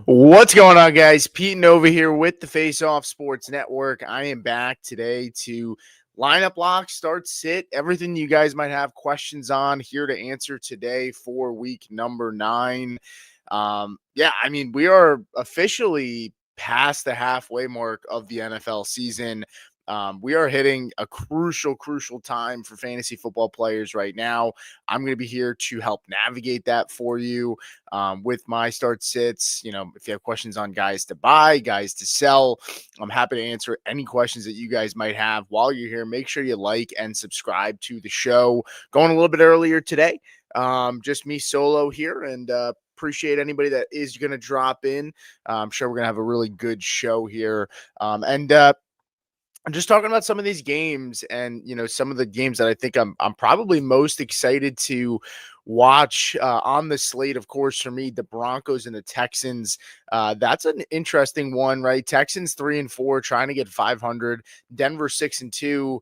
What's going on, guys? Pete Nova here with the Face Off Sports Network. I am back today to lineup lock, start, sit, everything you guys might have questions on here to answer today for week number 9. We are officially past the halfway mark of the NFL season. We are hitting a crucial time for fantasy football players right now. I'm going to be here to help navigate that for you with my start sits. If you have questions on guys to buy, guys to sell, I'm happy to answer any questions that you guys might have while you're here. Make sure you like and subscribe to the show. Going a little bit earlier today, just me solo here, and appreciate anybody that is going to drop in. I'm sure we're going to have a really good show here. I'm just talking about some of these games and, some of the games that I think I'm probably most excited to watch on the slate. Of course, for me, the Broncos and the Texans. That's an interesting one, right? Texans 3-4, trying to get 500. Denver 6-2,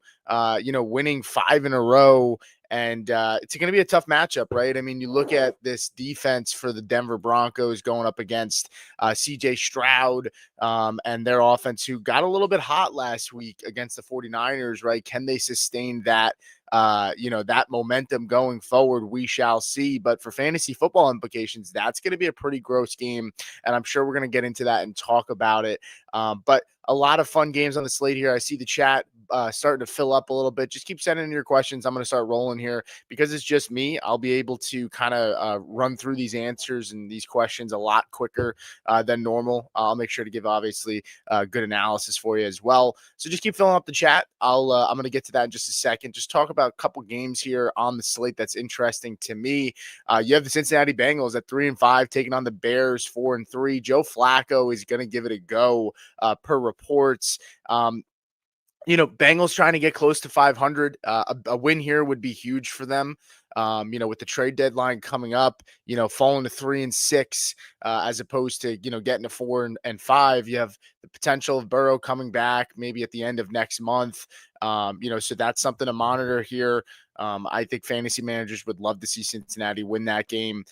winning 5 in a row. And it's going to be a tough matchup, right? I mean, you look at this defense for the Denver Broncos going up against CJ Stroud and their offense, who got a little bit hot last week against the 49ers, right? Can they sustain that? That momentum going forward, we shall see. But for fantasy football implications, that's going to be a pretty gross game. And I'm sure we're going to get into that and talk about it. But a lot of fun games on the slate here. I see the chat starting to fill up a little bit. Just keep sending in your questions. I'm going to start rolling here because it's just me. I'll be able to kind of run through these answers and these questions a lot quicker than normal. I'll make sure to give obviously good analysis for you as well. So just keep filling up the chat. I'm going to get to that in just a second. Just talk about a couple games here on the slate that's interesting to me. You have the Cincinnati Bengals at 3-5 taking on the Bears 4-3. Joe Flacco is going to give it a go per reports. Bengals trying to get close to 500. A win here would be huge for them. With the trade deadline coming up, falling to 3-6 as opposed to, getting to 4-5. You have the potential of Burrow coming back maybe at the end of next month. So that's something to monitor here. I think fantasy managers would love to see Cincinnati win that game.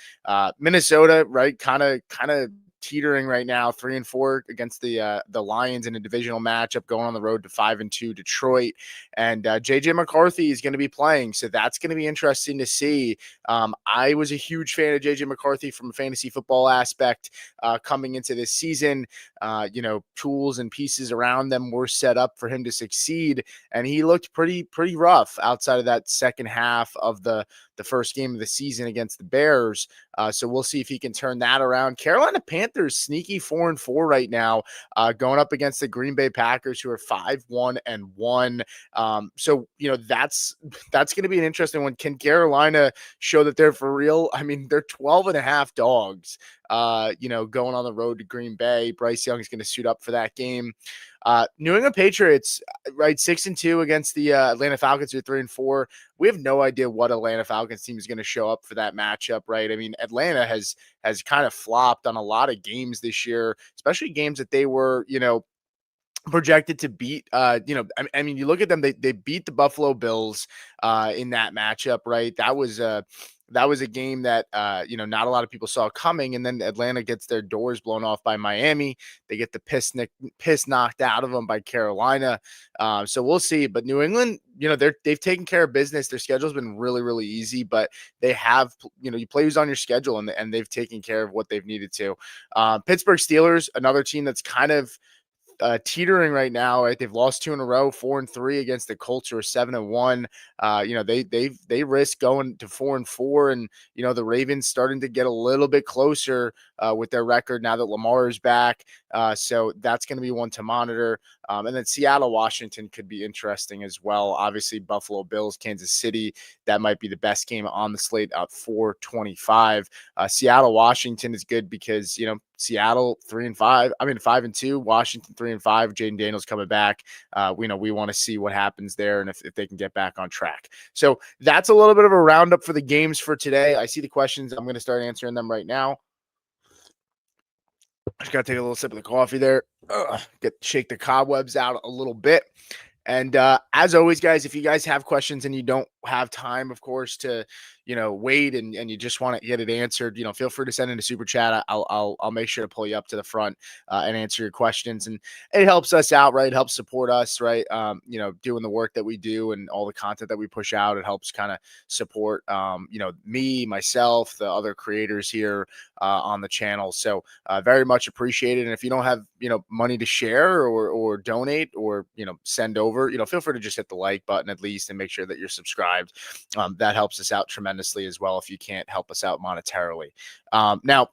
Minnesota, right? Kind of teetering right now, 3-4 against the Lions in a divisional matchup, going on the road to 5-2 Detroit, and JJ McCarthy is going to be playing, so that's going to be interesting to see. I was a huge fan of JJ McCarthy from a fantasy football aspect coming into this season. Tools and pieces around them were set up for him to succeed, and he looked pretty rough outside of that second half of the first game of the season against the Bears. So we'll see if he can turn that around. Carolina Panthers sneaky 4-4 right now, going up against the Green Bay Packers, who are 5-1-1. So that's going to be an interesting one. Can Carolina show that they're for real? I mean, they're 12.5 dogs. Going on the road to Green Bay. Bryce Young is going to suit up for that game. New England Patriots, right, 6-2 against the Atlanta Falcons, who are 3-4. We have no idea what Atlanta Falcons team is going to show up for that matchup, right? I mean, Atlanta has kind of flopped on a lot of games this year, especially games that they were, projected to beat. You look at them, they beat the Buffalo Bills in that matchup, right? That was a game that not a lot of people saw coming, and then Atlanta gets their doors blown off by Miami. They get the piss knocked out of them by Carolina. So we'll see. But New England, they've taken care of business. Their schedule's been really easy, but they have, you play who's on your schedule, and they've taken care of what they've needed to. Pittsburgh Steelers, another team that's kind of teetering right now, right? They've lost 2 in a row, 4-3 against the Colts, who are 7-1. They risk going to 4-4, and the Ravens starting to get a little bit closer with their record now that Lamar is back. So that's going to be one to monitor. And then Seattle, Washington could be interesting as well. Obviously, Buffalo Bills, Kansas City, that might be the best game on the slate at 425. Seattle, Washington is good because, Seattle 3-5. 5-2. Washington 3-5. Jaden Daniels coming back. We want to see what happens there and if they can get back on track. So that's a little bit of a roundup for the games for today. I see the questions. I'm going to start answering them right now. Just got to take a little sip of the coffee there. Shake the cobwebs out a little bit. And as always, guys, if you guys have questions and you don't have time, of course, to, wait and you just want to get it answered, feel free to send in a super chat. I'll make sure to pull you up to the front and answer your questions. And it helps us out, right? It helps support us, right? Doing the work that we do and all the content that we push out. It helps kind of support, me, myself, the other creators here on the channel. So very much appreciated. And if you don't have, money to share or donate or, send over, feel free to just hit the like button at least and make sure that you're subscribed. That helps us out tremendously as well if you can't help us out monetarily. Now,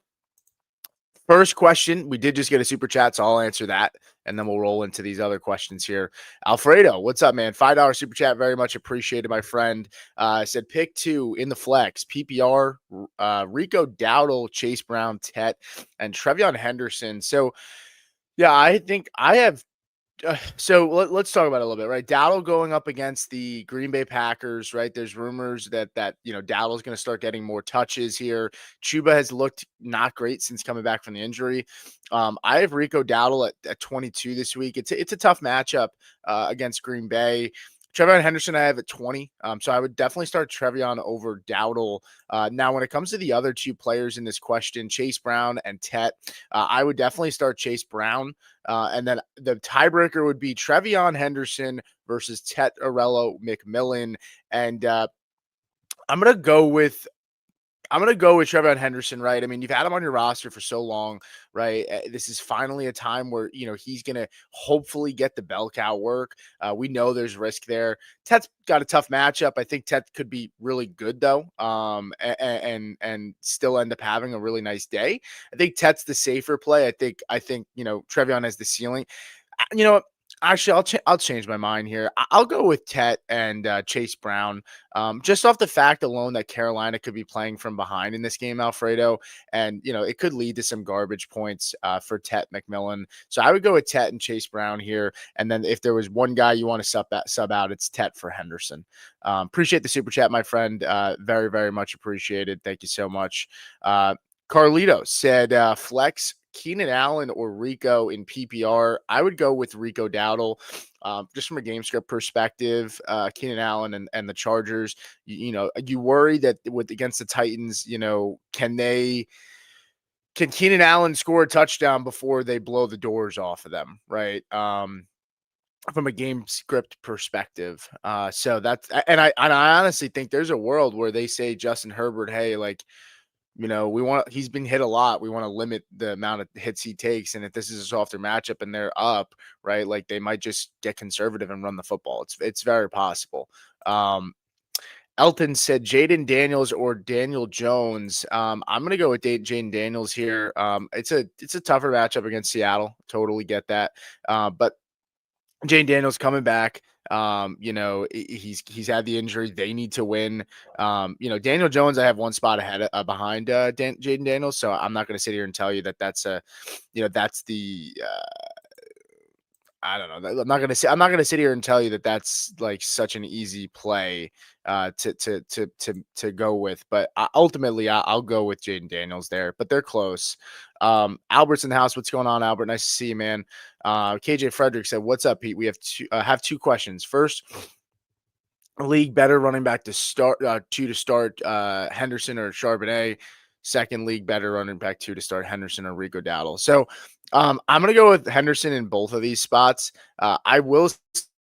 first question, we did just get a super chat, so I'll answer that, and then we'll roll into these other questions here. Alfredo, what's up, man? $5 super chat, very much appreciated, my friend. Said pick 2 in the flex, PPR, Rico Dowdle, Chase Brown, Tet, and Trevion Henderson. So, yeah, I think I have so let's talk about it a little bit, right? Dowdle going up against the Green Bay Packers, right? There's rumors that Dowdle's going to start getting more touches here. Chuba has looked not great since coming back from the injury. I have Rico Dowdle at 22 this week. It's a tough matchup against Green Bay. Trevion Henderson, I have at 20. So I would definitely start Trevion over Dowdle. Now, when it comes to the other 2 players in this question, Chase Brown and Tet, I would definitely start Chase Brown. And then the tiebreaker would be Trevion Henderson versus Tet Arello McMillan. And I'm going to go with Trevion Henderson, right? I mean, you've had him on your roster for so long, right? This is finally a time where, he's going to hopefully get the bell cow work. We know there's risk there. Tet's got a tough matchup. I think Tet could be really good though, and still end up having a really nice day. I think Tet's the safer play. I think Trevion has the ceiling. You know, Actually, I'll change my mind here. I'll go with Tet and Chase Brown, just off the fact alone that Carolina could be playing from behind in this game, Alfredo, and it could lead to some garbage points for Tet McMillan. So I would go with Tet and Chase Brown here, and then if there was one guy you want to sub out, it's Tet for Henderson. Appreciate the super chat, my friend. Very, very much appreciated. Thank you so much. Carlito said flex Keenan Allen or Rico in PPR. I would go with Rico Dowdle. Just from a game script perspective, Keenan Allen and the Chargers, you worry that against the Titans, can Keenan Allen score a touchdown before they blow the doors off of them, right? From a game script perspective. So that's, and I honestly think there's a world where they say Justin Herbert, hey, like, he's been hit a lot. We want to limit the amount of hits he takes. And if this is a softer matchup and they're up, right, like they might just get conservative and run the football. It's very possible. Elton said Jaden Daniels or Daniel Jones. I'm going to go with Jaden Daniels here. It's a tougher matchup against Seattle. Totally get that. But Jaden Daniels coming back. He's had the injury. They need to win. Daniel Jones, I have one spot ahead behind Jaden Daniels. So I'm not going to sit here and tell you that's the I don't know. I'm not going to sit here and tell you that that's like such an easy play to go with. But ultimately, I'll go with Jaden Daniels there. But they're close. Albert's in the house. What's going on, Albert? Nice to see you, man. KJ Frederick said, "What's up, Pete? We have two questions. First, league better running back to start Henderson or Charbonnet. Second, league better running back to start Henderson or Rico Dowdle." So I'm going to go with Henderson in both of these spots. I will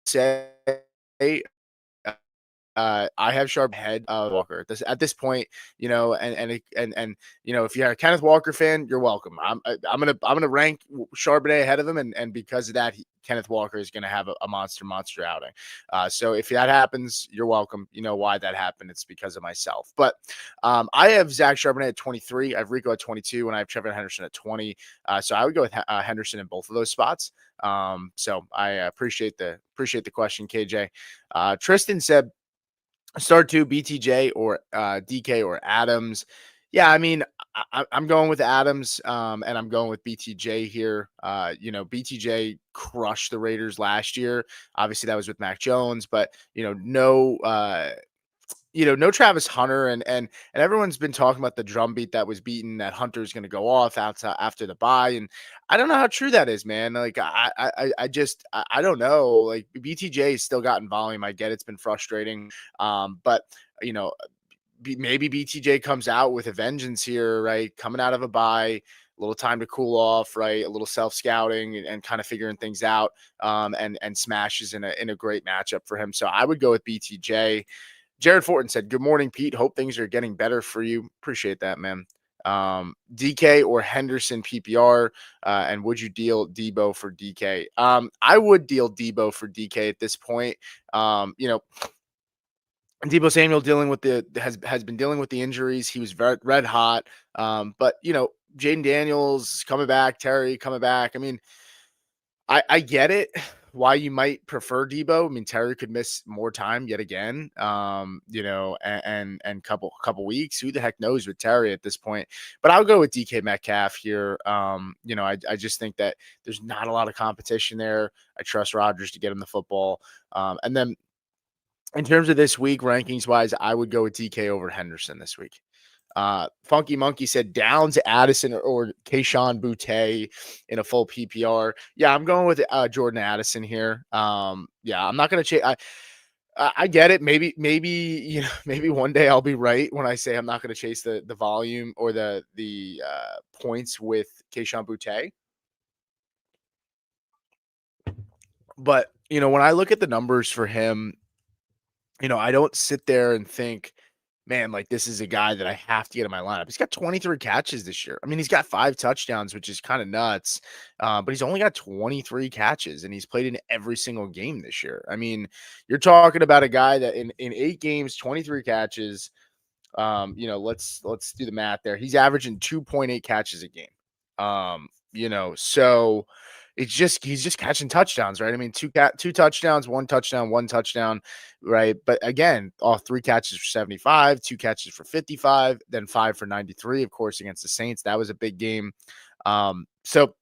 say I have Sharp head of Walker at this point, and if you're a Kenneth Walker fan, you're welcome. I'm gonna rank Charbonnet ahead of him, and because of that, Kenneth Walker is gonna have a monster outing. So if that happens, you're welcome. You know why that happened? It's because of myself. But I have Zach Charbonnet at 23, I have Rico at 22, and I have Trevor Henderson at 20. So I would go with Henderson in both of those spots. So I appreciate the question, KJ. Tristan said, start 2 BTJ or DK or Adams. Yeah, I mean, I'm going with Adams, and I'm going with BTJ here. BTJ crushed the Raiders last year. Obviously, that was with Mac Jones, but no Travis Hunter, and everyone's been talking about the drumbeat that was beaten, that Hunter's going to go off after the bye, and I don't know how true that is, man. Like I don't know. Like BTJ has still gotten volume. I get it's been frustrating, but maybe BTJ comes out with a vengeance here, right? Coming out of a bye, a little time to cool off, right? A little self scouting and kind of figuring things out, and smashes in a great matchup for him. So I would go with BTJ. Jared Fortin said, "Good morning, Pete. Hope things are getting better for you." Appreciate that, man. DK or Henderson PPR, and would you deal Debo for DK? I would deal Debo for DK at this point. You know, Debo Samuel dealing with the has been dealing with the injuries. He was very red hot. But Jaden Daniels coming back, Terry coming back. I mean, I get it why you might prefer Debo. I mean, Terry could miss more time yet again. And couple weeks. Who the heck knows with Terry at this point? But I'll go with DK Metcalf here. I just think that there's not a lot of competition there. I trust Rodgers to get him the football. And then in terms of this week, rankings wise, I would go with DK over Henderson this week. Funky Monkey said Downs, Addison, or Kayshawn Boutte in a full PPR. Yeah, I'm going with Jordan Addison here. Yeah, I'm not going to change. I get it. Maybe maybe one day I'll be right when I say I'm not going to chase the volume or the points with Kayshawn Boutte. But when I look at the numbers for him, I don't sit there and think, man, like this is a guy that I have to get in my lineup. He's got 23 catches this year. I mean, he's got 5 touchdowns, which is kind of nuts. But he's only got 23 catches and he's played in every single game this year. I mean, you're talking about a guy that in 8 games, 23 catches. Let's do the math there. He's averaging 2.8 catches a game. So he's just catching touchdowns, right? I mean, two touchdowns, one touchdown, right? But again, all 3 catches for 75, 2 catches for 55, then 5 for 93, of course, against the Saints. That was a big game. So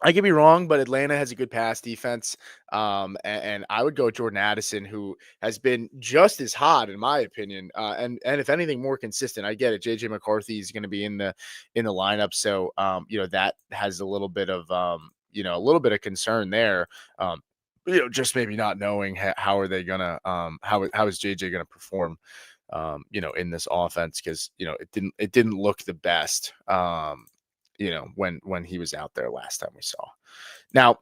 I could be wrong, but Atlanta has a good pass defense. And I would go with Jordan Addison, who has been just as hot, in my opinion. And if anything, more consistent. I get it. JJ McCarthy is going to be in the lineup. So that has a little bit of concern there. Just maybe not knowing how are they gonna how is JJ gonna perform in this offense, because it didn't look the best when he was out there last time we saw. Now,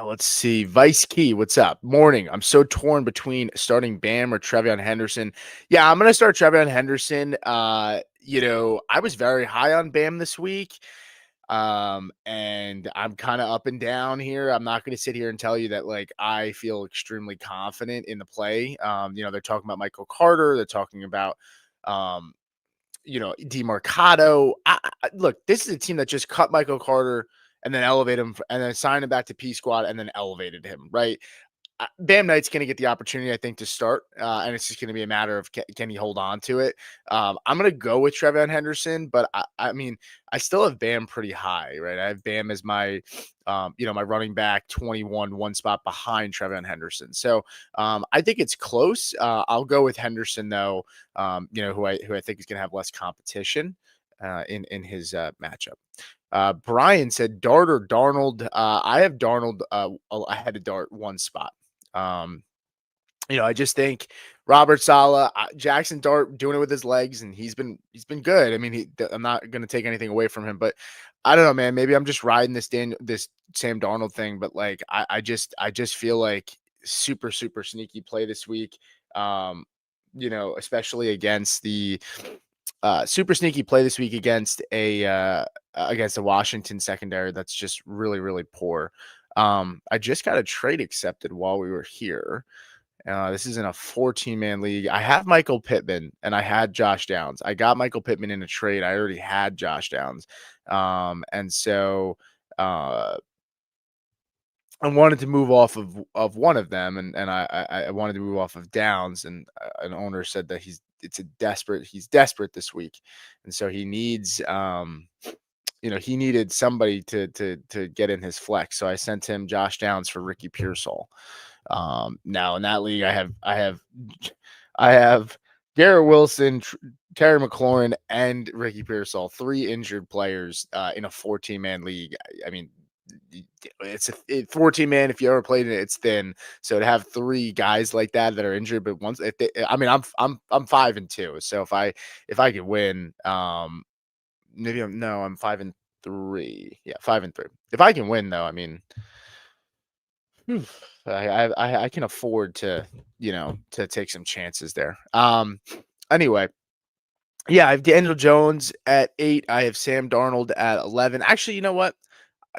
let's see. Vice Key, what's up? Morning. I'm so torn between starting Bam or Trevion Henderson. Yeah, I'm gonna start Trevion Henderson. I was very high on Bam this week. And I'm kind of up and down here. I'm not going to sit here and tell you that like I feel extremely confident in the play. They're talking about Michael Carter. They're talking about DeMarcado. Look, this is a team that just cut Michael Carter and then elevated him and then signed him back to P Squad and then elevated him, right? Bam Knight's going to get the opportunity, I think, to start, and it's just going to be a matter of can he hold on to it. I'm going to go with Trevion Henderson, but I mean, I still have Bam pretty high, right? I have Bam as my, my running back 21, one spot behind Trevion Henderson. So I think it's close. I'll go with Henderson though, who I think is going to have less competition in his matchup. Brian said Dart or Darnold. I have Darnold ahead of Dart one spot. I just think Robert Saleh, Jackson Dart doing it with his legs, and he's been good. I mean, I'm not going to take anything away from him, but I don't know, man. Maybe I'm just riding this Sam Darnold thing, but like I just feel like super sneaky play this week. Especially against the super sneaky play this week against a Washington secondary that's just really poor. I just got a trade accepted while we were here. This is in a 14-man league. I have Michael Pittman and I had Josh Downs. I got Michael Pittman in a trade. I already had Josh Downs. And so I wanted to move off of one of them, and I wanted to move off of Downs, and an owner said that he's desperate this week, and so he needs he needed somebody to get in his flex. So I sent him Josh Downs for Ricky Pearsall. Now in that league, I have Garrett Wilson, Terry McLaurin, and Ricky Pearsall, 3 injured players in a 14-man league. I mean, it's a 14 man. If you ever played it, it's thin. So to have three guys like that that are injured, but once if they, I mean, I'm 5-2. So if I could win, maybe I'm no, I'm 5-3. Yeah, 5-3. If I can win though, I mean, Whew. I can afford to, to take some chances there. Anyway, yeah, I have Daniel Jones at 8. I have Sam Darnold at 11. Actually, you know what?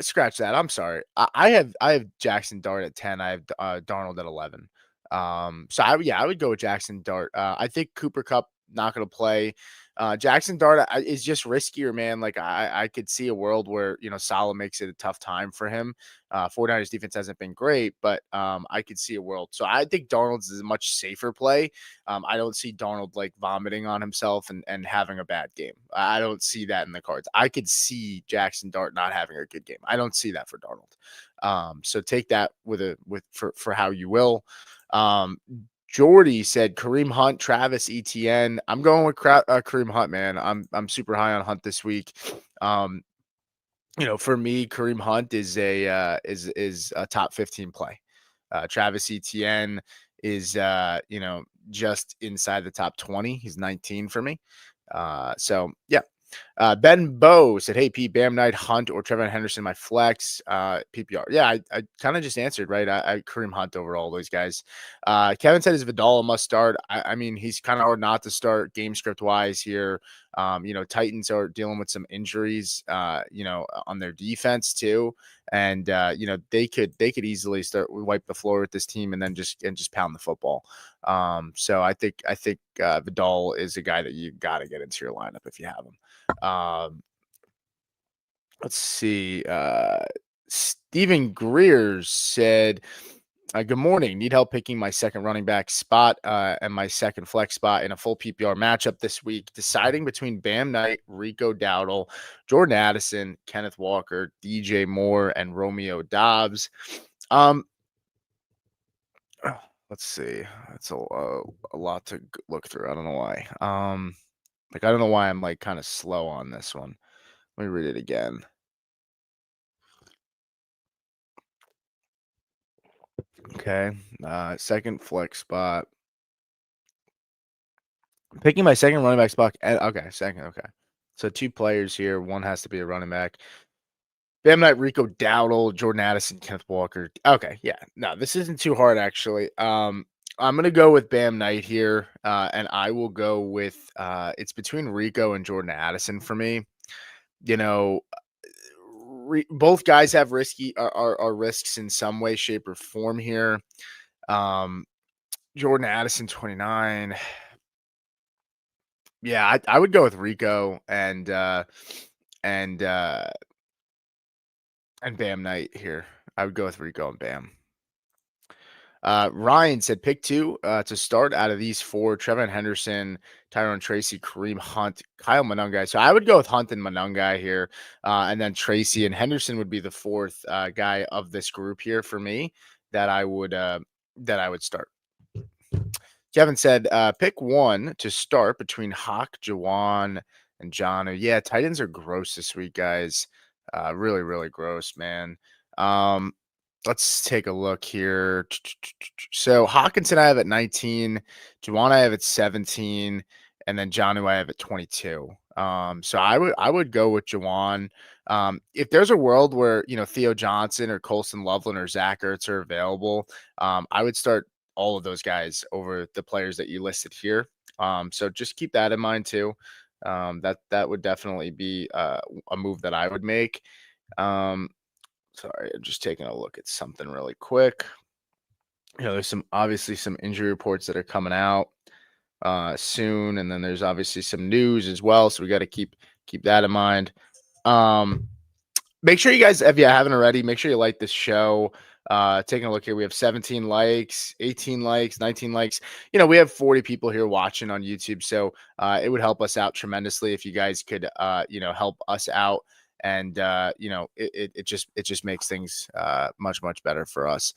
Scratch that. I'm sorry. I have Jackson Dart at 10. I have Darnold at 11. So I would go with Jackson Dart. I think Cooper Cup not going to play. Jackson Dart is just riskier, man. Like I could see a world where Salah makes it a tough time for him. 49ers defense hasn't been great, but I could see a world. So I think Darnold's is a much safer play. I don't see Darnold like vomiting on himself and having a bad game. I don't see that in the cards. I could see Jackson Dart not having a good game. I don't see that for Darnold. So take that for how you will. Jordy said Kareem Hunt, Travis Etienne. I'm going with Kareem Hunt, man. I'm super high on Hunt this week. For me, Kareem Hunt is a top 15 play. Travis Etienne is just inside the top 20. He's 19 for me. So yeah, Ben Bow said, "Hey, Pete, Bam Knight, Hunt, or Trevor Henderson, my flex, PPR." Yeah, I kind of just answered, right? I Kareem Hunt over all those guys. Kevin said, "Is Vidal a must start?" I mean, he's kind of hard not to start game script wise here. Titans are dealing with some injuries, on their defense too, and they could easily start wipe the floor with this team and then just pound the football. So I think Vidal is a guy that you got to get into your lineup if you have him. Let's see. Stephen Greer said, "Good morning. Need help picking my second running back spot and my second flex spot in a full PPR matchup this week. Deciding between Bam Knight, Rico Dowdle, Jordan Addison, Kenneth Walker, DJ Moore, and Romeo Dobbs." Um, let's see. That's a lot to look through. I don't know why. I don't know why I'm like kind of slow on this one. Let me read it again. Okay. Second flex spot. Picking my second running back spot. Okay, second. Okay. So two players here. One has to be a running back. Bam Knight, Rico Dowdle, Jordan Addison, Kenneth Walker. Okay, yeah. No, this isn't too hard actually. I'm gonna go with Bam Knight here, and I will go with it's between Rico and Jordan Addison for me. You know, both guys have are risks in some way, shape, or form here. Um, Jordan Addison, 29. Yeah, I would go with Rico and uh and Bam Knight here. I would go with Rico and Bam. Ryan said pick two to start out of these four: Trevor Henderson, Tyrone Tracy, Kareem Hunt, Kyle Monungai. So I would go with Hunt and Monungai here, and then Tracy and Henderson would be the fourth guy of this group here for me that I would start. Kevin said, pick one to start between Hawk, Jawan, and John. Yeah, Titans are gross this week, guys. Really, really gross, man. Let's take a look here. So Hawkinson I have at 19, Jawan I have at 17, and then John I have at 22. So I would go with Jawan. If there's a world where Theo Johnson or Colson Loveland or Zach Ertz are available, I would start all of those guys over the players that you listed here. So just keep that in mind too. That would definitely be a move that I would make. Sorry, I'm just taking a look at something really quick. There's obviously some injury reports that are coming out soon, and then there's obviously some news as well. So we got to keep that in mind. Make sure you guys, if you haven't already, make sure you like this show. Taking a look here, we have 17 likes, 18 likes, 19 likes. We have 40 people here watching on YouTube, so it would help us out tremendously if you guys could, help us out, and it just makes things much better for us.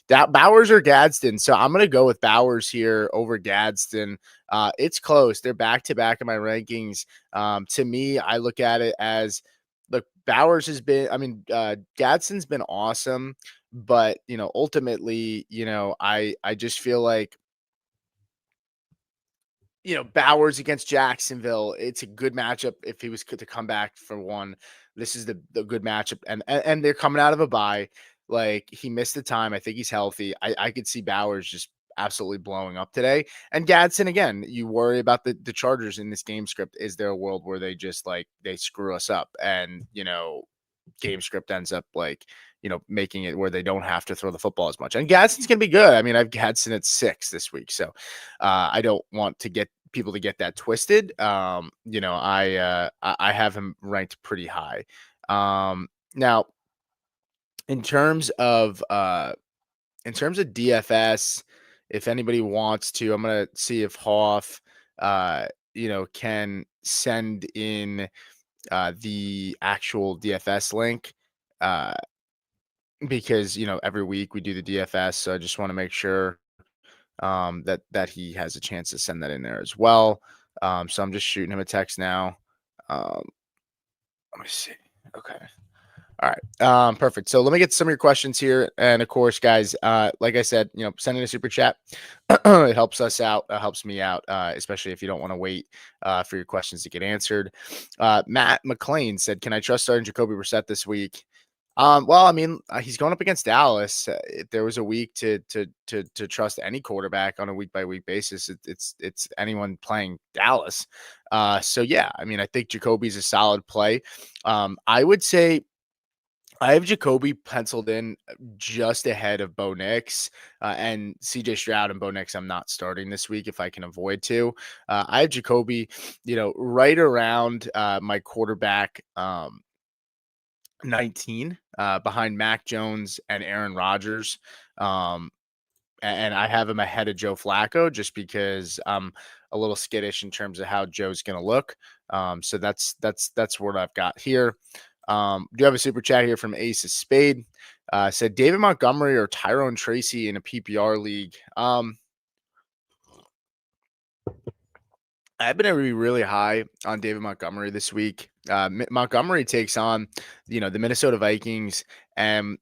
Bowers or Gadsden? So I'm gonna go with Bowers here over Gadsden. It's close. They're back to back in my rankings. To me, I look at it as look, Bowers has been, Gadsden's been awesome, but ultimately, I just feel like Bowers against Jacksonville, it's a good matchup if he was to come back for one. This is the good matchup, and they're coming out of a bye. Like he missed the time. I think he's healthy. I could see Bowers just absolutely blowing up today. And Gadsden again. You worry about the Chargers in this game script. Is there a world where they just like they screw us up and game script ends up like making it where they don't have to throw the football as much. And Gadsden's gonna be good. I mean, I've Gadsden at 6 this week, so I don't want to get people to get that twisted. I have him ranked pretty high. Now in terms of DFS, if anybody wants to, I'm gonna see if Hoff can send in the actual DFS link. Uh, because every week we do the DFS, so I just want to make sure that he has a chance to send that in there as well. So I'm just shooting him a text now. Um, let me see. Okay. All right. Perfect. So let me get some of your questions here. And of course, guys, like I said, sending a super chat. It helps us out, helps me out, especially if you don't want to wait for your questions to get answered. Matt McLean said, "Can I trust starting Jacoby Brissett this week?" Well, I mean, he's going up against Dallas. If there was a week to trust any quarterback on a week by week basis, it's anyone playing Dallas. So yeah, I mean, I think Jacoby's a solid play. I would say I have Jacoby penciled in just ahead of Bo Nix and CJ Stroud and Bo Nix. I'm not starting this week if I can avoid to. I have Jacoby, right around my quarterback 19 behind Mac Jones and Aaron Rodgers. And I have him ahead of Joe Flacco just because I'm a little skittish in terms of how Joe's going to look. So that's what I've got here. Do you have a super chat here from Ace of Spade? Said David Montgomery or Tyrone Tracy in a PPR league. I've been really high on David Montgomery this week. Montgomery takes on, the Minnesota Vikings, and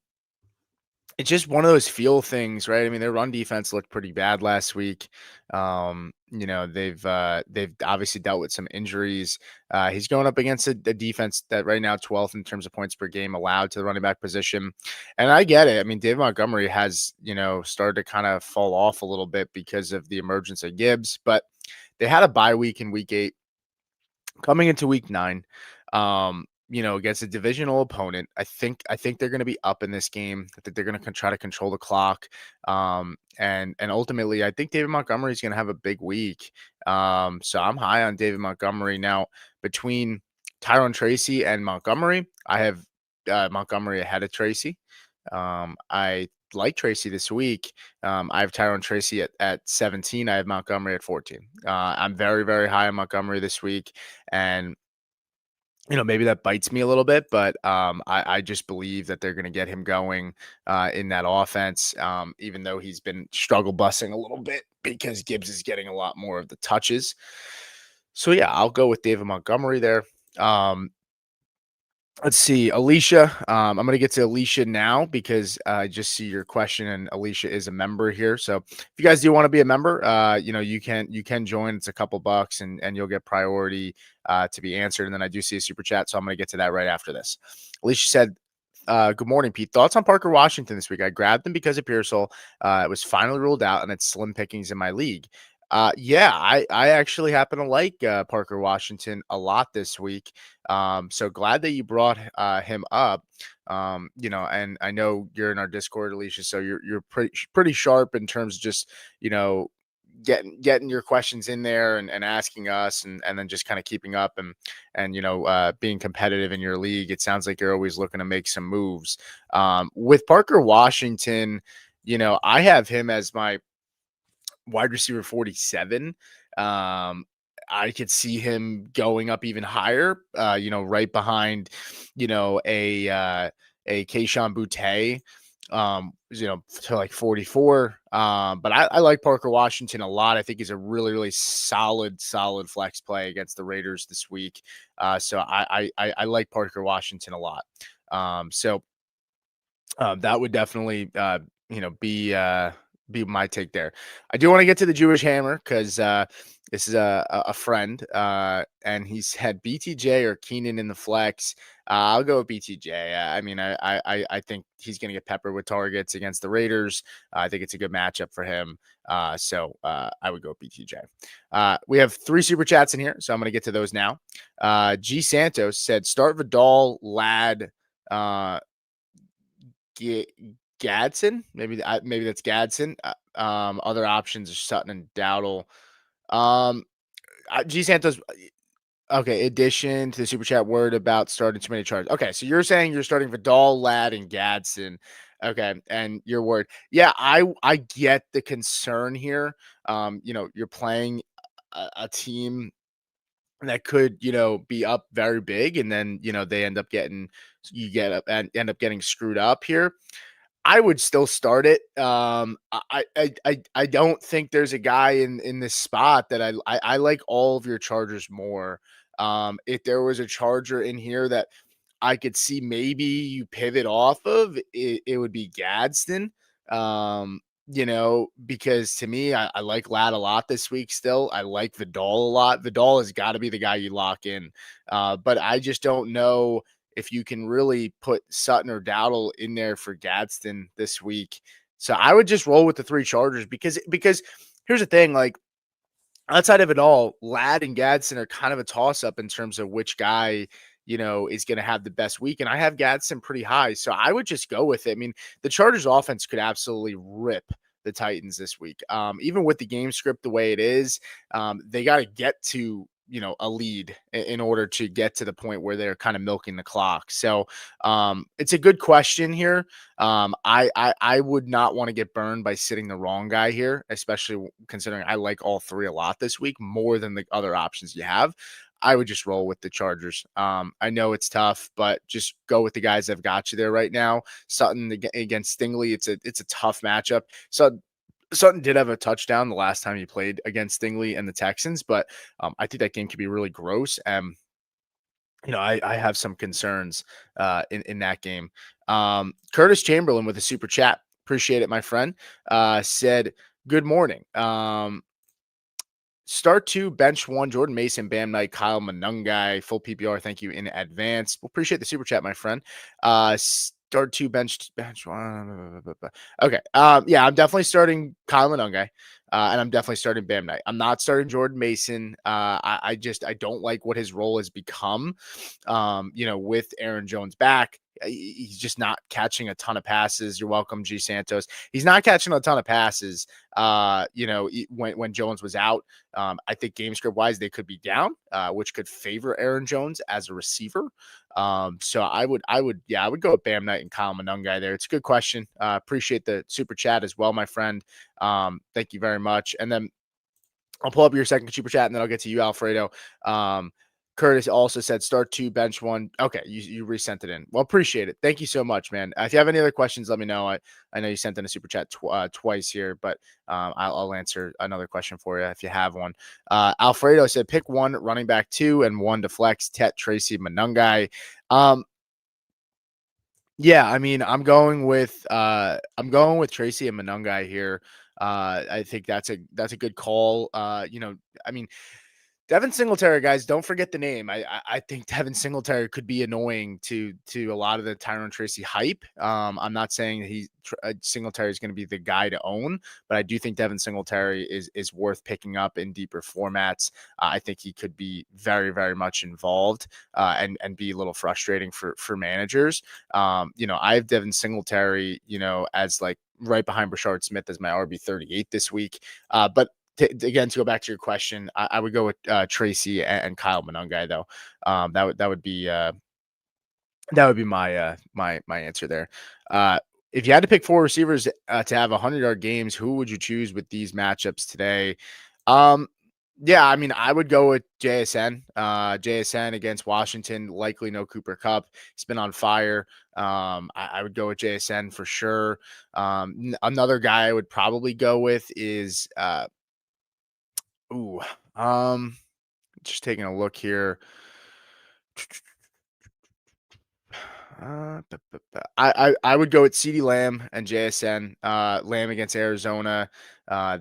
it's just one of those feel things, right? I mean, their run defense looked pretty bad last week. They've obviously dealt with some injuries. He's going up against a defense that right now 12th in terms of points per game allowed to the running back position. And I get it. I mean, David Montgomery has, started to kind of fall off a little bit because of the emergence of Gibbs, but they had a bye week in week 8 coming into week 9. Against a divisional opponent. I think they're going to be up in this game. I think they're going to try to control the clock. And ultimately, I think David Montgomery is going to have a big week. So I'm high on David Montgomery. Now, between Tyrone Tracy and Montgomery, I have Montgomery ahead of Tracy. I like Tracy this week. I have Tyrone Tracy at 17. I have Montgomery at 14. I'm very, very high on Montgomery this week. And maybe that bites me a little bit, but I just believe that they're going to get him going in that offense, even though he's been struggle busing a little bit because Gibbs is getting a lot more of the touches. So, yeah, I'll go with David Montgomery there. Let's see, Alicia. I'm going to get to Alicia now because I just see your question, and Alicia is a member here. So if you guys do want to be a member, you can join. It's a couple bucks, and you'll get priority to be answered. And then I do see a super chat, so I'm going to get to that right after this. Alicia said, "Good morning, Pete. Thoughts on Parker Washington this week? I grabbed him because of Pearsall. It was finally ruled out, and it's slim pickings in my league." Yeah, I actually happen to like Parker Washington a lot this week. So glad that you brought him up. And I know you're in our Discord, Alicia, so you're pretty sharp in terms of just getting your questions in there and asking us and then just kind of keeping up and being competitive in your league. It sounds like you're always looking to make some moves. With Parker Washington, I have him as my wide receiver 47. I could see him going up even higher, right behind, a Kayshon Boutte. to like 44. But I like Parker Washington a lot. I think he's a really, really solid flex play against the Raiders this week. So I like Parker Washington a lot. That would definitely, be my take there. I do want to get to the Jewish Hammer because this is a friend, and he said BTJ or Keenan in the flex. I'll go with BTJ. I mean, I think he's going to get peppered with targets against the Raiders. I think it's a good matchup for him. So I would go with BTJ. We have 3 super chats in here, so I'm going to get to those now. G Santos said, start Vidal, Lad, Gadsden, maybe that's Gadsden. Other options are Sutton and Dowdle. G Santos. Okay, addition to the super chat word about starting too many charges. Okay, so you're saying you're starting Vidal, Ladd, and Gadsden. Okay, and your word. Yeah, I get the concern here. You're playing a team that could, be up very big, and then they end up getting end up getting screwed up here. I would still start it. I don't think there's a guy in this spot that I like all of your Chargers more. If there was a Charger in here that I could see maybe you pivot off of, it would be Gadsden. Because to me, I like Ladd a lot this week still. I like Vidal a lot. Vidal has got to be the guy you lock in. But I just don't know if you can really put Sutton or Dowdle in there for Gadsden this week. So I would just roll with the 3 Chargers because here's the thing, like outside of it all, Ladd and Gadsden are kind of a toss up in terms of which guy, is going to have the best week. And I have Gadsden pretty high. So I would just go with it. I mean, the Chargers offense could absolutely rip the Titans this week. Even with the game script the way it is, they got to get to a lead in order to get to the point where they're kind of milking the clock. So it's a good question here. I would not want to get burned by sitting the wrong guy here, especially considering I like all 3 a lot this week more than the other options you have. I would just roll with the Chargers. I know it's tough, but just go with the guys that have got you there right now. Sutton against Stingley, it's a tough matchup. So Sutton did have a touchdown the last time he played against Stingley and the Texans, but I think that game could be really gross. And I have some concerns in that game. Curtis Chamberlain with a super chat, appreciate it, my friend. Said, "Good morning. Start 2, bench 1, Jordan Mason, Bam Knight, Kyle Manungai, full PPR. Thank you in advance. We'll appreciate the super chat, my friend. Start 2, bench 1. Okay. Yeah, I'm definitely starting Kyle Manungai, and I'm definitely starting Bam Knight. I'm not starting Jordan Mason. I don't like what his role has become. With Aaron Jones back. He's just not catching a ton of passes. You're welcome, G Santos. He's not catching a ton of passes. When Jones was out, I think game script wise they could be down, which could favor Aaron Jones as a receiver. So I would go with Bam Knight and Kyle Manungai there. It's a good question. Appreciate the super chat as well, my friend. Thank you very much. And then I'll pull up your second super chat and then I'll get to you, Alfredo. Curtis also said start 2, bench 1. Okay, you resent it in. Well, appreciate it. Thank you so much, man. If you have any other questions, let me know. I know you sent in a super chat twice here, but I'll answer another question for you if you have one. Alfredo said pick 1 running back 2 and 1 to flex. Tet, Tracy, Manungai. Yeah, I mean, I'm going with Tracy and Manungai here. I think that's a good call. I mean, Devin Singletary, guys, don't forget the name. I think Devin Singletary could be annoying to a lot of the Tyron Tracy hype. I'm not saying that Singletary is going to be the guy to own, but I do think Devin Singletary is worth picking up in deeper formats. I think he could be very, very much involved and be a little frustrating for managers. I have Devin Singletary, as like right behind Brashard Smith as my RB38 this week. But again, to go back to your question, I would go with Tracy and Kyle Manungai though. That would be my my answer there. If you had to pick 4 receivers to have 100-yard games, who would you choose with these matchups today? Yeah, I mean, I would go with JSN. JSN against Washington, likely no Cooper Kupp. He's been on fire. I would go with JSN for sure. Another guy I would probably go with is ooh, um, just taking a look here. I would go with CD Lamb and JSN. Lamb against Arizona.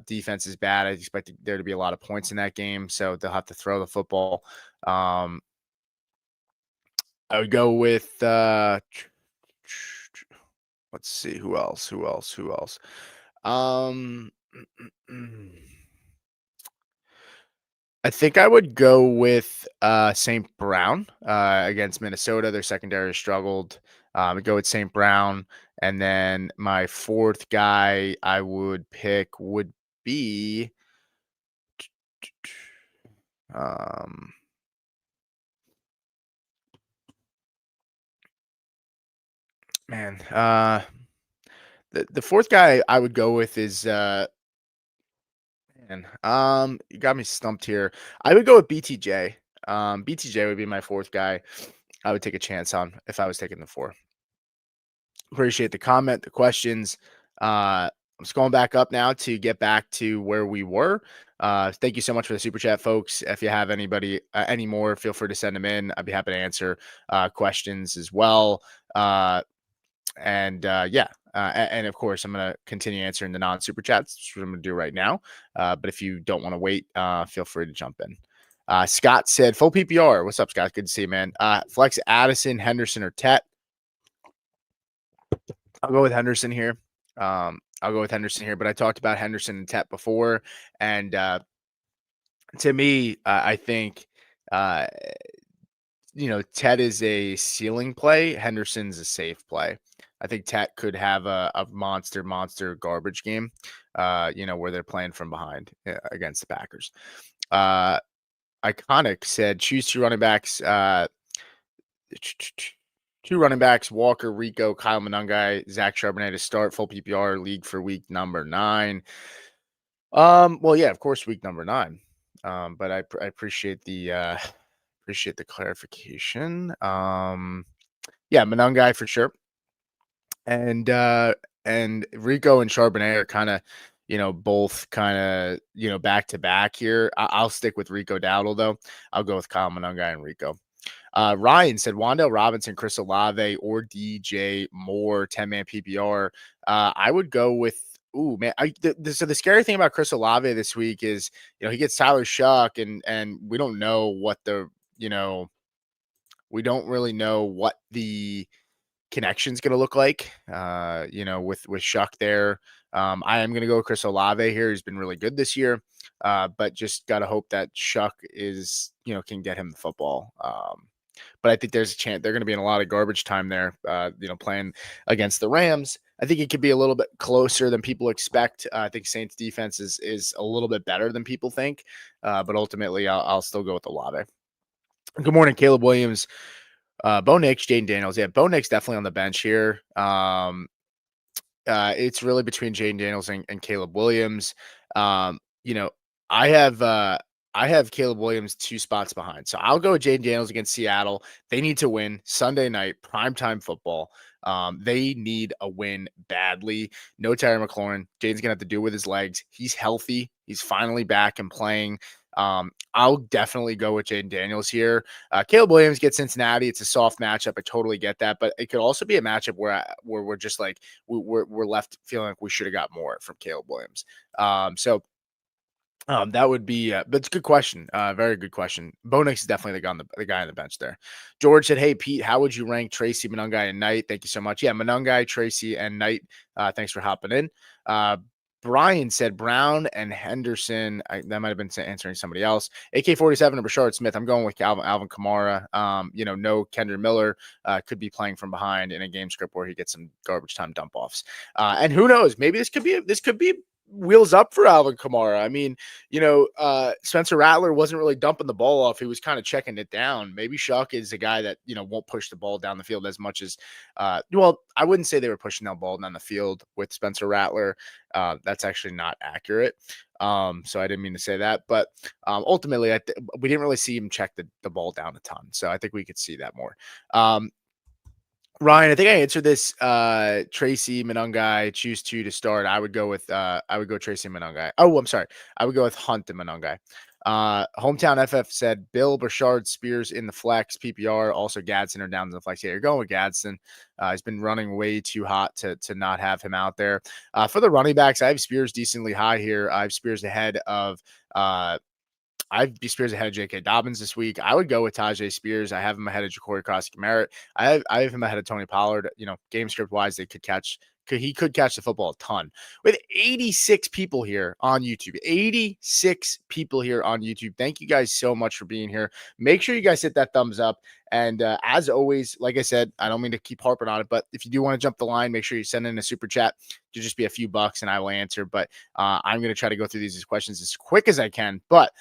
Defense is bad. I expect there to be a lot of points in that game, so they'll have to throw the football. Um, I would go with let's see who else. Um, I think I would go with St. Brown against Minnesota. Their secondary struggled. I'd go with St. Brown. And then my fourth guy I would pick would be um, man. The fourth guy I would go with is man. You got me stumped here. I would go with BTJ. BTJ would be my fourth guy I would take a chance on if I was taking the four. Appreciate the comment, the questions. I'm scrolling back up now to get back to where we were. Thank you so much for the super chat, folks. If you have anybody any more, feel free to send them in. I'd be happy to answer questions as well. Yeah, and of course, I'm going to continue answering the non super chats, which I'm going to do right now. But if you don't want to wait, feel free to jump in. Scott said, full PPR. What's up, Scott? Good to see you, man. Flex Addison, Henderson, or Tet. I'll go with Henderson here. But I talked about Henderson and Tet before. And to me, I think, Tet is a ceiling play. Henderson's a safe play. I think Tet could have a monster garbage game, where they're playing from behind against the Packers. Iconic said, choose two running backs. Two running backs, Walker, Rico, Kyle Monangai, Zach Charbonnet to start full PPR league for week number 9. Well, yeah, of course, week number 9. But I appreciate the clarification. Yeah, Monangai for sure. And Rico and Charbonnet are kind of, both kind of, back to back here. I'll stick with Rico Dowdle though. I'll go with Kyle Monangai and Rico. Ryan said Wan'Dale Robinson, Chris Olave, or DJ Moore, 10-man PPR. I would go with, ooh, man. So the scary thing about Chris Olave this week is, he gets Tyler Shuck, and we don't know what we don't really know what the connection's going to look like, with Shuck there. I am going to go with Chris Olave here. He's been really good this year, but just got to hope that Shuck can get him the football. But I think there's a chance they're going to be in a lot of garbage time there, playing against the Rams. I think it could be a little bit closer than people expect. I think Saints defense is a little bit better than people think, but ultimately I'll still go with Olave. Good morning, Caleb Williams, Bo Nix, Jaden Daniels. Yeah, Bo Nix definitely on the bench here. It's really between Jaden Daniels and Caleb Williams. I have Caleb Williams 2 spots behind. So I'll go with Jaden Daniels against Seattle. They need to win Sunday night, primetime football. They need a win badly. No Terry McLaurin. Jaden's going to have to do with his legs. He's healthy. He's finally back and playing. I'll definitely go with Jaden Daniels here. Caleb Williams gets Cincinnati. It's a soft matchup. I totally get that, but it could also be a matchup where we're just like we're left feeling like we should have got more from Caleb Williams. That would be, but it's a good question. Very good question. Bo Nix is definitely the guy on the bench there. George said, "Hey Pete, how would you rank Tracy, Monangai, and Knight?" Thank you so much. Yeah, Monangai, Tracy, and Knight. Thanks for hopping in. Brian said Brown and Henderson. That might have been answering somebody else. AK-47 or Bashard Smith. I'm going with Alvin Kamara. No Kendra Miller could be playing from behind in a game script where he gets some garbage time dump offs. And who knows? Maybe this could be wheels up for Alvin Kamara. I mean, Spencer Rattler wasn't really dumping the ball off. He was kind of checking it down. Maybe Shuck is a guy that, won't push the ball down the field as much as, I wouldn't say they were pushing that ball down the field with Spencer Rattler. That's actually not accurate. So I didn't mean to say that, but ultimately we didn't really see him check the ball down a ton. So I think we could see that more. Ryan, I think I answered this. Tracy Monungai, choose two to start. I would go Tracy Monungai. Oh, I'm sorry. I would go with Hunt and Monungai. Hometown FF said Bill, Burchard, Spears in the flex, PPR. Also Gadsden are down in the flex. Yeah, you're going with Gadsden. He's been running way too hot to not have him out there. For the running backs, I have Spears decently high here. I have Spears ahead of I'd be Spears ahead of J.K. Dobbins this week. I would go with Tajay Spears. I have him ahead of Ja'Cory Cross-Merritt. I have him ahead of Tony Pollard. You know, game script wise, he could catch the football a ton. With 86 people here on YouTube. 86 people here on YouTube. Thank you guys so much for being here. Make sure you guys hit that thumbs up. And as always, like I said, I don't mean to keep harping on it, but if you do want to jump the line, make sure you send in a super chat. It'll just be a few bucks and I will answer. But I'm going to try to go through these questions as quick as I can. But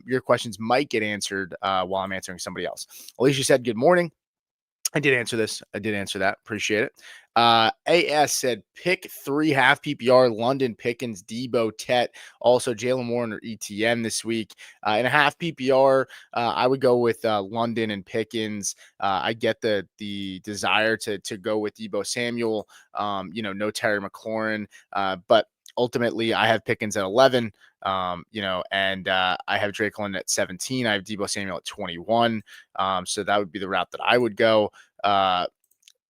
your questions might get answered while I'm answering somebody else. Alicia said, good morning. I did answer this. I did answer that. Appreciate it. AS said, pick 3 half PPR, London, Pickens, Debo, Tet, also Jalen Warren or ETN this week. In a half PPR, I would go with London and Pickens. I get the desire to go with Debo Samuel, no Terry McLaurin, but ultimately I have Pickens at 11. And I have Drake London at 17. I have Debo Samuel at 21. So that would be the route that I would go.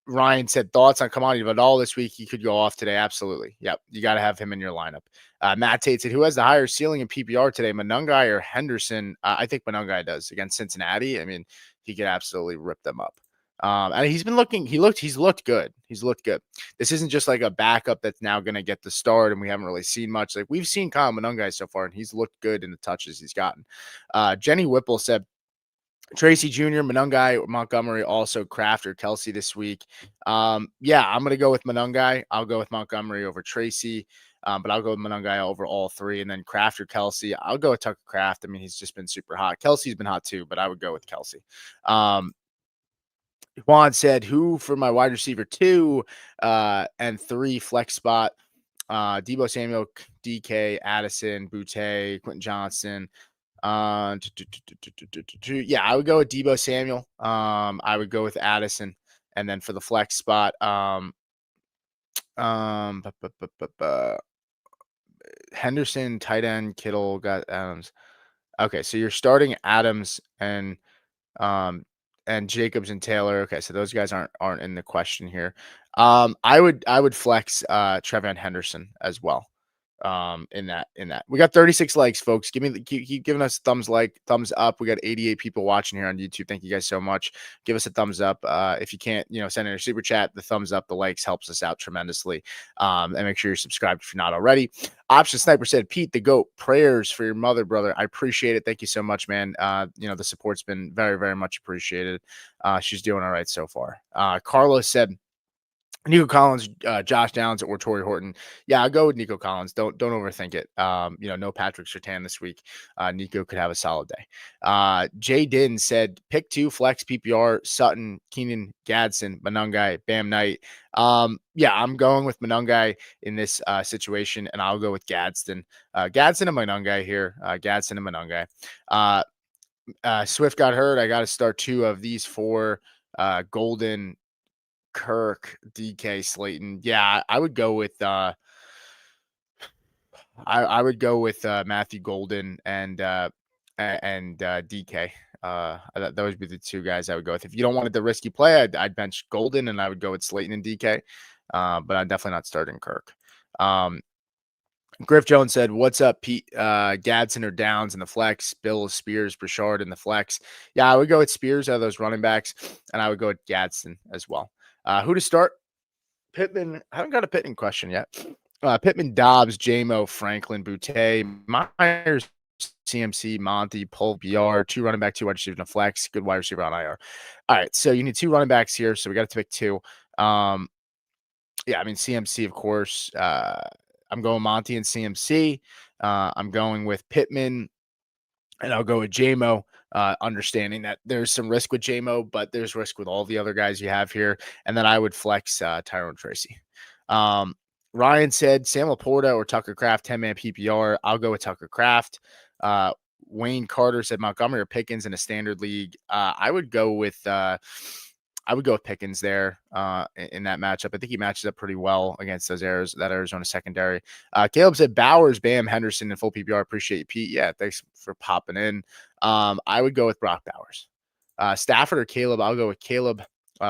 Ryan said thoughts on Kamani Vidal this week. He could go off today. Absolutely. Yep. You got to have him in your lineup. Matt Tate said, who has the higher ceiling in PPR today, Monungai or Henderson? I think Monungai does against Cincinnati. I mean, he could absolutely rip them up. And he's looked good. He's looked good. This isn't just like a backup that's now going to get the start and we haven't really seen much. Like we've seen Kyle Monungai so far and he's looked good in the touches he's gotten. Jenny Whipple said, Tracy Jr., Monungai, Montgomery, also Kraft or Kelsey this week. I'm going to go with Monungai. I'll go with Montgomery over Tracy, but I'll go with Monungai over all three. And then Kraft or Kelsey, I'll go with Tucker Kraft. I mean, he's just been super hot. Kelsey's been hot too, but I would go with Kelsey. Juan said, who for my wide receiver 2 and 3 flex spot? Debo Samuel, DK, Addison, Boutte, Quentin Johnson. I would go with Debo Samuel. I would go with Addison, and then for the flex spot, Henderson, tight end, Kittle, got Adams. Okay, so you're starting Adams and Jacobs and Taylor. Okay, so those guys aren't in the question here. I would flex Trevion Henderson as well. In that we got 36 likes, folks. Keep giving us thumbs up. We got 88 people watching here on YouTube. Thank you guys so much. Give us a thumbs up. If you can't send in a super chat, the thumbs up, the likes helps us out tremendously. And make sure you're subscribed if you're not already. Option Sniper said, Pete the GOAT, prayers for your mother, brother. I appreciate it. Thank you so much, man. The support's been very, very much appreciated. She's doing all right so far. Carlos said, Nico Collins, Josh Downs, or Torrey Horton. Yeah, I'll go with Nico Collins. Don't overthink it. No Patrick Surtain this week. Nico could have a solid day. Jay Din said, pick 2 flex PPR, Sutton, Keenan, Gadsden, Monungai, Bam Knight. I'm going with Monungai in this situation, and I'll go with Gadsden. Gadsden and Monungai here. Gadsden and Monungai. Swift got hurt. I got to start 2 of these 4. Golden, Kirk, DK, Slayton. Yeah, I would go with I would go with Matthew Golden and DK. That would be the 2 guys I would go with. If you don't want the risky play, I'd bench Golden and I would go with Slayton and DK. But I'm definitely not starting Kirk. Griff Jones said, what's up, Pete? Gadsden or Downs in the flex, Bill, Spears, Burchard in the flex. Yeah, I would go with Spears out of those running backs, and I would go with Gadsden as well. Who to start? Pittman. I haven't got a Pittman question yet. Pittman, Dobbs, JMO, Franklin, Boutte, Myers, CMC, Monty, Pole, BR, 2 running back, 2 wide receiver, and a flex, good wide receiver on IR. All right, so you need 2 running backs here, so we got to pick 2. CMC, of course. I'm going Monty and CMC. I'm going with Pittman, and I'll go with JMO. Understanding that there's some risk with JMO, but there's risk with all the other guys you have here. And then I would flex Tyrone Tracy. Ryan said Sam Laporta or Tucker Kraft, 10-man PPR. I'll go with Tucker Kraft. Wayne Carter said Montgomery or Pickens in a standard league. I would go with I would go with Pickens there in that matchup. I think he matches up pretty well against that Arizona secondary. Caleb said Bowers, Bam, Henderson, and full PPR. Appreciate you, Pete. Yeah, thanks for popping in. I would go with Brock Bowers. Stafford or Caleb? I'll go with Caleb.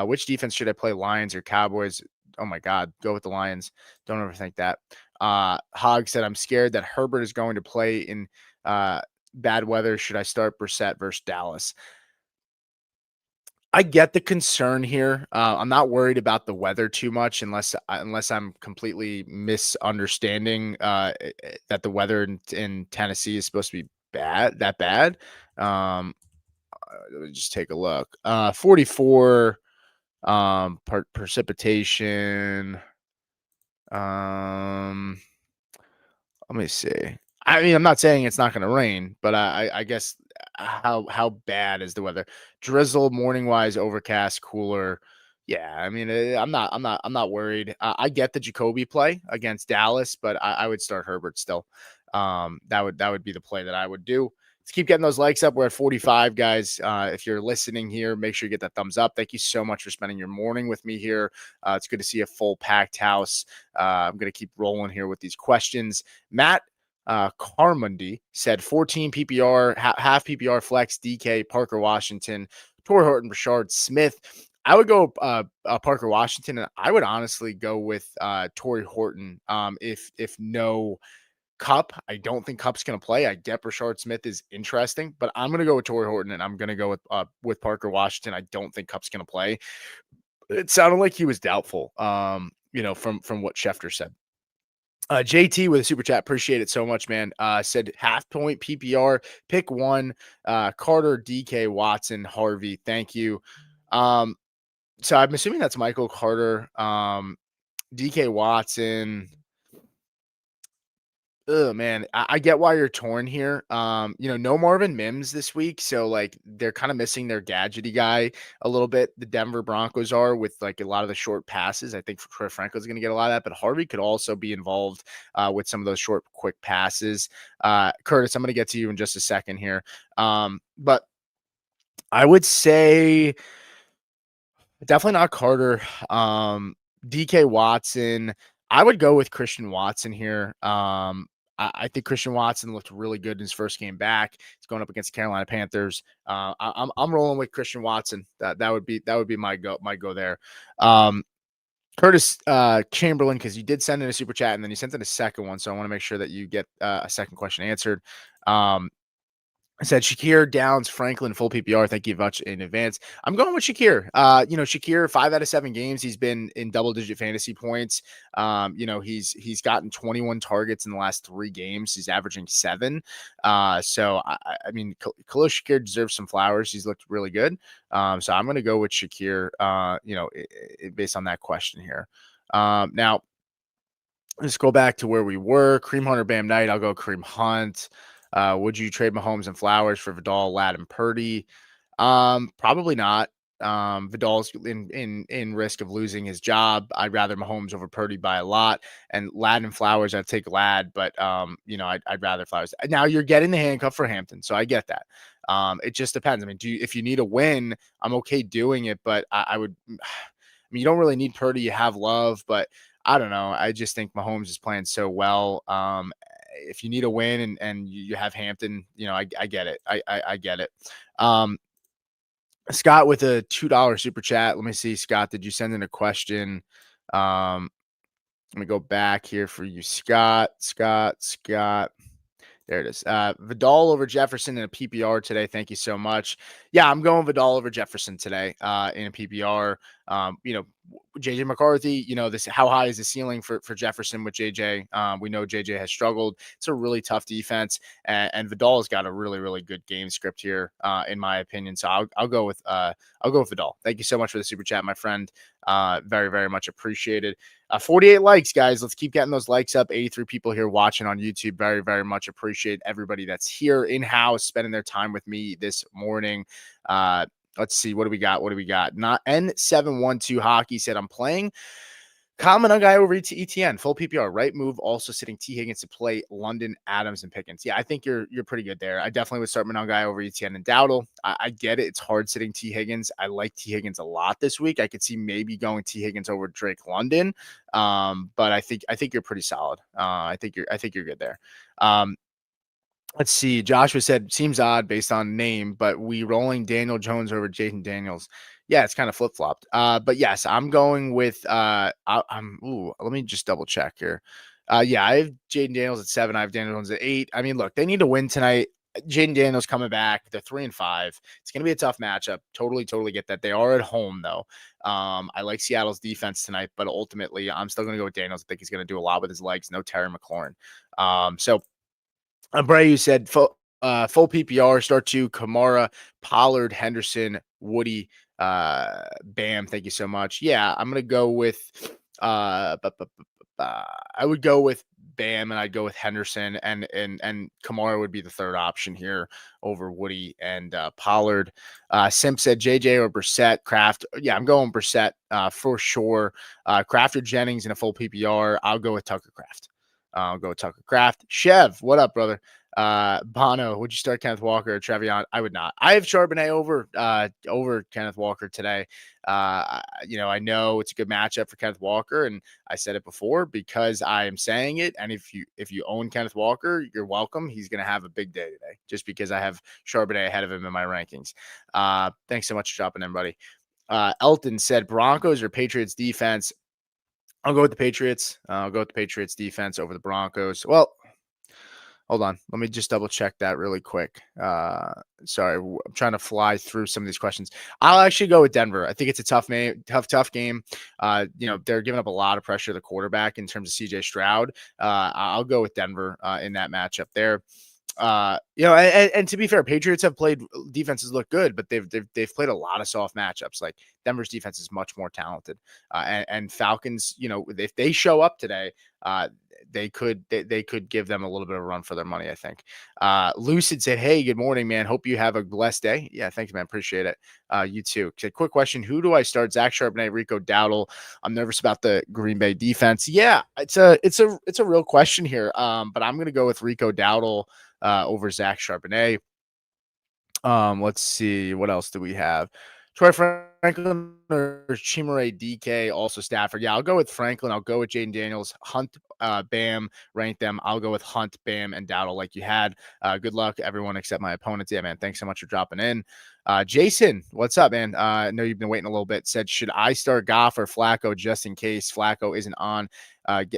Which defense should I play, Lions or Cowboys? Oh my God, go with the Lions. Don't overthink that. Hog said, I'm scared that Herbert is going to play in bad weather. Should I start Brissett versus Dallas? I get the concern here. I'm not worried about the weather too much, unless I'm completely misunderstanding that the weather in Tennessee is supposed to be bad. Let me just take a look. 44 precipitation. Let me see. I mean, I'm not saying it's not going to rain, but I guess how bad is the weather? Drizzle, morning wise, overcast, cooler. Yeah, I mean, I'm not worried. I get the Jacoby play against Dallas, but I would start Herbert still. That would be the play that I would do. Let's keep getting those likes up. We're at 45, guys. If you're listening here, make sure you get that thumbs up. Thank you so much for spending your morning with me here. It's good to see a full packed house. I'm going to keep rolling here with these questions. Matt Carmundi said 14 PPR, half PPR flex, DK, Parker Washington, Torrey Horton, Rashard Smith. I would go Parker Washington, and I would honestly go with Torrey Horton if no Cup. I don't think Cup's going to play. I get Rashard Smith is interesting, but I'm going to go with Torrey Horton, and I'm going to go with Parker Washington. I don't think Cup's going to play. It sounded like he was doubtful, from what Schefter said. JT with a super chat. Appreciate it so much, man. Said half point PPR, pick one, Carter, DK, Watson, Harvey. Thank you. So I'm assuming that's Michael Carter, DK Watson. Oh man, I get why you're torn here. No Marvin Mims this week, so like they're kind of missing their gadgety guy a little bit. The Denver Broncos are with like a lot of the short passes. I think Franco's going to get a lot of that, but Harvey could also be involved with some of those short, quick passes. Curtis, I'm going to get to you in just a second here, but I would say definitely not Carter. DK Watson. I would go with Christian Watson here. I think Christian Watson looked really good in his first game back. He's going up against the Carolina Panthers. I'm rolling with Christian Watson. That would be my go there. Curtis Chamberlain, because you did send in a super chat and then you sent in a second one, so I want to make sure that you get a second question answered. I said Shakir, Downs, Franklin, full PPR. Thank you much in advance. I'm going with Shakir. Shakir, 5 out of 7 games, he's been in double-digit fantasy points. He's gotten 21 targets in the last 3 games. He's averaging 7. So I mean, Khalil Shakir deserves some flowers. He's looked really good. So I'm going to go with Shakir. Based on that question here. Now let's go back to where we were. Kareem Hunt or Bam Knight. I'll go Kareem Hunt. Would you trade Mahomes and Flowers for Vidal, Ladd, and Purdy? Probably not. Vidal's in risk of losing his job. I'd rather Mahomes over Purdy by a lot. And Ladd and Flowers, I'd take Ladd, but I'd rather Flowers. Now you're getting the handcuff for Hampton, so I get that. It just depends. I mean, if you need a win, I'm okay doing it, but I would. I mean, you don't really need Purdy. You have Love, but I don't know. I just think Mahomes is playing so well. If you need a win and you have Hampton, I get it. I get it. Scott with a $2 super chat. Let me see, Scott, did you send in a question? Let me go back here for you, Scott. There it is. Vidal over Jefferson in a PPR today. Thank you so much. Yeah, I'm going Vidal over Jefferson today in a PPR. JJ McCarthy, how high is the ceiling for Jefferson with JJ? We know JJ has struggled. It's a really tough defense, and Vidal's got a really, really good game script here, in my opinion. So I'll go with Vidal. Thank you so much for the super chat, my friend. Very, very much appreciated. 48 likes, guys. Let's keep getting those likes up. 83 people here watching on YouTube. Very, very much appreciate everybody that's here in-house, spending their time with me this morning. Let's see. What do we got? Not N712 Hockey said, I'm playing Common guy over ETN, full PPR, right move. Also sitting T Higgins to play London, Adams, and Pickens. Yeah, I think you're pretty good there. I definitely would start guy over ETN and Dowdle. I get it. It's hard sitting T Higgins. I like T Higgins a lot this week. I could see maybe going T Higgins over Drake London. But I think you're pretty solid. I think you're good there. Let's see. Joshua said, seems odd based on name, but we rolling Daniel Jones over Jaden Daniels. Yeah, it's kind of flip flopped. But yes, I'm going with let me just double check here. Yeah, I have Jaden Daniels at 7. I have Daniel Jones at 8. I mean, look, they need to win tonight. Jaden Daniels coming back. They're 3-5. It's gonna be a tough matchup. Totally get that. They are at home though. I like Seattle's defense tonight, but ultimately I'm still gonna go with Daniels. I think he's gonna do a lot with his legs. No Terry McLaurin. So Bray, you said full PPR, start to Kamara, Pollard, Henderson, Woody, Bam. Thank you so much. Yeah, I'm gonna go with I would go with Bam and I'd go with Henderson and Kamara would be the third option here over Woody and Pollard. Simp said JJ or Brissett, Kraft. Yeah, I'm going Brissett for sure. Kraft or Jennings in a full PPR. I'll go with Tucker Kraft. I'll go with Tucker Kraft. Chev, what up, brother? Bono, would you start Kenneth Walker or Trevion? I would not. I have Charbonnet over Kenneth Walker today. I know it's a good matchup for Kenneth Walker, and I said it before because I am saying it. And if you own Kenneth Walker, you're welcome. He's going to have a big day today, just because I have Charbonnet ahead of him in my rankings. Thanks so much for dropping in, buddy. Elton said Broncos or Patriots defense. I'll go with the Patriots. I'll go with the Patriots defense over the Broncos. Well, hold on. Let me just double check that really quick. Sorry, I'm trying to fly through some of these questions. I'll actually go with Denver. I think it's a tough game. They're giving up a lot of pressure to the quarterback in terms of CJ Stroud. I'll go with Denver in that matchup there. And to be fair, Patriots have played defenses look good, but they've played a lot of soft matchups. Like Denver's defense is much more talented, and Falcons, if they show up today, they could give them a little bit of a run for their money. I think. Lucid said, "Hey, good morning, man. Hope you have a blessed day." Yeah, thanks, man. Appreciate it. You too. Okay, quick question: who do I start? Zach Charbonnet, Rico Dowdle. I'm nervous about the Green Bay defense. Yeah, it's a real question here. But I'm gonna go with Rico Dowdle over Zach Charbonnet. Let's see. What else do we have? Troy Franklin or Chimere DK, also Stafford. Yeah, I'll go with Franklin. I'll go with Jaden Daniels. Hunt, Bam, rank them. I'll go with Hunt, Bam, and Dowdle like you had. Good luck, everyone except my opponents. Yeah, man. Thanks so much for dropping in. Jason, what's up, man? I know you've been waiting a little bit. Said, should I start Goff or Flacco just in case Flacco isn't on?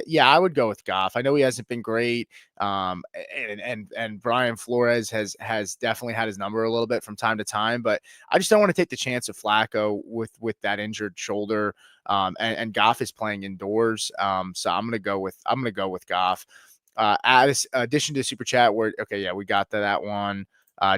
Yeah, I would go with Goff. I know he hasn't been great. And Brian Flores has definitely had his number a little bit from time to time, but I just don't want to take the chance of Flacco with that injured shoulder. And Goff is playing indoors. So I'm gonna go with Goff. Addition to super chat where we got that one.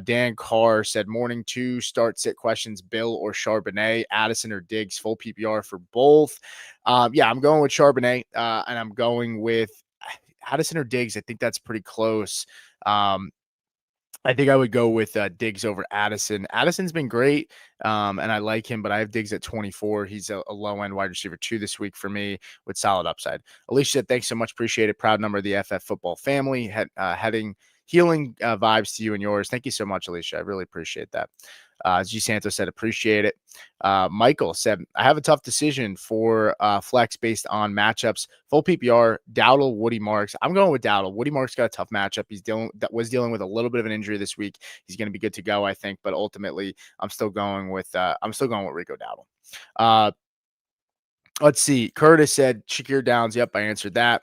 Dan Carr said morning 2 start sit questions, Bill or Charbonnet, Addison or Diggs, full PPR for both. I'm going with Charbonnet, and I'm going with Addison or Diggs. I think that's pretty close. I think I would go with Diggs over Addison. Addison's been great, and I like him, but I have Diggs at 24. He's a low-end wide receiver 2 this week for me with solid upside. Alicia, thanks so much. Appreciate it. Proud member of the FF football family. Healing vibes to you and yours. Thank you so much, Alicia. I really appreciate that. G. Santos said, appreciate it. Michael said, I have a tough decision for flex based on matchups. Full PPR, Dowdle, Woody Marks. I'm going with Dowdle. Woody Marks got a tough matchup. Was dealing with a little bit of an injury this week. He's going to be good to go, I think. But ultimately, I'm still going with Rico Dowdle. Let's see. Curtis said Shakir Downs. Yep, I answered that.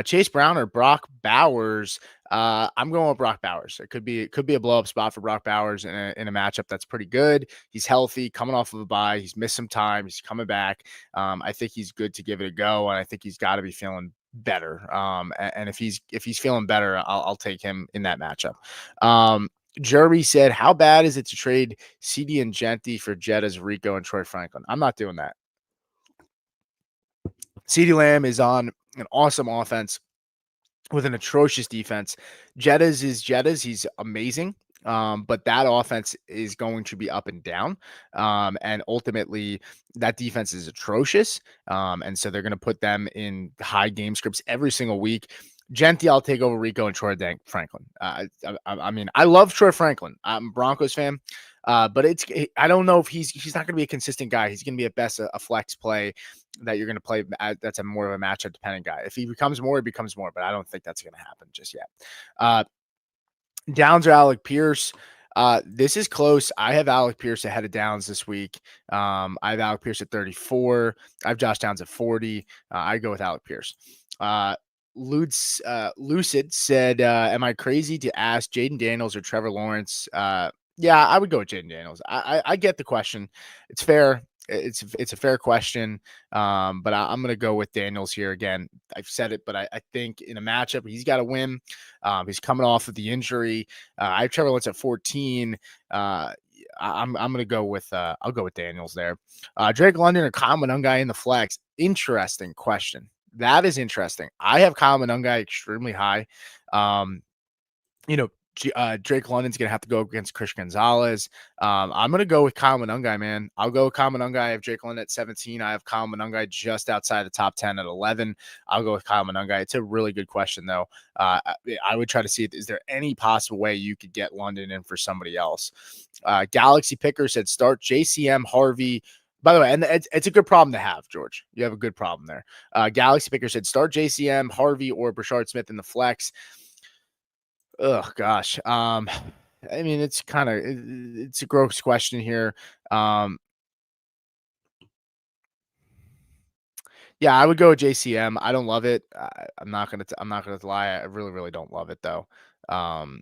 Chase Brown or Brock Bowers. I'm going with Brock Bowers. It could be a blow up spot for Brock Bowers in a matchup that's pretty good. He's healthy, coming off of a bye. He's missed some time. He's coming back. I think he's good to give it a go, and I think he's got to be feeling better. And if he's feeling better, I'll take him in that matchup. Jeremy said, how bad is it to trade CD and Genti for Jettas, Rico, and Troy Franklin? I'm not doing that. CeeDee Lamb is on an awesome offense with an atrocious defense. Jettas is Jettas. He's amazing. But that offense is going to be up and down. And ultimately, that defense is atrocious. And so they're going to put them in high game scripts every single week. Genti, I'll take over Rico and Troy Franklin. I mean, I love Troy Franklin. I'm a Broncos fan, but I don't know if he's not going to be a consistent guy. He's going to be at best a flex play that you're going to play. That's a more of a matchup dependent guy. If he becomes more, he becomes more. But I don't think that's going to happen just yet. Downs or Alec Pierce. This is close. I have Alec Pierce ahead of Downs this week. I have Alec Pierce at 34. I have Josh Downs at 40. I go with Alec Pierce. Lucid said, am I crazy to ask Jaden Daniels or Trevor Lawrence? Yeah, I would go with Jaden Daniels. I get the question. It's fair. It's a fair question. But I'm going to go with Daniels here again. I've said it, but I think in a matchup, he's got to win. He's coming off of the injury. I have Trevor Lawrence at 14. I'm going to go with I'll go with Daniels there. Drake London or Kyle Monangai in the flex. Interesting question. That is interesting. I have Kyle Monangai extremely high. You know, Drake London's going to have to go against Chris Gonzalez. I'm going to go with Kyle Monangai, man. I'll go with Kyle Monangai. I have Drake London at 17. I have Kyle Monangai just outside the top 10 at 11. I'll go with Kyle Monangai. It's a really good question, though. I would try to see, is there any possible way you could get London in for somebody else? Galaxy Picker said start JCM, Harvey. By the way, and it's a good problem to have, George. You have a good problem there. Galaxy Picker said start JCM, Harvey, or Brashard Smith in the flex. Oh gosh. I mean, it's a gross question here. Yeah, I would go with JCM. I don't love it. I'm not gonna lie. I really, really don't love it though. Um,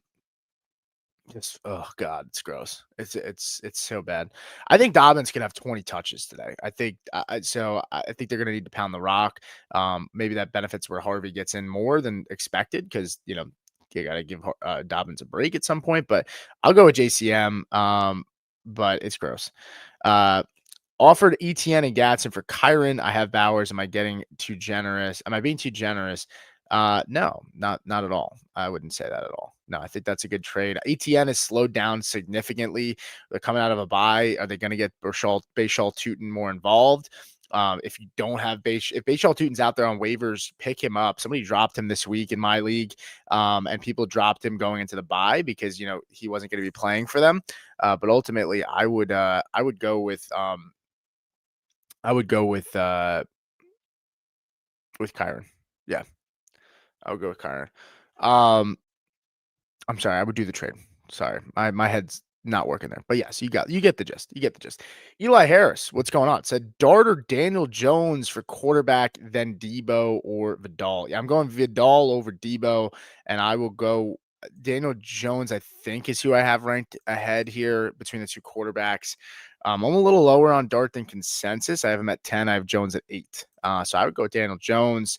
just oh god, it's gross. It's so bad. I think Dobbins can have 20 touches today. I think I think they're gonna need to pound the rock. Maybe that benefits where Harvey gets in more than expected because you got to give Dobbins a break at some point. But I'll go with JCM. But it's gross. Offered ETN and Gatson for Kyron. I have Bowers. Am I getting too generous? Am I being too generous? No, not at all. I wouldn't say that at all. No, I think that's a good trade. ETN has slowed down significantly. They're coming out of a bye. Are they going to get Bashal Tootin more involved? If you don't have if Bashal Tutin's out there on waivers, pick him up. Somebody dropped him this week in my league, and people dropped him going into the bye because he wasn't going to be playing for them. But ultimately, I would go with Kyron. Yeah, I would go with Kyron. I'm sorry, I would do the trade. Sorry, my head's not working there. But yes, you get the gist. You get the gist. Eli Harris, what's going on? Said Dart or Daniel Jones for quarterback, then Debo or Vidal. Yeah, I'm going Vidal over Debo, and I will go Daniel Jones. I think is who I have ranked ahead here between the two quarterbacks. I'm a little lower on Dart than consensus. I have him at 10. I have Jones at 8. So I would go with Daniel Jones.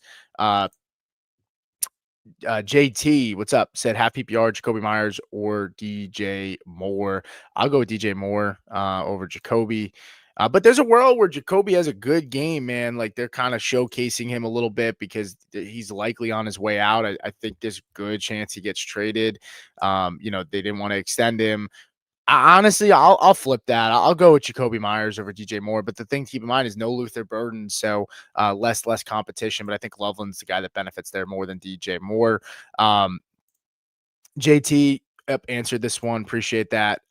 JT, what's up? Said half PPR, Jacoby Myers or DJ Moore. I'll go with DJ Moore over Jacoby. But there's a world where Jacoby has a good game, man. Like they're kind of showcasing him a little bit because he's likely on his way out. I think there's a good chance he gets traded. They didn't want to extend him. Honestly, I'll flip that. I'll go with Jacoby Myers over DJ Moore. But the thing to keep in mind is no Luther Burden, so less competition. But I think Loveland's the guy that benefits there more than DJ Moore. JT answered this one. Appreciate that.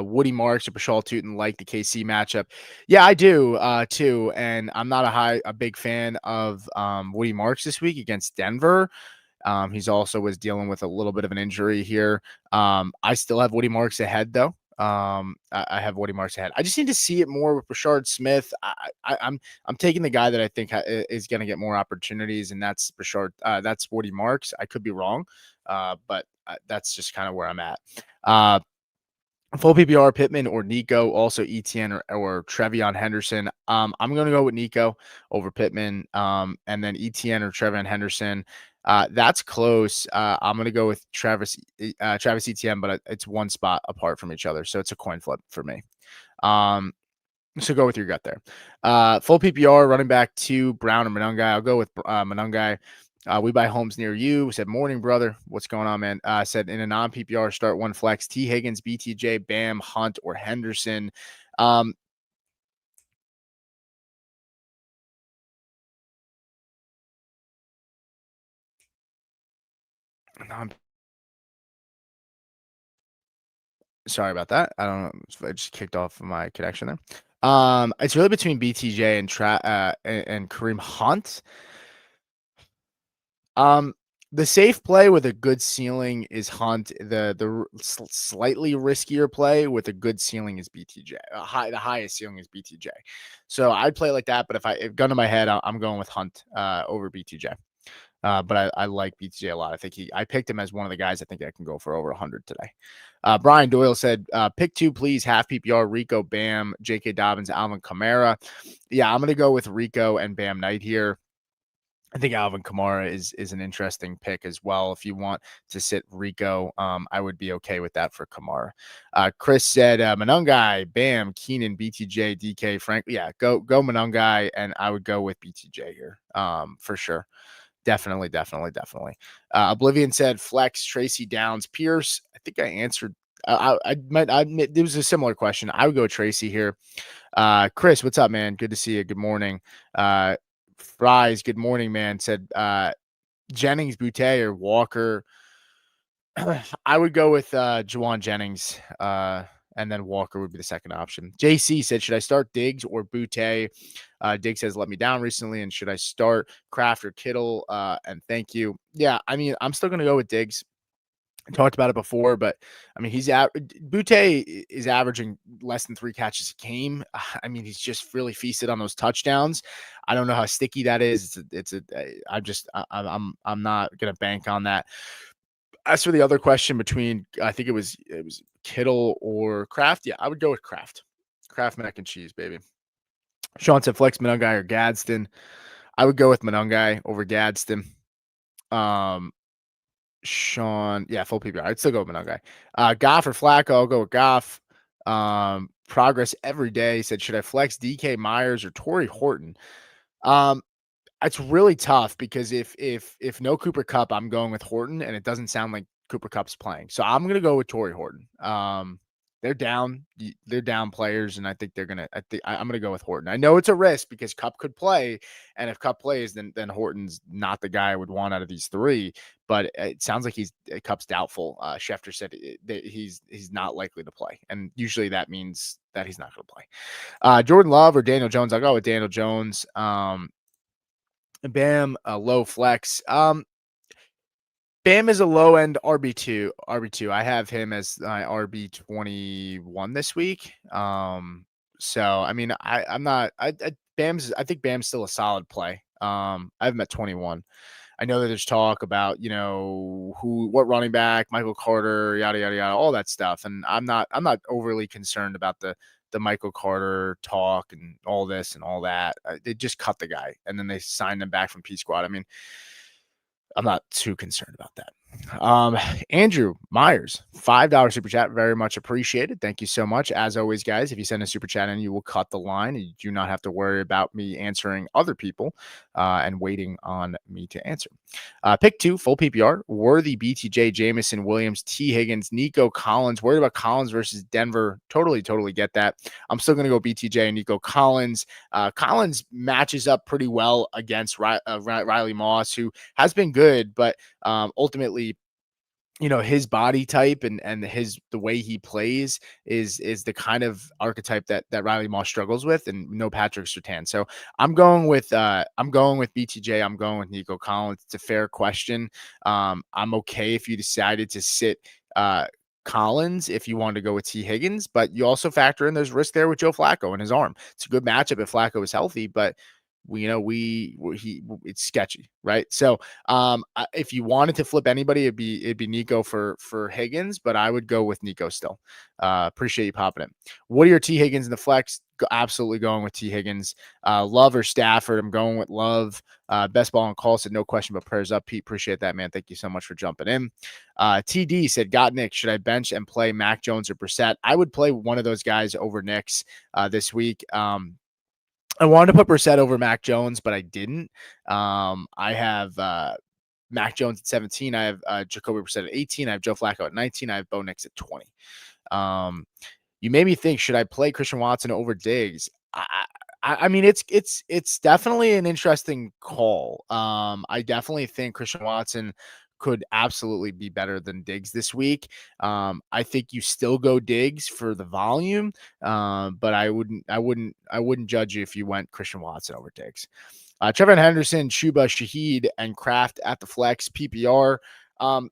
Woody Marks or Bashal Tootin like the KC matchup. Yeah, I do too. And I'm not a big fan of Woody Marks this week against Denver. He's also was dealing with a little bit of an injury here. I still have Woody Marks ahead, though. I have Woody Marks ahead. I just need to see it more with Brashard Smith. I'm taking the guy that I think is going to get more opportunities, and that's Brashard. That's Woody Marks. I could be wrong, but that's just kind of where I'm at. Full PPR, Pittman or Nico, also ETN or Trevion Henderson. I'm going to go with Nico over Pittman, and then ETN or Trevion Henderson. That's close. I'm going to go with Travis Etienne, but it's one spot apart from each other. So it's a coin flip for me. So go with your gut there. Full PPR, running back 2, Brown or Monangai. I'll go with Monangai. We buy homes near you. Said morning, brother. What's going on, man? Said in a non PPR start one flex. T Higgins, BTJ, Bam, Hunt, or Henderson. Um, non Sorry about that. I don't know. I just kicked off my connection there. It's really between BTJ and Kareem Hunt. Um, the safe play with a good ceiling is Hunt. Slightly riskier play with a good ceiling is BTJ. The highest ceiling is BTJ. So I'd play like that. But if gun to my head, I'm going with Hunt over BTJ. But I like BTJ a lot. I picked him as one of the guys I think I can go for over 100 today. Brian Doyle said, pick two, please. Half PPR, Rico, Bam, J.K. Dobbins, Alvin Kamara. Yeah, I'm going to go with Rico and Bam Knight here. I think Alvin Kamara is an interesting pick as well. If you want to sit Rico, I would be okay with that for Kamara. Chris said Manungai, Bam, Keenan, BTJ, DK, Frank. Yeah, go Manungai, and I would go with BTJ here for sure. Definitely. Oblivion said flex, Tracy Downs, Pierce. I think I answered. There was a similar question. I would go Tracy here. Chris, what's up, man? Good to see you. Good morning. Fries, good morning, man. Said Jennings, Boutte, or Walker. I would go with Juwan Jennings, and then Walker would be the second option. JC said, should I start Diggs or Boutte? Diggs has let me down recently, and should I start Kraft or Kittle? And thank you. Yeah, I mean, I'm still going to go with Diggs. I talked about it before, but I mean, Boutte is averaging less than 3 catches a game. I mean, he's just really feasted on those touchdowns. I don't know how sticky that is. I'm not going to bank on that. As for the other question between, I think it was Kittle or Kraft. Yeah, I would go with Kraft. Kraft mac and cheese, baby. Sean said flex Monungai or Gadsden. I would go with Monungai over Gadsden. Sean, yeah, full PPR. I'd still go with Monungai. Goff or Flacco, I'll go with Goff. Progress every day said, should I flex DK Myers or Torrey Horton? It's really tough because if no Cooper Kupp, I'm going with Horton, and it doesn't sound like Cooper Kupp's playing. So I'm gonna go with Torrey Horton. They're down players, and I think I'm gonna go with Horton. I know it's a risk because Kupp could play, and if Kupp plays, then Horton's not the guy I would want out of these three. But it sounds like Kupp's doubtful. Schefter said that he's not likely to play, and usually that means that he's not going to play. Jordan Love or Daniel Jones? I'll go with Daniel Jones. Bam, a low flex. Bam is a low end RB2. RB2. I have him as my RB21 this week. So I mean, I'm not. I think Bam's still a solid play. I have him at 21. I know that there's talk about what running back, Michael Carter, yada yada yada, all that stuff, and I'm not overly concerned about the Michael Carter talk and all this and all that. They just cut the guy and then they signed him back from P Squad. I mean, I'm not too concerned about that. Andrew Myers, $5 super chat, very much appreciated. Thank you so much. As always, guys, if you send a super chat in, you will cut the line. You do not have to worry about me answering other people and waiting on me to answer. Pick two, full PPR, Worthy, BTJ, Jamison, Williams, T. Higgins, Nico Collins. Worried about Collins versus Denver. Totally get that. I'm still going to go BTJ and Nico Collins. Collins matches up pretty well against Riley Moss, who has been good, but ultimately, his body type and the way he plays is the kind of archetype that Riley Moss struggles with, and no Patrick Surtain. So I'm going with BTJ. I'm going with Nico Collins. It's a fair question. I'm okay if you decided to sit Collins if you wanted to go with T. Higgins, but you also factor in there's risk there with Joe Flacco and his arm. It's a good matchup if Flacco is healthy, but it's sketchy, right? So if you wanted to flip anybody, it'd be Nico for Higgins, but I would go with Nico still. Appreciate you popping it. What are your T. Higgins in the flex? Absolutely going with T. Higgins. Love or Stafford? I'm going with Love. Best ball on call said no question, but prayers up. Pete, appreciate that, man. Thank you so much for jumping in. TD said, got Nick. Should I bench and play Mac Jones or Brissett? I would play one of those guys over Nick's this week. I wanted to put Brissett over Mac Jones, but I didn't. I have Mac Jones at 17. I have Jacoby Brissett at 18. I have Joe Flacco at 19. I have Bo Nix at 20. Um, you made me think, should I play Christian Watson over Diggs? I mean, it's definitely an interesting call. I definitely think Christian Watson could absolutely be better than Diggs this week. I think you still go Diggs for the volume, but I wouldn't judge you if you went Christian Watson over Diggs. Trevor Henderson, Chuba, Shaheed, and Kraft at the flex PPR. Um,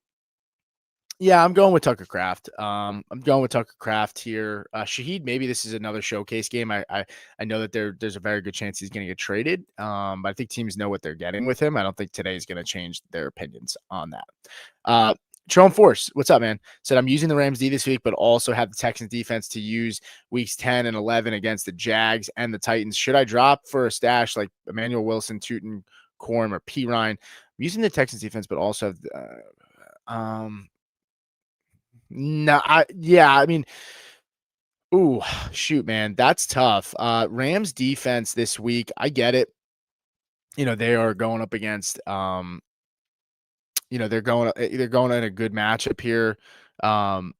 yeah, I'm going with Tucker Craft. I'm going with Tucker Craft here. Shaheed, maybe this is another showcase game. I know that there's a very good chance he's going to get traded. But I think teams know what they're getting with him. I don't think today is going to change their opinions on that. Trone Force, what's up, man? Said I'm using the Rams D this week, but also have the Texans defense to use weeks 10 and 11 against the Jags and the Titans. Should I drop for a stash like Emmanuel Wilson, Tootin, Corm, or P. Ryan? I'm using the Texans defense, but also have no, I mean, ooh, shoot, man, that's tough. Rams defense this week, I get it. They are going up against they're going in a good matchup here. Um,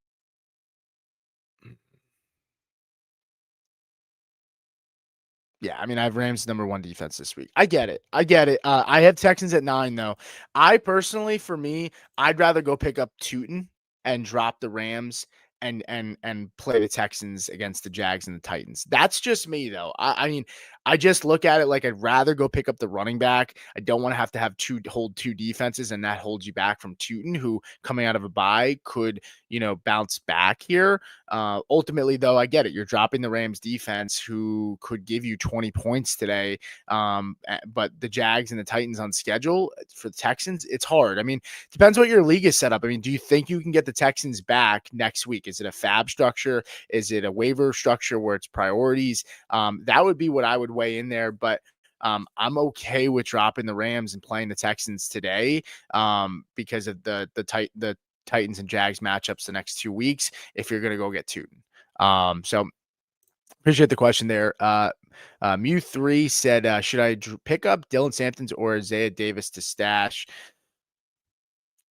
Yeah, I mean, I have Rams number one defense this week. I get it. I get it. I have Texans at 9, though. I personally, for me, I'd rather go pick up Tootin and drop the Rams and play the Texans against the Jags and the Titans. That's just me, though. I mean, I just look at it like I'd rather go pick up the running back. I don't want to have hold two defenses, and that holds you back from Tootin, who coming out of a bye could, bounce back here. Ultimately, though, I get it. You're dropping the Rams defense, who could give you 20 points today. But the Jags and the Titans on schedule for the Texans, it's hard. I mean, depends what your league is set up. I mean, do you think you can get the Texans back next week? Is it a fab structure? Is it a waiver structure where it's priorities? That would be what I would weigh in there. But I'm okay with dropping the Rams and playing the Texans today because of the Titans and Jags matchups the next 2 weeks if you're going to go get Tootin. So appreciate the question there. Mew3 said, should I pick up Dylan Sampsons or Isaiah Davis to stash?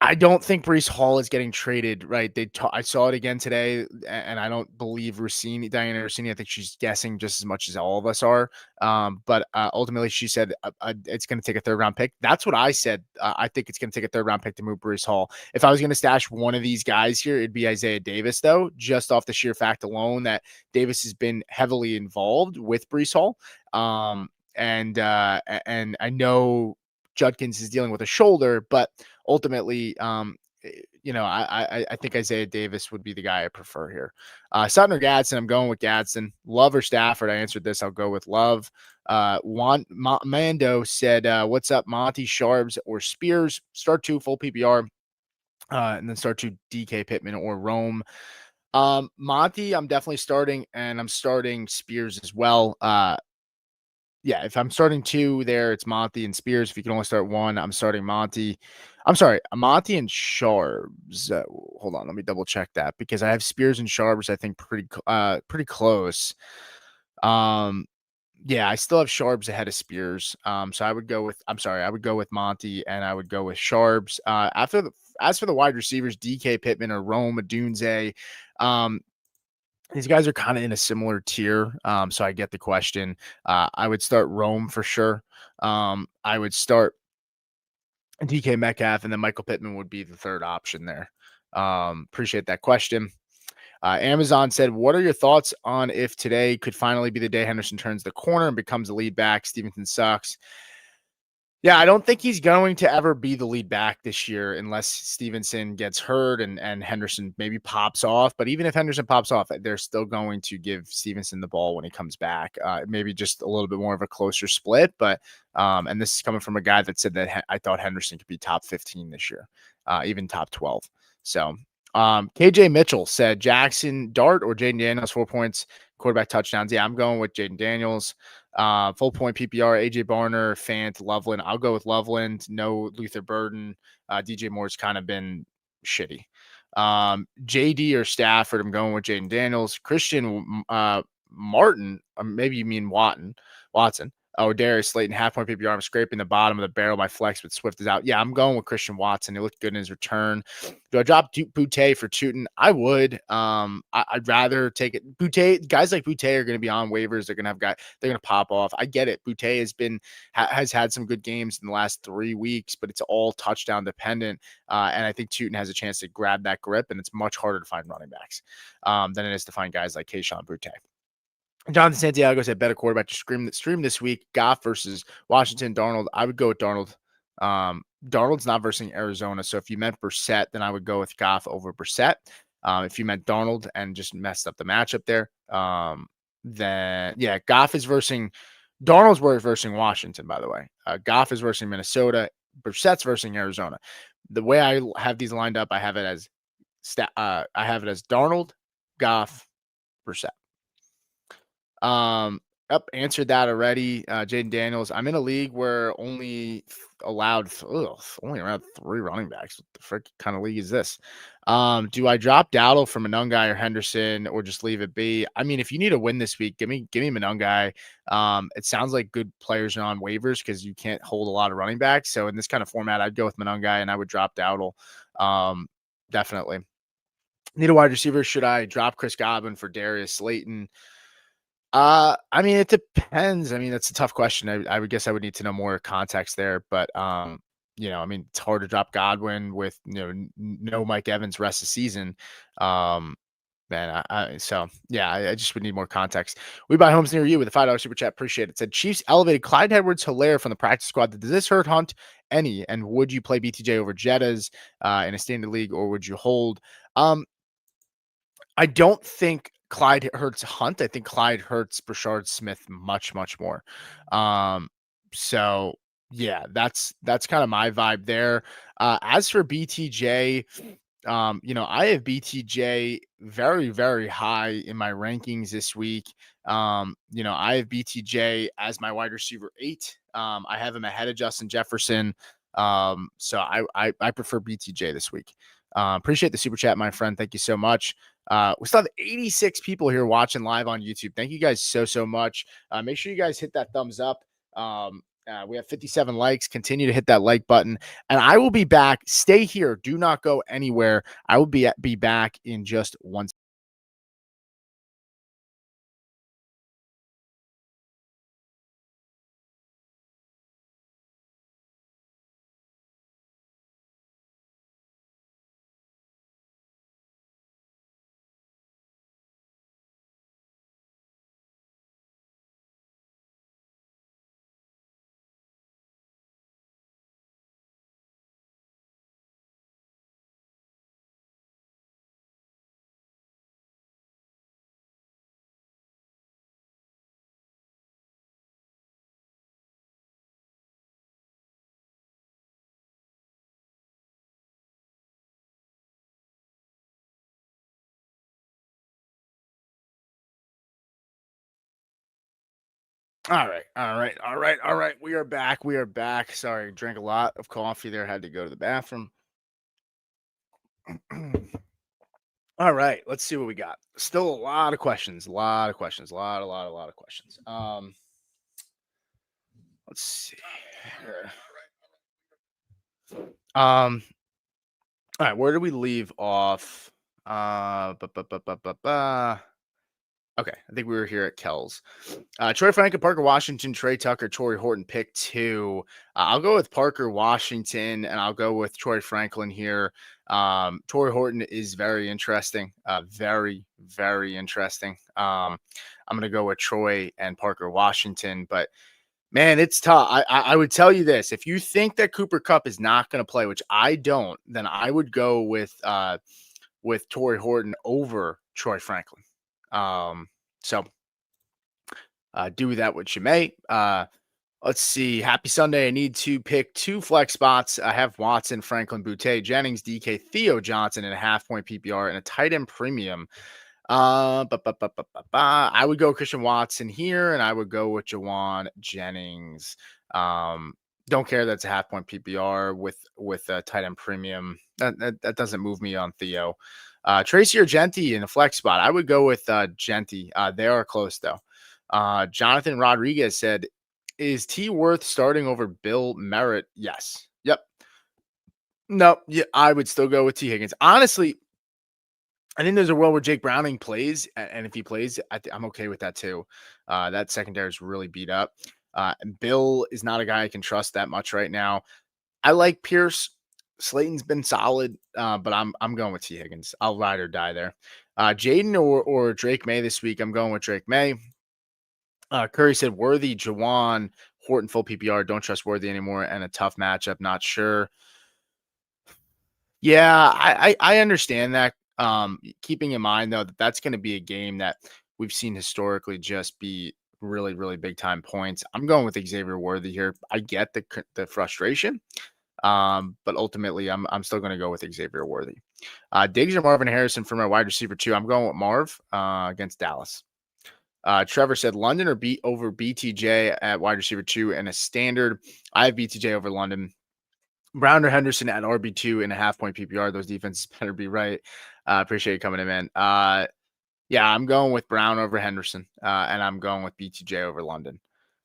I don't think Breece Hall is getting traded, right? I saw it again today, and I don't believe Diana Rossini. I think she's guessing just as much as all of us are. But ultimately, she said it's going to take a third-round pick. That's what I said. I think it's going to take a third-round pick to move Breece Hall. If I was going to stash one of these guys here, it'd be Isaiah Davis, though, just off the sheer fact alone that Davis has been heavily involved with Breece Hall. And I know Judkins is dealing with a shoulder, but ultimately, I think Isaiah Davis would be the guy I prefer here. Sutton or Gadsden, I'm going with Gadsden. Love or Stafford, I answered this. I'll go with Love. Mando said, what's up, Monty, Sharps, or Spears? Start 2, full PPR, and then start 2, DK, Pittman, or Rome. Monty, I'm definitely starting, and I'm starting Spears as well. Yeah, if I'm starting 2 there, it's Monty and Spears. If you can only start 1, I'm starting Monty. I'm sorry, Monty and Sharps. Hold on, let me double check that because I have Spears and Sharps, I think pretty close. Yeah, I still have Sharps ahead of Spears. So I would go with Monty and I would go with Sharps. As for the wide receivers, DK, Pittman, or Rome Odunze, these guys are kind of in a similar tier. So I get the question. I would start Rome for sure. I would start DK Metcalf, and then Michael Pittman would be the third option there. Appreciate that question. Amazon said, what are your thoughts on if today could finally be the day Henderson turns the corner and becomes the lead back? Stevenson sucks. Yeah, I don't think he's going to ever be the lead back this year unless Stevenson gets hurt and Henderson maybe pops off. But even if Henderson pops off, they're still going to give Stevenson the ball when he comes back. Maybe just a little bit more of a closer split. But and this is coming from a guy that said that I thought Henderson could be top 15 this year, even top 12. So KJ Mitchell said Jackson Dart or Jaden Daniels 4 points, quarterback touchdowns. Yeah, I'm going with Jaden Daniels. Full point PPR, AJ Barner, Fant, Loveland. I'll go with Loveland. No Luther Burden. DJ Moore's kind of been shitty. JD or Stafford, I'm going with Jaden Daniels. Christian Martin, or maybe you mean Watson. Oh, Darius Slayton, half point PPR. I'm scraping the bottom of the barrel. My flex, but Swift is out. Yeah, I'm going with Christian Watson. He looked good in his return. Do I drop Boutte for Tootin? I would. I'd rather take it. Boutte, guys like Boutte are going to be on waivers. They're going to have guys. They're going to pop off. I get it. Boutte has had some good games in the last 3 weeks, but it's all touchdown dependent. And I think Tootin has a chance to grab that grip, and it's much harder to find running backs than it is to find guys like Kayshon Boutte. Jonathan Santiago said better quarterback to stream this week. Goff versus Washington. Darnold. I would go with Darnold. Darnold's not versus Arizona. So if you meant Brissett, then I would go with Goff over Brissett. If you meant Darnold and just messed up the matchup there, then yeah, Goff is versus Darnold's versus Washington, by the way. Goff is versus Minnesota. Brissett's versus Arizona. The way I have these lined up, I have it as Darnold, Goff, Brissett. Answered that already. Jaden Daniels. I'm in a league where only allowed only around 3 running backs. What the frick kind of league is this? Do I drop Dowdle for Monungai or Henderson or just leave it be? I mean, if you need a win this week, give me Monungai. It sounds like good players are on waivers because you can't hold a lot of running backs. So in this kind of format, I'd go with Monungai and I would drop Dowdle. Definitely. Need a wide receiver. Should I drop Chris Godwin for Darius Slayton? I mean, it depends. I mean, that's a tough question. I would guess I would need to know more context there, but I mean, it's hard to drop Godwin with no Mike Evans rest of the season. Man, I just would need more context. We buy homes near you with a $5 super chat. Appreciate it. Said Chiefs elevated Clyde Edwards-Helaire from the practice squad. Does this hurt Hunt any? And would you play BTJ over Jettas in a standard league, or would you hold? I don't think Clyde hurts Hunt. I think Clyde hurts Brashard Smith much, much more. So yeah, that's kind of my vibe there. As for BTJ, I have BTJ very, very high in my rankings this week. I have BTJ as my wide receiver 8. I have him ahead of Justin Jefferson. So I prefer BTJ this week. Appreciate the super chat, my friend. Thank you so much. We still have 86 people here watching live on YouTube. Thank you guys so much. Make sure you guys hit that thumbs up. We have 57 likes. Continue to hit that like button. And I will be back. Stay here. Do not go anywhere. I will be back in just 1 second. All right. We are back. Sorry, drank a lot of coffee there. Had to go to the bathroom. All right, let's see what we got. Still a lot of questions. A lot of questions. Let's see. All right, where do we leave off? Okay, I think we were here at Kells. Troy Franklin, Parker Washington, Trey Tucker, Torrey Horton, pick 2. I'll go with Parker Washington, and I'll go with Troy Franklin here. Torrey Horton is very interesting. Very, very interesting. I'm going to go with Troy and Parker Washington, but man, it's tough. I would tell you this. If you think that Cooper Kupp is not going to play, which I don't, then I would go with Torrey Horton over Troy Franklin. So do with that what you may. Let's see. Happy Sunday. I need to pick 2 flex spots. I have Watson, Franklin, Boutte, Jennings, DK, Theo Johnson in a half-point PPR and a tight end premium. I would go Christian Watson here, and I would go with Jawan Jennings. Don't care that's a half-point PPR with a tight end premium. That doesn't move me on Theo. Tracy or Genty in a flex spot. I would go with Genty. They are close though. Jonathan Rodriguez said, Is T worth starting over Bill Merritt? Yes. Yep. No, yeah, I would still go with T Higgins. Honestly, I think there's a world where Jake Browning plays, and if he plays, I'm okay with that too. That secondary is really beat up. And Bill is not a guy I can trust that much right now. I like Pierce. Slayton's been solid, but I'm going with T Higgins. I'll ride or die there. Jaden or Drake May this week. I'm going with Drake May. Curry said Worthy, Jawan, Horton full PPR. Don't trust Worthy anymore, and a tough matchup. Not sure. Yeah, I understand that. Keeping in mind though that that's going to be a game that we've seen historically just be really, really big time points. I'm going with Xavier Worthy here. I get the frustration, but ultimately I'm still going to go with Xavier Worthy. Diggs or Marvin Harrison for my wide receiver two. I'm going with Marv against Dallas. Trevor said London or beat over BTJ at wide receiver two and a standard. I have BTJ over London. Brown or Henderson at RB2 and a half point PPR. Those defenses better be right. Appreciate you coming in, man. Yeah, I'm going with Brown over Henderson, and I'm going with BTJ over London.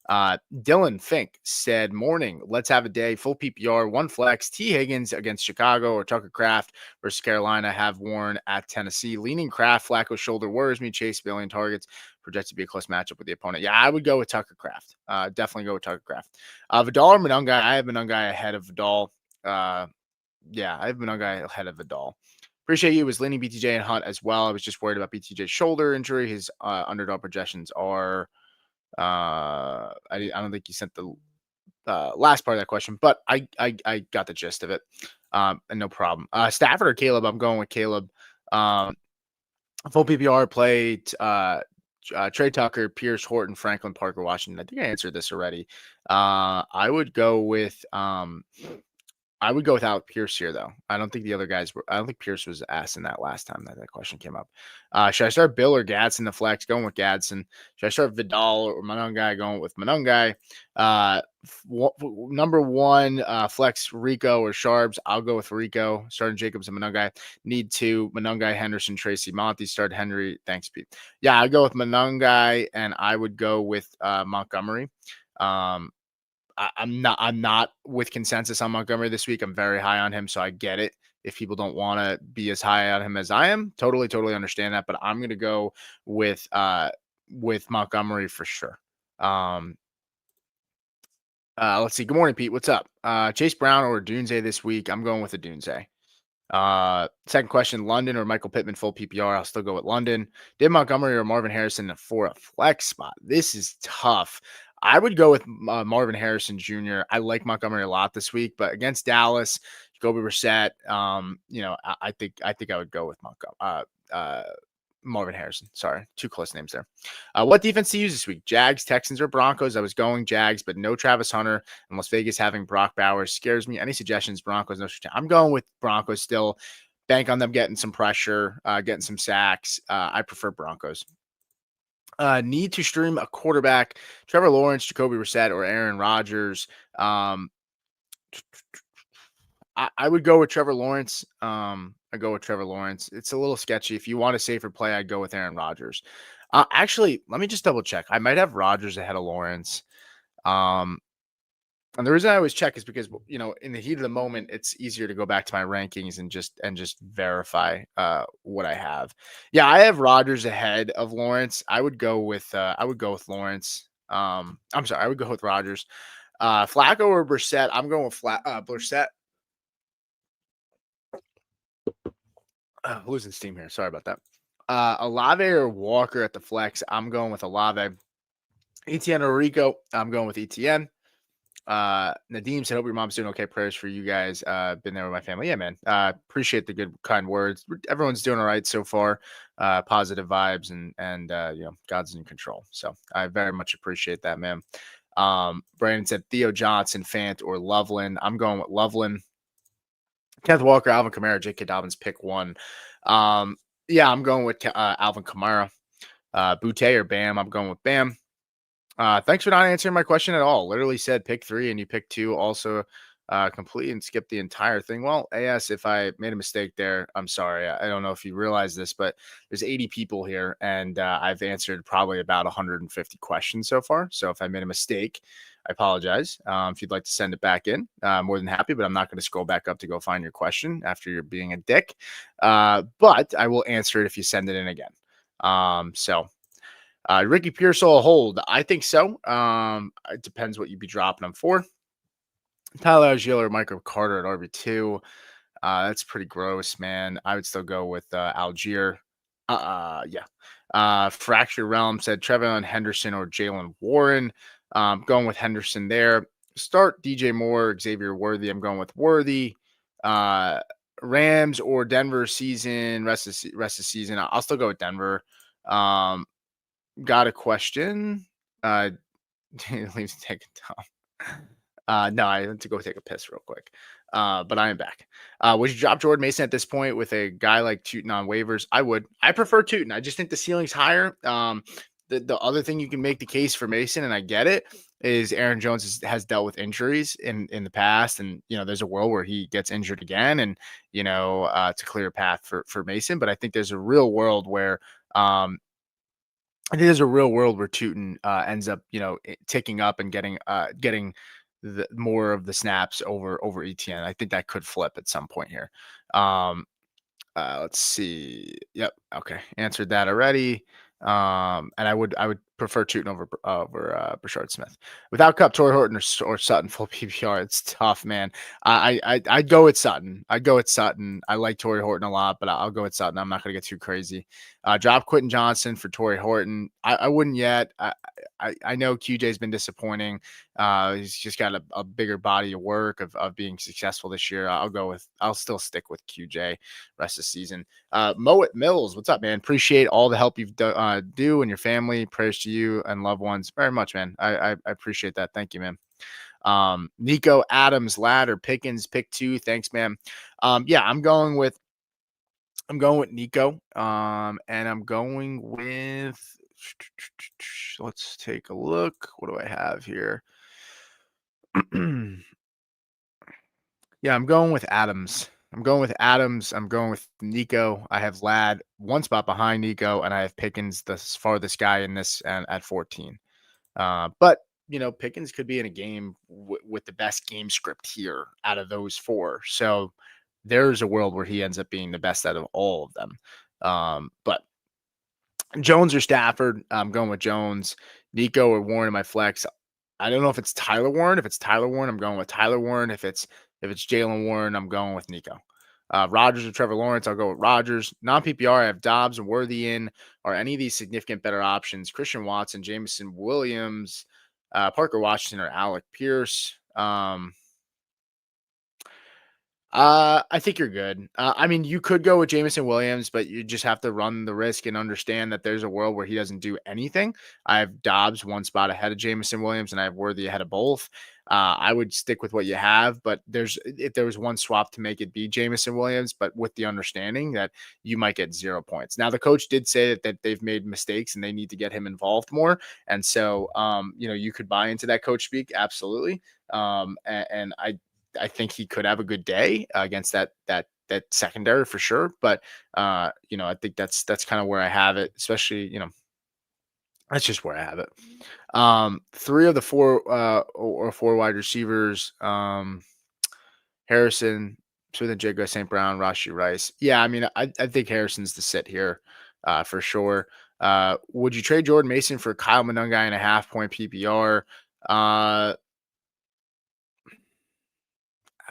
Dylan Fink said, morning, let's have a day, full PPR, one flex, T. Higgins against Chicago or Tucker Kraft versus Carolina, have Warren at Tennessee. Leaning Kraft, Flacco shoulder worries me, chase billion targets, projected to be a close matchup with the opponent. Yeah, I would go with Tucker Kraft. Definitely go with Tucker Kraft. Vidal or Monungai, I have Monungai ahead of Vidal. Yeah, I have Monungai ahead of Vidal. Appreciate you. Was leaning BTJ and Hunt as well. I was just worried about BTJ's shoulder injury. His underdog projections are I don't think you sent the last part of that question, but I got the gist of it. And no problem. Stafford or Caleb? I'm going with Caleb. Full PPR played Trey Tucker, Pierce, Horton, Franklin, Parker, Washington. I think I answered this already. I would go with Alec Pierce here, though. I don't think the other guys were. I don't think Pierce was asked in that last time that question came up. Should I start Bill or Gadsden the flex? Going with Gadsden. Should I start Vidal or Monungai? Going with Monungai. Number one, flex Rico or Sharps. I'll go with Rico. Starting Jacobs and Monungai. Need two. Monungai, Henderson, Tracy, Monty. Start Henry. Thanks, Pete. Yeah, I'd go with Monungai, and I would go with Montgomery. I'm not with consensus on Montgomery this week. I'm very high on him, so I get it. If people don't want to be as high on him as I am, totally understand that. But I'm gonna go with Montgomery for sure. Let's see. Good morning, Pete. What's up? Chase Brown or Dunze this week? I'm going with the Dunze. Second question, London or Michael Pittman full PPR? I'll still go with London. Did Montgomery or Marvin Harrison for a flex spot? This is tough. I would go with Marvin Harrison Jr. I like Montgomery a lot this week, but against Dallas, Jacoby Brissett, I think I would go with Marvin Harrison. Sorry, two close names there. What defense to use this week? Jags, Texans, or Broncos? I was going Jags, but no Travis Hunter. And Las Vegas having Brock Bowers scares me. Any suggestions? Broncos, no. I'm going with Broncos still. Bank on them getting some pressure, getting some sacks. I prefer Broncos. Need to stream a quarterback, Trevor Lawrence, Jacoby Brissett, or Aaron Rodgers. I would go with Trevor Lawrence. I go with Trevor Lawrence. It's a little sketchy. If you want a safer play, I'd go with Aaron Rodgers. Actually, let me just double check. I might have Rodgers ahead of Lawrence. And the reason I always check is because in the heat of the moment, it's easier to go back to my rankings and just verify what I have. Yeah, I have Rodgers ahead of Lawrence. I would go with Lawrence. I'm sorry, I would go with Rodgers. Flacco or Brissett? I'm going with Brissett. Losing steam here. Sorry about that. Olave or Walker at the flex? I'm going with Olave. Etienne or Rico? I'm going with Etienne. Nadeem said, hope your mom's doing okay. Prayers for you guys. Been there with my family. Yeah, man. Appreciate the good, kind words. Everyone's doing all right so far. Positive vibes and God's in control. So I very much appreciate that, man. Brandon said Theo Johnson, Fant, or Loveland. I'm going with Loveland. Kenneth Walker, Alvin Kamara, J.K. Dobbins, pick one. Yeah, I'm going with Alvin Kamara. Boutte or Bam. I'm going with Bam. Thanks for not answering my question at all. Literally said pick three and you picked two. Also, complete and skip the entire thing. Well, AS, if I made a mistake there, I'm sorry. I don't know if you realize this, but there's 80 people here and I've answered probably about 150 questions so far. So if I made a mistake, I apologize. If you'd like to send it back in, more than happy, but I'm not going to scroll back up to go find your question after you're being a dick. But I will answer it if you send it in again. Ricky Pearsall hold. I think so. It depends what you'd be dropping them for. Tyler Algier or Michael Carter at RB2. That's pretty gross, man. I would still go with Algier. Yeah. Fracture Realm said Trevon Henderson or Jalen Warren. Going with Henderson there. Start DJ Moore, Xavier Worthy. I'm going with Worthy. Rams or Denver season, rest of season. I'll still go with Denver. Got a question. Leaves take a time. No, I went to go take a piss real quick. But I am back. Would you drop Jordan Mason at this point with a guy like Tootin on waivers? I would. I prefer Tootin. I just think the ceiling's higher. The other thing you can make the case for Mason, and I get it, is Aaron Jones has dealt with injuries in the past, and there's a world where he gets injured again, and it's a clear path for Mason. But I think there's a real world where Tootin ends up ticking up and getting the more of the snaps over ETN. I think that could flip at some point here. Let's see. Yep. Okay. Answered that already. And I would prefer Tootin over Brashard Smith. Without Cup, Torrey Horton or Sutton full PPR. It's tough, man. I'd go with Sutton. I like Torrey Horton a lot, but I'll go with Sutton. I'm not going to get too crazy. Drop Quentin Johnson for Torrey Horton. I wouldn't yet. I know QJ's been disappointing. He's just got a bigger body of work of being successful this year. I'll still stick with QJ rest of the season. Moet Mills, what's up, man? Appreciate all the help you've do and your family. Prayers to you and loved ones very much, man. I appreciate that. Thank you, man. Nico Adams, Ladder, Pickens, pick 2. Thanks, man. Yeah, I'm going with Nico. And I'm going with, let's take a look. What do I have here? Yeah, I'm going with Adams. I'm going with Nico. I have Lad one spot behind Nico, and I have Pickens, the farthest guy in this, and at 14. But Pickens could be in a game with the best game script here out of those 4. So there's a world where he ends up being the best out of all of them. But Jones or Stafford, I'm going with Jones. Nico or Warren in my flex. I don't know if it's Tyler Warren. If it's Tyler Warren, I'm going with Tyler Warren. If it's Jalen Warren, I'm going with Nico. Rodgers or Trevor Lawrence, I'll go with Rodgers. Non-PPR, I have Dobbs and Worthy in. Are any of these significant better options? Christian Watson, Jameson Williams, Parker Washington, or Alec Pierce? I think you're good. I mean, you could go with Jameson Williams, but you just have to run the risk and understand that there's a world where he doesn't do anything. I have Dobbs one spot ahead of Jameson Williams, and I have Worthy ahead of both. I would stick with what you have, but if there was one swap to make it be Jameson Williams, but with the understanding that you might get 0 points. Now, the coach did say that they've made mistakes and they need to get him involved more. And so, you could buy into that coach speak. Absolutely. And I think he could have a good day against that secondary for sure. But I think that's kind of where I have it, especially, that's just where I have it. 3 of the 4 wide receivers, Harrison, Smith and Jigga, St. Brown, Rashi Rice. Yeah, I mean, I think Harrison's the sit here for sure. Would you trade Jordan Mason for Kyle Monungai and a half-point PPR?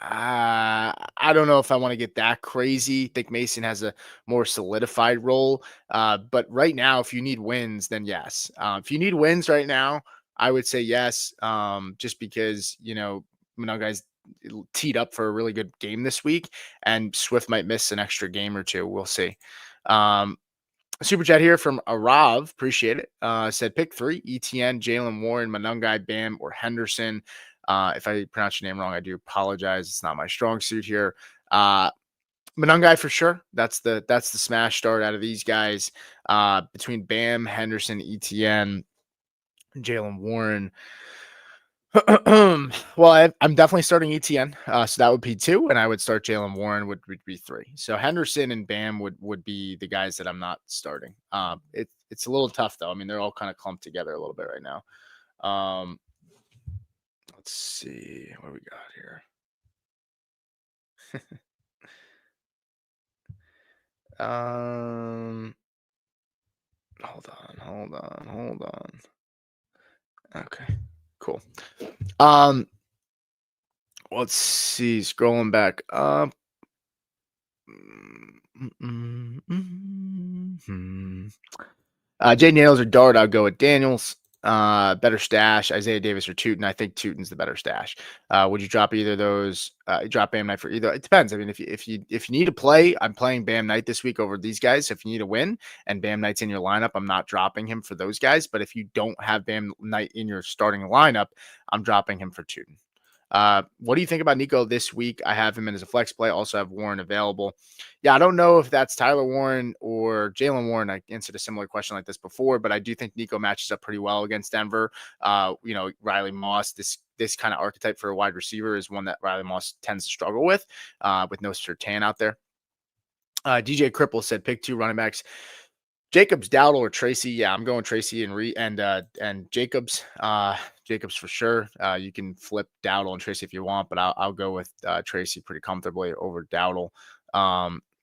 I don't know if I want to get that crazy. I think Mason has a more solidified role. But right now, if you need wins, then yes. If you need wins right now, I would say yes. Just because, Monogai's teed up for a really good game this week, and Swift might miss an extra game or two. We'll see. Super chat here from Arav. Appreciate it. Said pick 3, ETN, Jalen Warren, Monungai, Bam, or Henderson. If I pronounce your name wrong, I do apologize. It's not my strong suit here. Monungai for sure. That's the smash start out of these guys. Between Bam, Henderson, ETN, Jalen Warren. Well, I'm definitely starting ETN. So that would be 2, and I would start Jalen Warren would be 3. So Henderson and Bam would be the guys that I'm not starting. It's a little tough though. I mean, they're all kind of clumped together a little bit right now. Let's see what we got here. um, hold on. Okay, cool. Um, let's see. Scrolling back up. Mhm. Jay Daniels or Dart, I'll go with Daniels. Better stash, Isaiah Davis or Tootin. I think Tootin's the better stash. Would you drop either of those? Drop Bam Knight for either? It depends. I mean, if you need to play, I'm playing Bam Knight this week over these guys. If you need a win and Bam Knight's in your lineup, I'm not dropping him for those guys. But if you don't have Bam Knight in your starting lineup, I'm dropping him for Tootin. What do you think about Nico this week? I have him in as a flex play. Also have Warren available. Yeah, I don't know if that's Tyler Warren or Jalen Warren. I answered a similar question like this before, but I do think Nico matches up pretty well against Denver. Riley Moss, this kind of archetype for a wide receiver is one that Riley Moss tends to struggle with no Surtain out there. DJ Cripple said pick 2 running backs. Jacobs, Dowdle, or Tracy. Yeah, I'm going Tracy and Jacobs. Jacobs for sure. You can flip Dowdle and Tracy if you want, but I'll go with Tracy pretty comfortably over Dowdle.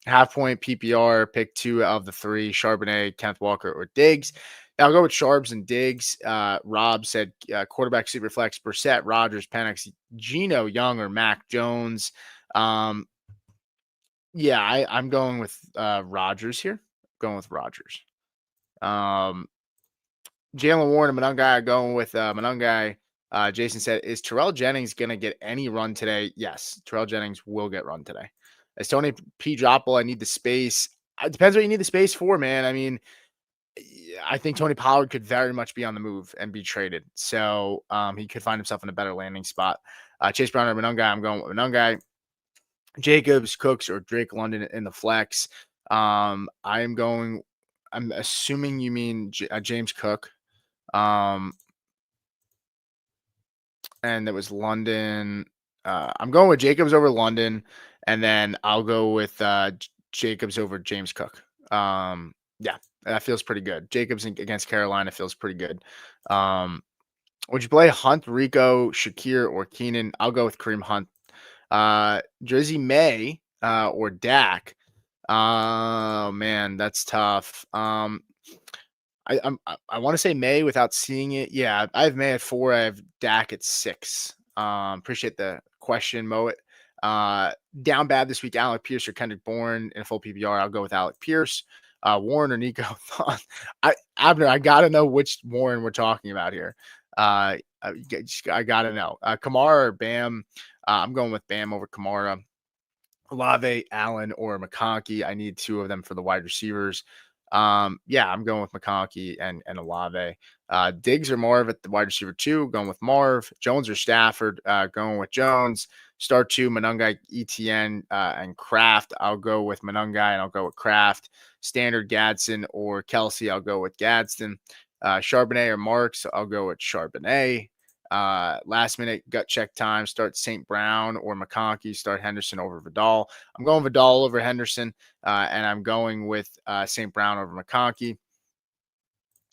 Half point PPR, pick 2 of the 3: Charbonnet, Kenneth Walker, or Diggs. I'll go with Sharps and Diggs. Rob said quarterback super flex: Brissett, Rodgers, Penix, Geno, Young, or Mac Jones. Yeah, I'm going with Rodgers here. Going with Rodgers. Jalen Warren and Monungai are going with Monungai. Jason said, is Terrell Jennings going to get any run today? Yes, Terrell Jennings will get run today. As Tony P. Droppel, I need the space. It depends what you need the space for, man. I mean, I think Tony Pollard could very much be on the move and be traded. So he could find himself in a better landing spot. Chase Brown or Monungai, I'm going with Monungai. Jacobs, Cooks, or Drake London in the flex. I'm assuming you mean James Cook. And it was London. I'm going with Jacobs over London, and then I'll go with Jacobs over James Cook. Yeah, that feels pretty good. Jacobs against Carolina feels pretty good. Would you play Hunt, Rico, Shakir, or Keenan? I'll go with Kareem Hunt. Drizzy May or Dak. Oh man, that's tough. I want to say May without seeing it. Yeah, I have May at 4. I have Dak at 6. Appreciate the question, Moet. Down bad this week. Alec Pierce or Kendrick Bourne in a full PPR. I'll go with Alec Pierce. Warren or Nico. Abner, I gotta know which Warren we're talking about here. I gotta know. Kamara or Bam. I'm going with Bam over Kamara. Olave, Allen, or McConkey. I need 2 of them for the wide receivers. Yeah, I'm going with McConkey and Olave. Diggs or Marv at the wide receiver 2, going with Marv. Jones or Stafford, going with Jones. Start 2, Monungai, ETN, and Kraft. I'll go with Monungai and I'll go with Kraft. Standard Gadsden or Kelsey, I'll go with Gadsden. Charbonnet or Marks, I'll go with Charbonnet. Last minute gut check time, start St. Brown or McConkey, start Henderson over Vidal. I'm going Vidal over Henderson, and I'm going with St. Brown over McConkey.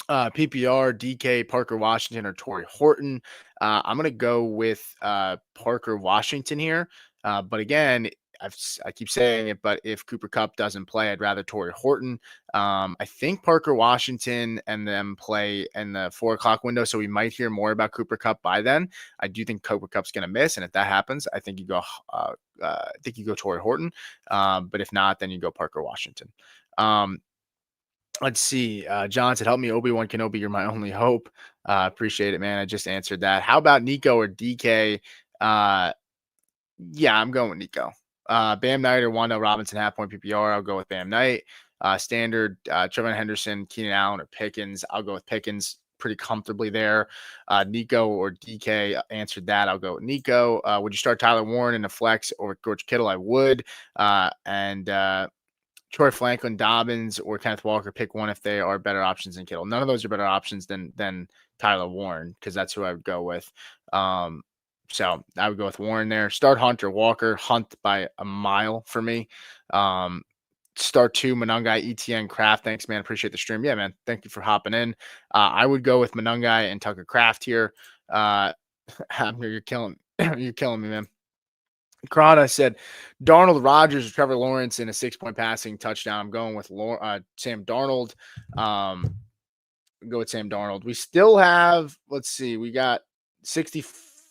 PPR, DK, Parker Washington, or Torrey Horton. I'm going to go with Parker Washington here. But again, I keep saying it, but if Cooper Kupp doesn't play, I'd rather Torrey Horton. I think Parker Washington and them play in the 4 o'clock window, so we might hear more about Cooper Kupp by then. I do think Cooper Kupp's going to miss, and if that happens, I think you go. Torrey Horton. But if not, then you go Parker Washington. Let's see. John said, help me, Obi-Wan Kenobi. You're my only hope. Appreciate it, man. I just answered that. How about Nico or DK? Yeah, I'm going with Nico. Bam Knight or Wando Robinson, half point PPR. I'll go with Bam Knight. Standard, Trevor Henderson, Keenan Allen, or Pickens. I'll go with Pickens pretty comfortably there. Nico or DK answered that. I'll go with Nico. Would you start Tyler Warren in the flex or George Kittle? I would. Troy Franklin, Dobbins, or Kenneth Walker, pick one if they are better options than Kittle. None of those are better options than Tyler Warren, because that's who I would go with. So I would go with Warren there. Start Hunt or Walker. Hunt by a mile for me. Start 2, Monungai, ETN, Kraft. Thanks, man. Appreciate the stream. Yeah, man. Thank you for hopping in. I would go with Monungai and Tucker Kraft here. Abner, you're killing you're killing me, man. Krana said Darnold, Rogers, or Trevor Lawrence in a 6-point passing touchdown. I'm going with Sam Darnold. Um, go with Sam Darnold. We still have, let's see, we got 60,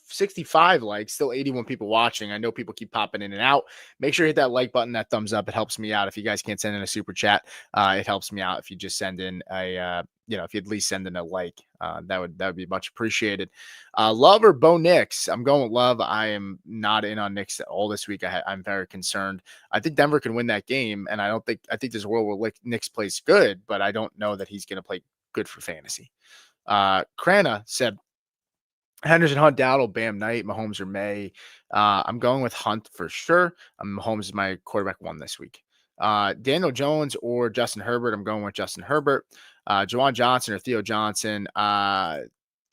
65 likes, still 81 people watching. I know people keep popping in and out. Make sure you hit that like button, that thumbs up. It helps me out. If you guys can't send in a super chat, it helps me out. If you just send in if you at least send in a like, that would be much appreciated. Love or Bo Nix? I'm going with Love. I am not in on Nix at all this week. I'm very concerned. I think Denver can win that game, and I think there's a world where Nix plays good, but I don't know that he's going to play good for fantasy. Krana said Henderson, Hunt, Dowdle, Bam, Knight, Mahomes, or May. I'm going with Hunt for sure. Mahomes is my quarterback one this week. Daniel Jones or Justin Herbert. I'm going with Justin Herbert. Jawan Johnson or Theo Johnson.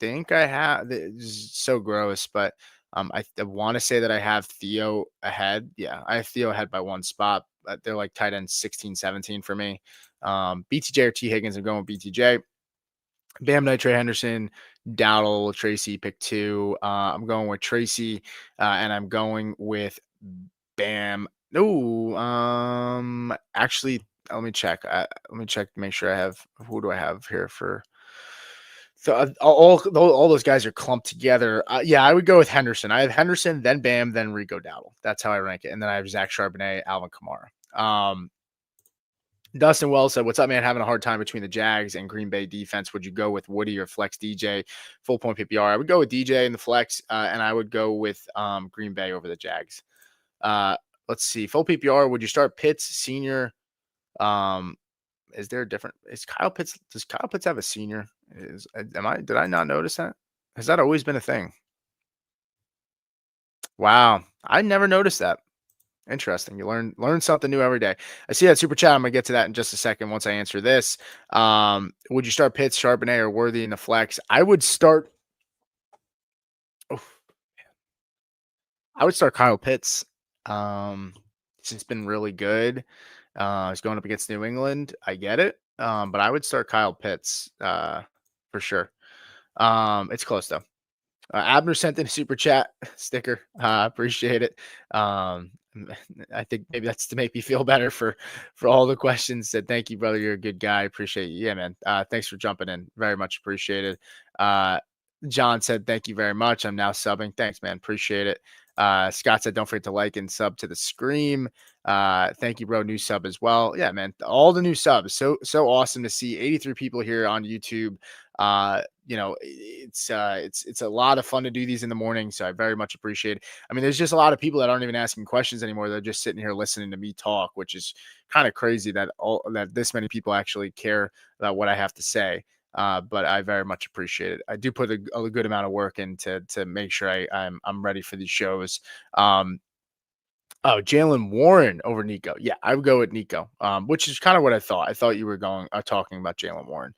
Think I have. This is so gross, but I want to say that I have Theo ahead. Yeah, I have Theo ahead by one spot. They're like tight end 16, 17 for me. BTJ or T. Higgins. I'm going with BTJ. Bam Knight, Trey Henderson, Dowdle, Tracy, pick two. I'm going with Tracy, and I'm going with Bam. No, actually, let me check. Let me check to make sure I have. Who do I have here for? So all those guys are clumped together. Yeah, I would go with Henderson. I have Henderson, then Bam, then Rico Dowdle. That's how I rank it, and then I have Zach Charbonnet, Alvin Kamara. Dustin Wells said, "What's up, man? Having a hard time between the Jags and Green Bay defense. Would you go with Woody or flex DJ? Full point PPR. I would go with DJ in the flex, and I would go with Green Bay over the Jags. Let's see. Full PPR. Would you start Pitts senior? Is there a different? Is Kyle Pitts? Does Kyle Pitts have a senior? Did I not notice that? Has that always been a thing? Wow, I never noticed that. Interesting. You learn something new every day. I see that super chat. I'm gonna get to that in just a second once I answer this. Would you start Pitts, Charbonnet, or Worthy in the flex? I would start. Oh, I would start Kyle Pitts. It's just been really good. He's going up against New England. I get it. But I would start Kyle Pitts for sure. It's close though. Abner sent in a super chat sticker. Appreciate it. I think maybe that's to make me feel better for all the questions. Said thank you, brother. You're a good guy. Appreciate you. Yeah, man. Thanks for jumping in. Very much appreciated. John said thank you very much. I'm now subbing. Thanks, man. Appreciate it. Scott said don't forget to like and sub to the Scream. Thank you, bro. New sub as well. Yeah, man. All the new subs. So awesome to see 83 people here on YouTube. It's a lot of fun to do these in the morning, so I very much appreciate it. I mean, there's just a lot of people that aren't even asking questions anymore. They're just sitting here listening to me talk, which is kind of crazy that this many people actually care about what I have to say. But I very much appreciate it. I do put a good amount of work in to make sure I'm ready for these shows. Oh, Jalen Warren over Nico. Yeah, I would go with Nico, which is kind of what I thought. I thought you were talking about Jalen Warren.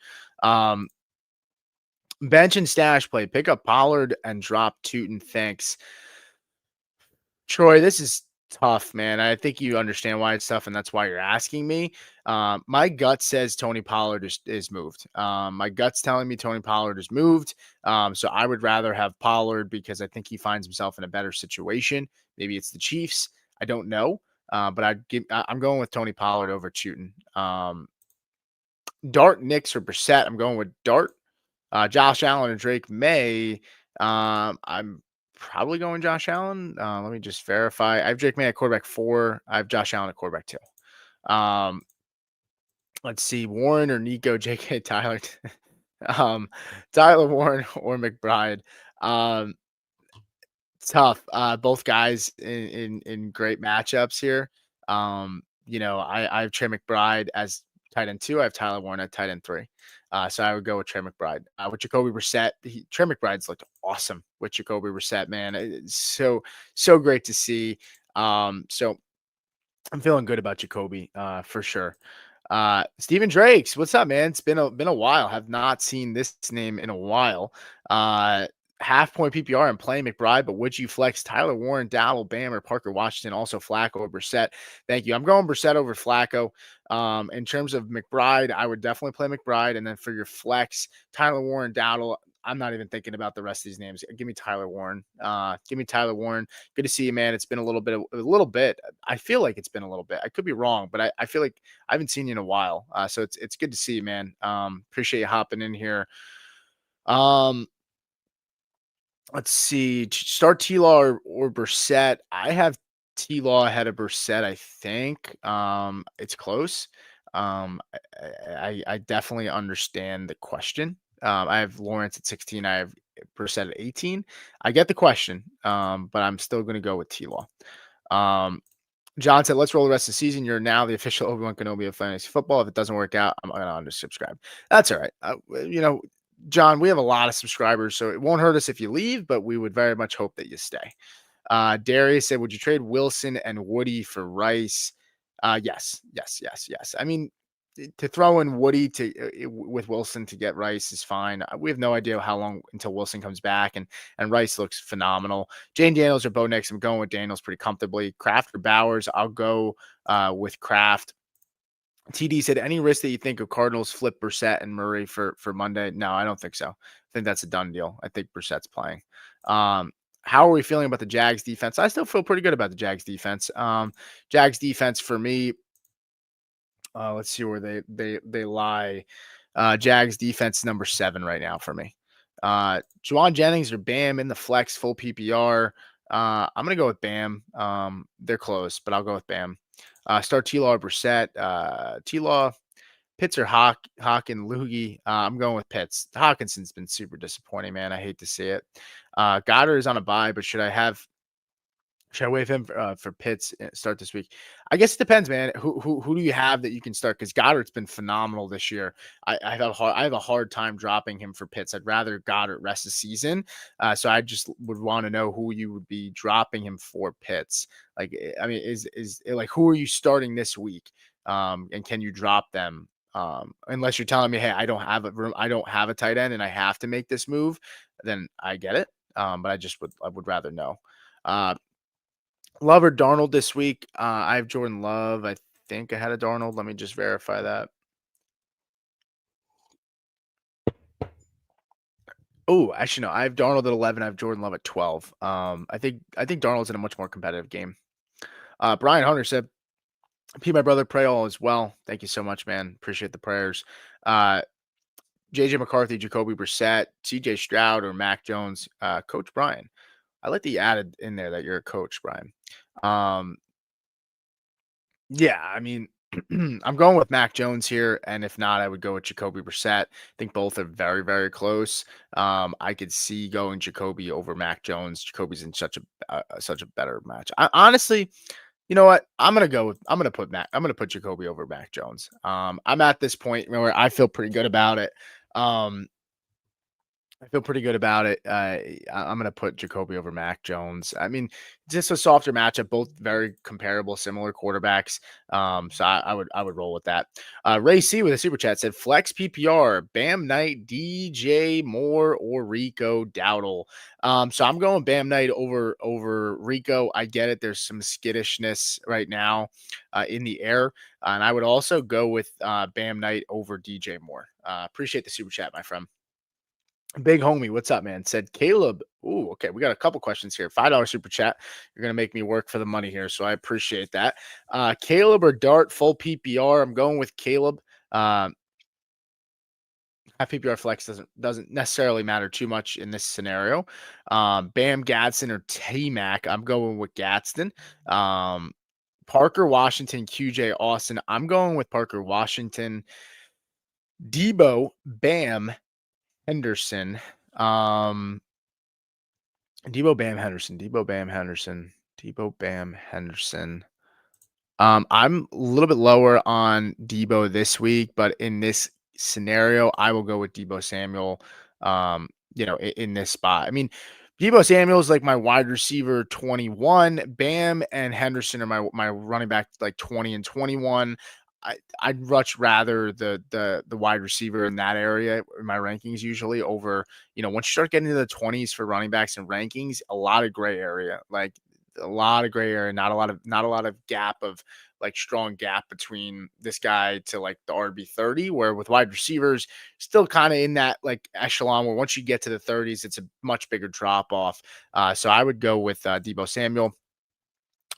Bench and stash play. Pick up Pollard and drop Tootin. Thanks. Troy, this is tough, man. I think you understand why it's tough, and that's why you're asking me. My gut says Tony Pollard is moved. My gut's telling me Tony Pollard is moved. So I would rather have Pollard because I think he finds himself in a better situation. Maybe it's the Chiefs. I don't know. But I'm going with Tony Pollard over Tootin. Dart, Knicks, or Brissett. I'm going with Dart. Josh Allen and Drake May. I'm probably going Josh Allen. Let me just verify. I have Drake May at quarterback 4. I have Josh Allen at quarterback 2. Let's see. Warren or Nico, JK, Tyler. Tyler Warren or McBride. Tough. Both guys in great matchups here. I have Trey McBride as tight end 2. I have Tyler Warren at tight end 3. So I would go with Trey McBride. With Jacoby Brissett, Trey McBride's looked awesome with Jacoby Brissett, man. It's so great to see. So I'm feeling good about Jacoby for sure. Steven Drakes, what's up, man? It's been a while. Have not seen this name in a while. Half point PPR and playing McBride, but would you flex Tyler Warren, Dowdle, Bam, or Parker Washington? Also Flacco or Brissett? Thank you. I'm going Brissett over Flacco. In terms of McBride, I would definitely play McBride. And then for your flex, Tyler Warren, Dowdle, I'm not even thinking about the rest of these names. Give me Tyler Warren. Give me Tyler Warren. Good to see you, man. It's been a little bit. I feel like it's been a little bit. I could be wrong, but I feel like I haven't seen you in a while. So it's good to see you, man. Appreciate you hopping in here. Um, let's see. Start T-Law or Brissett. I have T-Law ahead of Brissett, I think. It's close. I definitely understand the question. I have Lawrence at 16. I have Brissett at 18. I get the question, but I'm still going to go with T-Law. Um, John said, "Let's roll the rest of the season. You're now the official Obi-Wan Kenobi of fantasy football. If it doesn't work out, I'm going to unsubscribe." That's all right. John, we have a lot of subscribers, so it won't hurt us if you leave, but we would very much hope that you stay. Darius said, "Would you trade Wilson and Woody for Rice?" Yes, yes, yes, yes. I mean, to throw in Woody with Wilson to get Rice is fine. We have no idea how long until Wilson comes back, and Rice looks phenomenal. Jane Daniels or Bo Nix. I'm going with Daniels pretty comfortably. Kraft or Bowers. I'll go with Kraft. TD said, "Any risk that you think of Cardinals flip Brissett and Murray for Monday?" No, I don't think so. I think that's a done deal. I think Brissett's playing. How are we feeling about the Jags defense? I still feel pretty good about the Jags defense. Jags defense for me. Let's see where they lie. Jags defense number 7 right now for me. Juwan Jennings or Bam in the flex full PPR. I'm gonna go with Bam. They're close, but I'll go with Bam. Start T-Law or Brissett. T-Law, Pitts or Hawk and Loogie. I'm going with Pitts. Hawkinson's been super disappointing, man. I hate to see it. Goddard is on a bye, but should I waive him for Pitts start this week? I guess it depends, man. Who do you have that you can start? Because Goddard's been phenomenal this year. I have a hard time dropping him for Pitts. I'd rather Goddard rest the season. So I just would want to know who you would be dropping him for Pitts. Like, I mean, is like who are you starting this week? And can you drop them? Unless you're telling me, hey, I don't have a tight end and I have to make this move, then I get it. But I would rather know. Love or Darnold this week? I have Jordan Love. I think I had a Darnold. Let me just verify that. Oh, actually, no. I have Darnold at 11. I have Jordan Love at 12. I think Darnold's in a much more competitive game. Brian Hunter said, "P, my brother, pray all is well." Thank you so much, man. Appreciate the prayers. JJ McCarthy, Jacoby Brissett, CJ Stroud, or Mac Jones. Coach Brian. I like that you added in there that you're a coach, Brian. Yeah, I mean, I'm going with Mac Jones here, and if not, I would go with Jacoby Brissett. I think both are very, very close. I could see going Jacoby over Mac Jones. Jacoby's in such a better match. Honestly, you know what? I'm gonna put Jacoby over Mac Jones. I'm at this point where I feel pretty good about it. I feel pretty good about it. I'm going to put Jacoby over Mac Jones. I mean, just a softer matchup, both very comparable, similar quarterbacks. So I would roll with that. Ray C with a super chat said, "Flex PPR, Bam Knight, DJ Moore, or Rico Dowdle." So I'm going Bam Knight over Rico. I get it. There's some skittishness right now in the air. And I would also go with Bam Knight over DJ Moore. Appreciate the super chat, my friend. Big homie, what's up, man? Said Caleb. Ooh, okay. We got a couple questions here. $5 super chat. You're gonna make me work for the money here, so I appreciate that. Caleb or Dart full PPR. I'm going with Caleb. Half PPR flex doesn't necessarily matter too much in this scenario. Bam Gadsden or T Mac. I'm going with Gadsden. Parker Washington, QJ Austin. I'm going with Parker Washington. Debo Bam Henderson. Debo Bam Henderson. Debo Bam Henderson. Debo Bam Henderson. I'm a little bit lower on Debo this week, but in this scenario, I will go with Debo Samuel. In this spot. I mean, Debo Samuel is like my wide receiver 21. Bam and Henderson are my running back like 20 and 21. I'd much rather the wide receiver in that area in my rankings usually over, once you start getting into the 20s for running backs and rankings, a lot of gray area, not a lot of gap of like strong gap between this guy to like the RB30, where with wide receivers, still kind of in that like echelon where once you get to the 30s, it's a much bigger drop off. So I would go with Debo Samuel.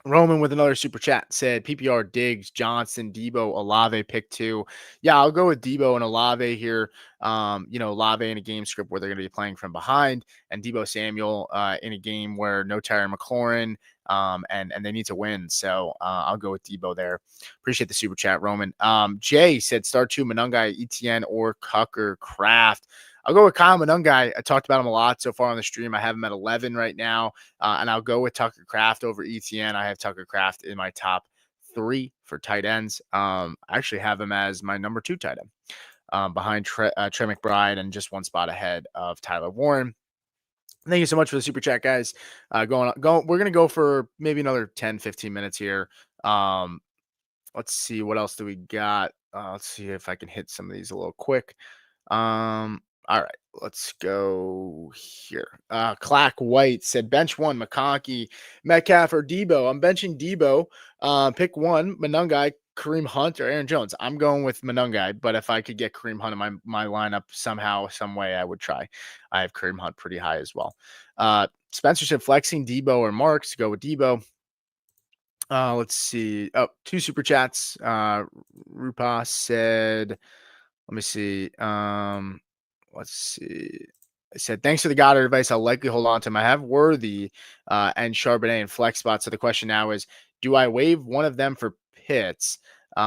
Roman with another super chat said PPR Diggs, Johnson, Debo, Olave pick two. Yeah, I'll go with Debo and Olave here. Olave in a game script where they're going to be playing from behind, and Debo Samuel in a game where no Terry McLaurin, and they need to win. So I'll go with Debo there. Appreciate the super chat, Roman. Jay said start two Monungai, ETN, or Cucker Craft. I'll go with Kyle Monungai. I talked about him a lot so far on the stream. I have him at 11 right now. And I'll go with Tucker Craft over ETN. I have Tucker Craft in my top 3 for tight ends. I actually have him as my number 2 tight end, behind Trey McBride and just one spot ahead of Tyler Warren. Thank you so much for the super chat, guys. We're going to go for maybe another 10, 15 minutes here. Let's see. What else do we got? Let's see if I can hit some of these a little quick. All right, let's go here. Clack White said bench one, McConkey, Metcalf, or Debo. I'm benching Debo. Pick one, Monungai, Kareem Hunt, or Aaron Jones. I'm going with Monungai, but if I could get Kareem Hunt in my lineup somehow, some way, I would try. I have Kareem Hunt pretty high as well. Spencer said flexing Debo or Marks. Go with Debo. Let's see. Oh, 2 super chats. Rupa said, let me see. Let's see. I said, thanks for the Goddard advice. I'll likely hold on to him. I have Worthy and Charbonnet and flex spot. So the question now is, do I waive one of them for Pitts? You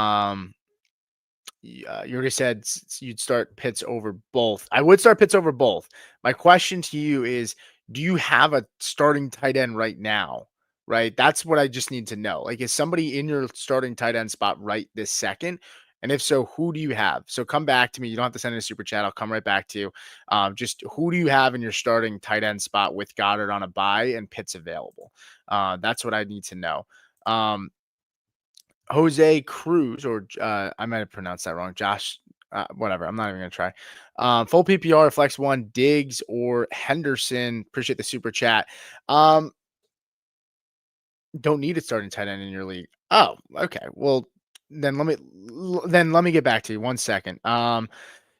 already said you'd start Pitts over both. I would start Pitts over both. My question to you is, do you have a starting tight end right now? Right? That's what I just need to know. Like, is somebody in your starting tight end spot right this second? And if so, who do you have? So come back to me. You don't have to send in a super chat. I'll come right back to you. Just who do you have in your starting tight end spot with Goddard on a bye and Pitts available? That's what I need to know. Jose Cruz, or I might have pronounced that wrong. Josh, whatever. I'm not even going to try. Full PPR, flex one, Diggs or Henderson. Appreciate the super chat. Don't need a starting tight end in your league. Oh, okay. Well, then let me get back to you 1 second.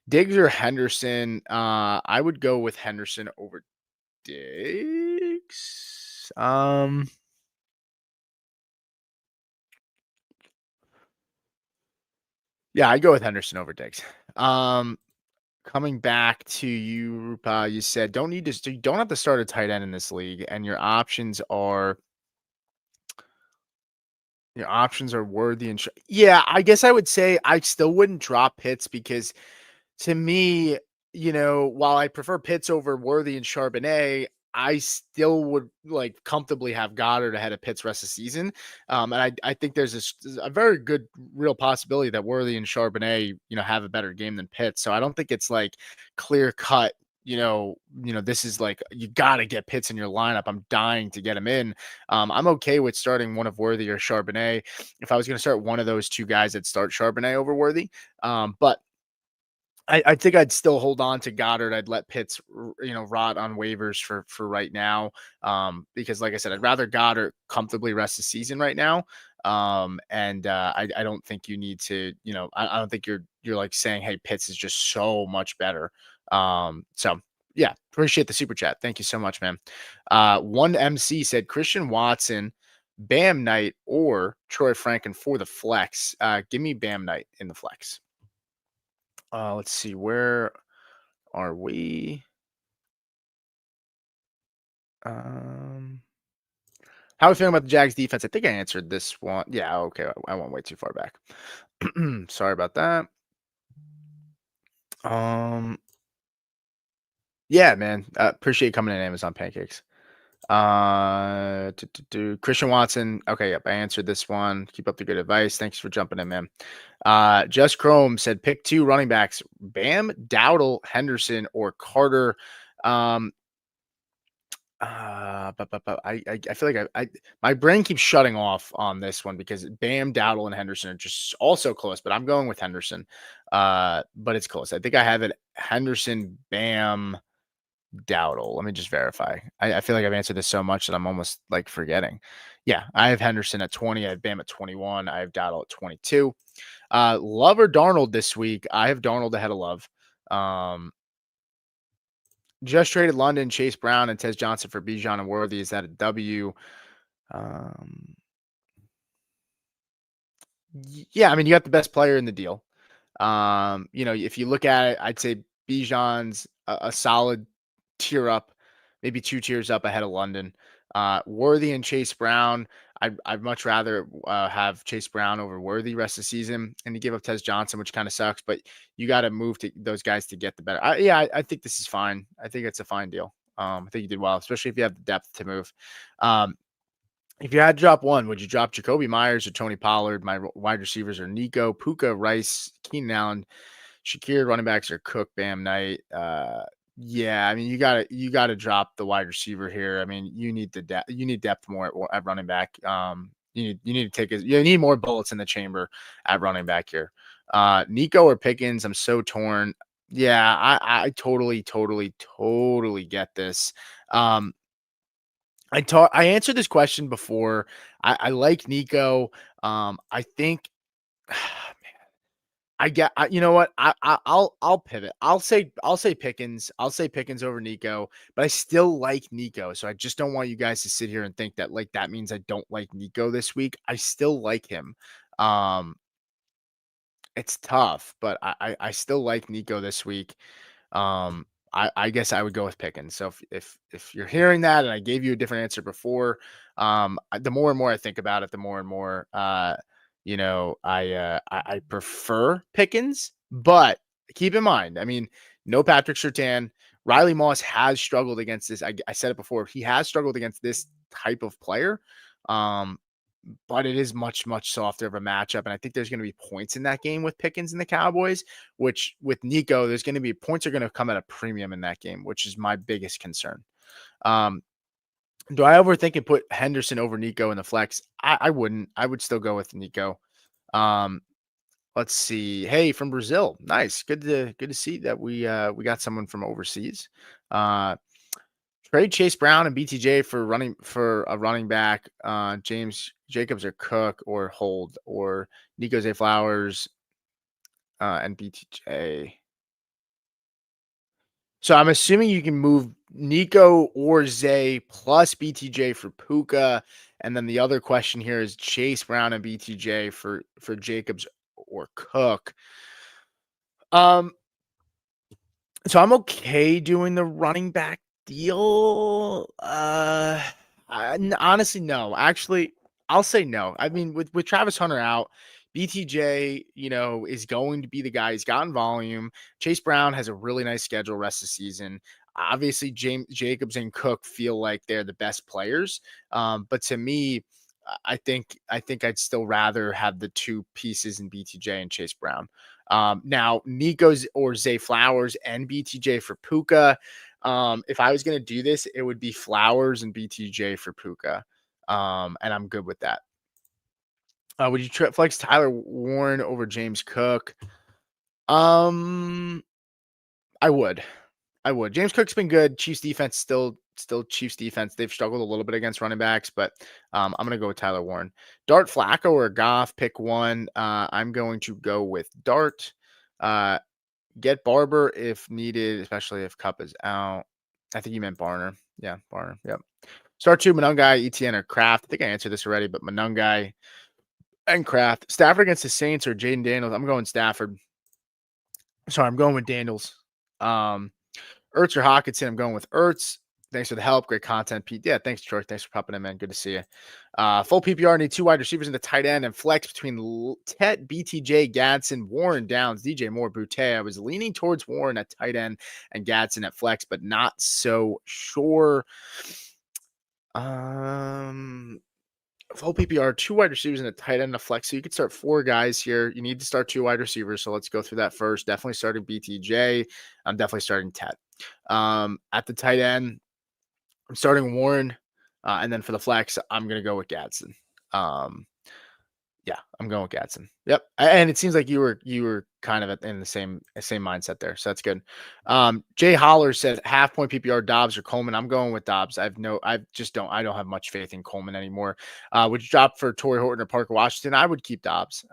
Diggs or Henderson? I would go with Henderson over Diggs. Yeah, I'd go with Henderson over Diggs. Coming back to you, Rupa, you said you don't have to start a tight end in this league, and your options are Worthy and yeah. I guess I would say I still wouldn't drop Pitts because to me, while I prefer Pitts over Worthy and Charbonnet, I still would like comfortably have Goddard ahead of Pitts rest of the season. And I think there's a very good real possibility that Worthy and Charbonnet, have a better game than Pitts. So I don't think it's like clear cut. This is like you got to get Pitts in your lineup. I'm dying to get him in. I'm okay with starting one of Worthy or Charbonnet. If I was going to start one of those two guys, I'd start Charbonnet over Worthy. But I think I'd still hold on to Goddard. I'd let Pitts, rot on waivers for right now, because, like I said, I'd rather Goddard comfortably rest the season right now. I don't think you need to, I don't think you're like saying, hey, Pitts is just so much better. So yeah, appreciate the super chat. Thank you so much, man. One MC said Christian Watson, Bam Knight, or Troy Franken for the flex. Give me Bam Knight in the flex. Let's see, where are we? How are we feeling about the Jags defense? I think I answered this one. Yeah, okay. I went way too far back. Sorry about that. Yeah, man. Appreciate you coming in Amazon Pancakes. Christian Watson. Okay, yep. I answered this one. Keep up the good advice. Thanks for jumping in, man. Just Chrome said pick 2 running backs: Bam, Dowdle, Henderson, or Carter. But I feel like I my brain keeps shutting off on this one because Bam, Dowdle, and Henderson are just also close, but I'm going with Henderson. But it's close. I think I have it Henderson, Bam, Dowdle. Let me just verify. I feel like I've answered this so much that I'm almost like forgetting. Yeah, I have Henderson at 20. I have Bam at 21. I have Dowdle at 22. Love or Darnold this week? I have Darnold ahead of Love. Just traded London, Chase Brown, and Tez Johnson for Bijan and Worthy. Is that a W? Um, yeah, I mean, you got the best player in the deal. If you look at it, I'd say Bijan's a solid tier up, maybe 2 tiers up ahead of London. Worthy and Chase Brown, I'd much rather have Chase Brown over Worthy rest of the season, and to give up Tez Johnson, which kind of sucks. But you got to move to those guys to get the better. I think this is fine. I think it's a fine deal. I think you did well, especially if you have the depth to move. Um, if you had to drop one, would you drop Jacoby Myers or Tony Pollard? My wide receivers are Nico, Puka, Rice, Keenan Allen, Shakir. Running backs are Cook, Bam, Knight. Yeah, I mean you gotta drop the wide receiver here. I mean you need the depth. You need depth more at running back. You need more bullets in the chamber at running back here. Nico or Pickens? I'm so torn. Yeah, I totally get this. Um, I answered this question before. I like Nico. I think you know what? I'll pivot. I'll say Pickens. I'll say Pickens over Nico, but I still like Nico. So I just don't want you guys to sit here and think that like that means I don't like Nico this week. I still like him. Um, it's tough, but I still like Nico this week. Um, I guess I would go with Pickens. So if you're hearing that, and I gave you a different answer before, the more and more I think about it, the more and more I prefer Pickens. But keep in mind, I mean, no Patrick Surtain. Riley Moss has struggled against this. I said it before. He has struggled against this type of player. Um, but it is much softer of a matchup. And I think there's going to be points in that game with Pickens and the Cowboys, which with Nico, there's going to be points are going to come at a premium in that game, which is my biggest concern. Um, do I overthink and put Henderson over Nico in the flex? I wouldn't. I would still go with Nico. Um, let's see. Hey, from Brazil. Nice. Good to see that we got someone from overseas. Trade Chase Brown and BTJ for a running back, James Jacobs or Cook, or hold, or Nico Zay Flowers and BTJ. So I'm assuming you can move Nico or Zay plus BTJ for Puka, and then the other question here is Chase Brown and BTJ for Jacobs or Cook. Um, So I'm okay doing the running back deal. Honestly, no. Actually, I'll say no. I mean, with Travis Hunter out, BTJ, is going to be the guy. He's gotten volume. Chase Brown has a really nice schedule rest of the season. Obviously, James Jacobs and Cook feel like they're the best players. But to me, I think I'd still rather have the two pieces in BTJ and Chase Brown. Now Nico's or Zay Flowers and BTJ for Puka. If I was going to do this, it would be Flowers and BTJ for Puka. And I'm good with that. Would you flex Tyler Warren over James Cook? Um, I would. I would. James Cook's been good. Chiefs defense still Chiefs defense. They've struggled a little bit against running backs, but I'm gonna go with Tyler Warren. Dart Flacco or Goff, pick one. I'm going to go with Dart. Uh, get Barber if needed, especially if Cup is out. I think you meant Barner. Yeah, Barner. Yep. Start two, Monungai, ETN, or Kraft. I think I answered this already, but Monungai and Kraft. Stafford against the Saints or Jaden Daniels. I'm going Stafford. Sorry, I'm going with Daniels. Ertz or Hawkinson. I'm going with Ertz. Thanks for the help. Great content, Pete. Yeah, thanks, Troy. Thanks for popping in, man. Good to see you. Full PPR, need two wide receivers in the tight end and flex between Tet, BTJ, Gadsden, Warren, Downs, DJ Moore, Boutte. I was leaning towards Warren at tight end and Gadsden at flex, but not so sure. Full PPR, two wide receivers and a tight end and a flex. So you could start four guys here. You need to start two wide receivers. So let's go through that first. Definitely starting BTJ. I'm definitely starting Tet. At the tight end, I'm starting Warren. And then for the flex, I'm going to go with Gadsden. Yeah, I'm going with Gadsden. Yep, and it seems like you were kind of in the same mindset there, so that's good. Jay Holler said half point PPR Dobbs or Coleman. I'm going with Dobbs. I don't have much faith in Coleman anymore. Would you drop for Torrey Horton or Parker Washington? I would keep Dobbs.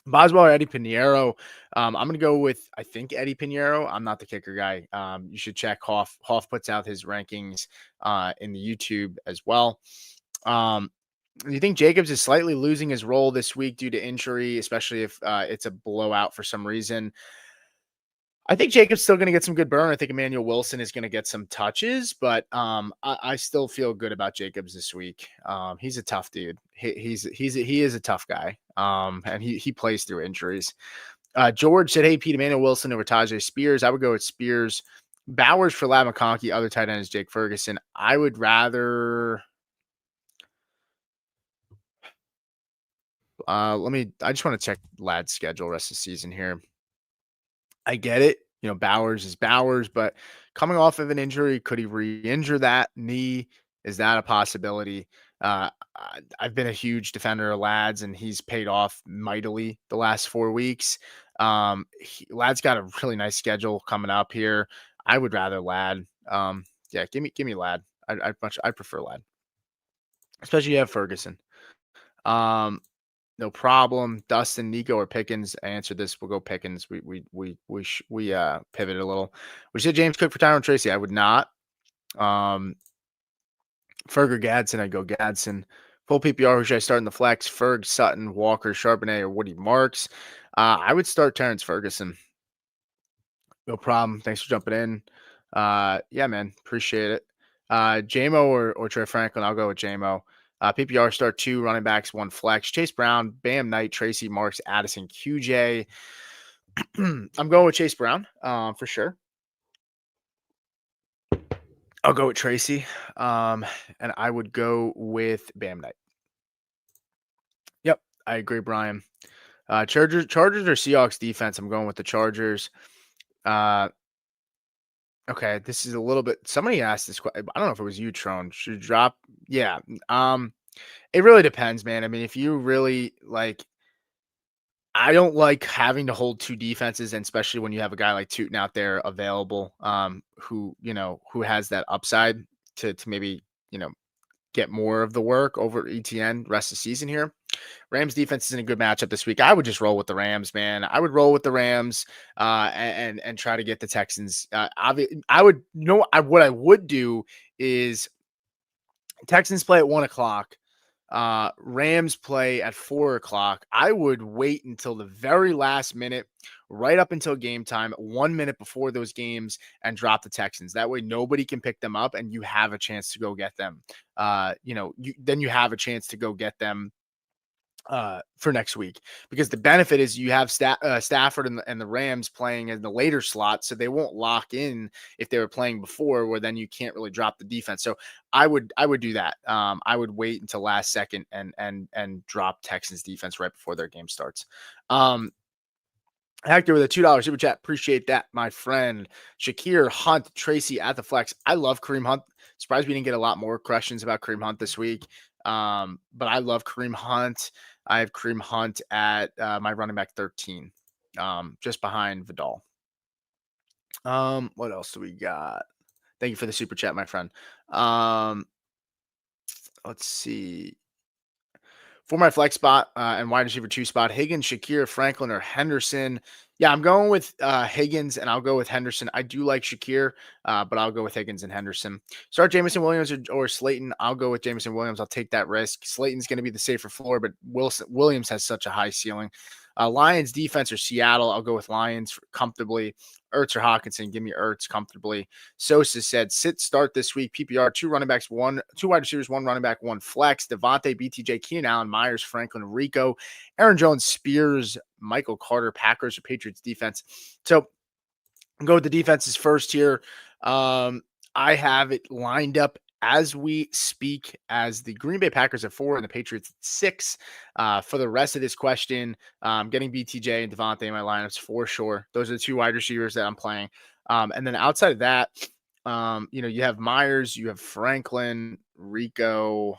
Boswell or Eddie Pinheiro. I'm gonna go with I think Eddie Pinheiro. I'm not the kicker guy. You should check Hoff. Hoff puts out his rankings in the YouTube as well. Um, do you think Jacobs is slightly losing his role this week due to injury, especially if it's a blowout for some reason? I think Jacobs still going to get some good burn. I think Emmanuel Wilson is going to get some touches, but I still feel good about Jacobs this week. He's a tough dude. He is a tough guy. And he plays through injuries. George said, "Hey, Pete, Emmanuel Wilson over Tajay Spears." I would go with Spears. Bowers for Ladd McConkey. Other tight end is Jake Ferguson. I would rather. I just want to check Ladd's schedule rest of the season here. I get it. You know, Bowers is Bowers, but coming off of an injury, could he re-injure that knee? Is that a possibility? I've been a huge defender of Ladd's, and he's paid off mightily the last 4 weeks. Ladd's got a really nice schedule coming up here. I would rather Ladd. Yeah, give me Ladd. I prefer Ladd, especially you have Ferguson. Um, no problem. Dustin, Nico, or Pickens. I answered this. We'll go Pickens. We pivoted a little. We said James Cook for Tyrone Tracy. I would not. Ferg or Gadsden. I'd go Gadsden. Full PPR. Who should I start in the flex? Ferg, Sutton, Walker, Charbonnet, or Woody Marks. I would start Terrence Ferguson. No problem. Thanks for jumping in. Yeah, man. Appreciate it. JMO or Trey Franklin. I'll go with JMO. PPR start 2 running backs, 1 flex. Chase Brown, Bam Knight, Tracy Marks, Addison, QJ. I'm going with Chase Brown for sure. I'll go with Tracy. And I would go with Bam Knight. Yep, I agree, Brian. Chargers or Seahawks defense. I'm going with the Chargers. Okay, this is a little bit. Somebody asked this question. I don't know if it was you, Tron. Should you drop? Yeah. It really depends, man. I mean, if you really like, I don't like having to hold 2 defenses, and especially when you have a guy like Tootin out there available, who has that upside to maybe get more of the work over ETN rest of the season here. Rams defense is in a good matchup this week. I would just roll with the Rams, man. I would roll with the Rams and try to get the Texans. I would what I would do is Texans play at 1:00. Rams play at 4:00. I would wait until the very last minute, right up until game time, 1 minute before those games, and drop the Texans. That way, nobody can pick them up, and you have a chance to go get them. Then you have a chance to go get them for next week, because the benefit is you have Stafford and the Rams playing in the later slot, so they won't lock in if they were playing before, where then you can't really drop the defense. So I would do that. I would wait until last second and drop Texans defense right before their game starts. Hector with a $2 super chat. Appreciate that, my friend. Shakir Hunt, Tracy at the flex. I love Kareem Hunt. Surprised we didn't get a lot more questions about Kareem Hunt this week. But I love Kareem Hunt. I have Kareem Hunt at my running back 13, just behind Vidal. What else do we got? Thank you for the super chat, my friend. Let's see. For my flex spot and wide receiver 2 spot, Higgins, Shakir, Franklin, or Henderson. Yeah, I'm going with Higgins, and I'll go with Henderson. I do like Shakir, but I'll go with Higgins and Henderson. Start Jameson Williams or Slayton. I'll go with Jameson Williams. I'll take that risk. Slayton's going to be the safer floor, but Williams has such a high ceiling. Lions defense or Seattle. I'll go with Lions comfortably. Ertz or Hawkinson. Give me Ertz comfortably. Sosa said start this week. PPR 2 running backs, 2 wide receivers, 1 running back, 1 flex. Devontae, BTJ, Keenan Allen, Myers, Franklin, Rico, Aaron Jones, Spears, Michael Carter, Packers or Patriots defense. So go with the defenses first here. I have it lined up as we speak as the Green Bay Packers at 4 and the Patriots at 6. For the rest of this question, getting BTJ and Devontae in my lineups for sure. Those are the 2 wide receivers that I'm playing. And then outside of that, you have Myers, you have Franklin, Rico.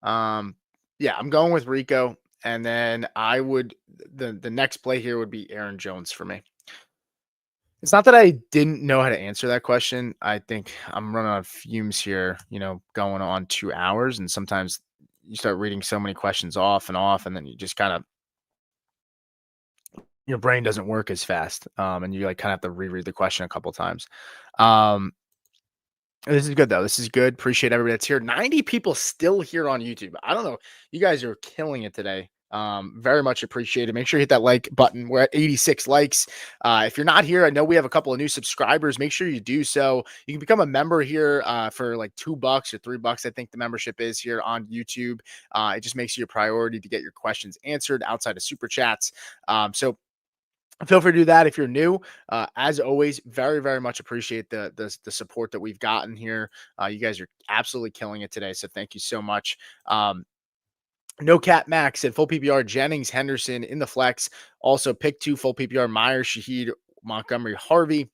Yeah, I'm going with Rico, and then I would the next play here would be Aaron Jones for me. It's not that I didn't know how to answer that question. I think I'm running on fumes here, going on 2 hours, and sometimes you start reading so many questions off, and then you just kind of your brain doesn't work as fast, and you like kind of have to reread the question a couple times. Um, this is good though. This is good. Appreciate everybody that's here. 90 people still here on YouTube. I don't know. You guys are killing it today. Very much appreciated. Make sure you hit that like button. We're at 86 likes. If you're not here, I know we have a couple of new subscribers. Make sure you do so. You can become a member here for like $2 or $3. I think the membership is here on YouTube. It just makes you a priority to get your questions answered outside of super chats. So feel free to do that if you're new. As always, very, very much appreciate the support that we've gotten here. You guys are absolutely killing it today, so thank you so much. No Cat Max said full PPR Jennings, Henderson in the flex. Also pick 2 full PPR Myers, Shaheed, Montgomery, Harvey.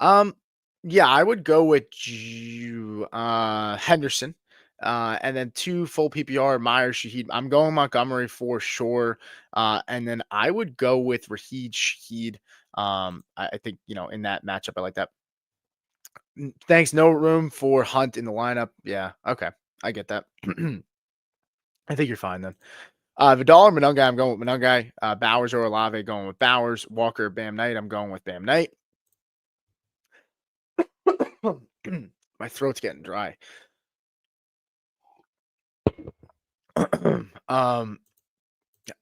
Um, yeah, I would go with Henderson. And then 2 full PPR, Myers, Shaheed. I'm going Montgomery for sure. And then I would go with Raheed Shaheed. I think, in that matchup, I like that. Thanks. No room for Hunt in the lineup. Yeah. Okay. I get that. I think you're fine then. Vidal or Monungai, I'm going with Monungai. Bowers or Olave, going with Bowers. Walker, Bam Knight, I'm going with Bam Knight. My throat's getting dry.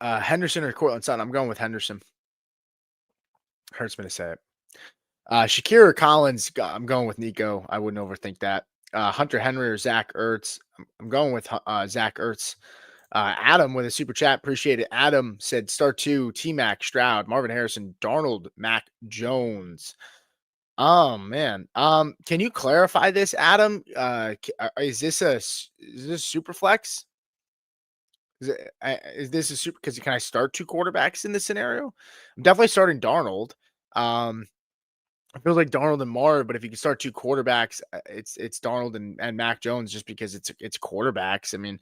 Henderson or Cortland Sutton, I'm going with Henderson. Hurts me to say it. Shakir or Collins, I'm going with Nico. I wouldn't overthink that. Hunter Henry or Zach Ertz, I'm going with Zach Ertz. Adam with a super chat, appreciate it. Adam said start 2, T-Mac, Stroud, Marvin Harrison, Darnold, Mac Jones. Oh man. Can you clarify this, Adam? Is this super flex? Is this a super? Because can I start 2 quarterbacks in this scenario? I'm definitely starting Darnold. It feels like Darnold and Marv, but if you can start 2 quarterbacks, it's Darnold and Mac Jones just because it's quarterbacks. I mean,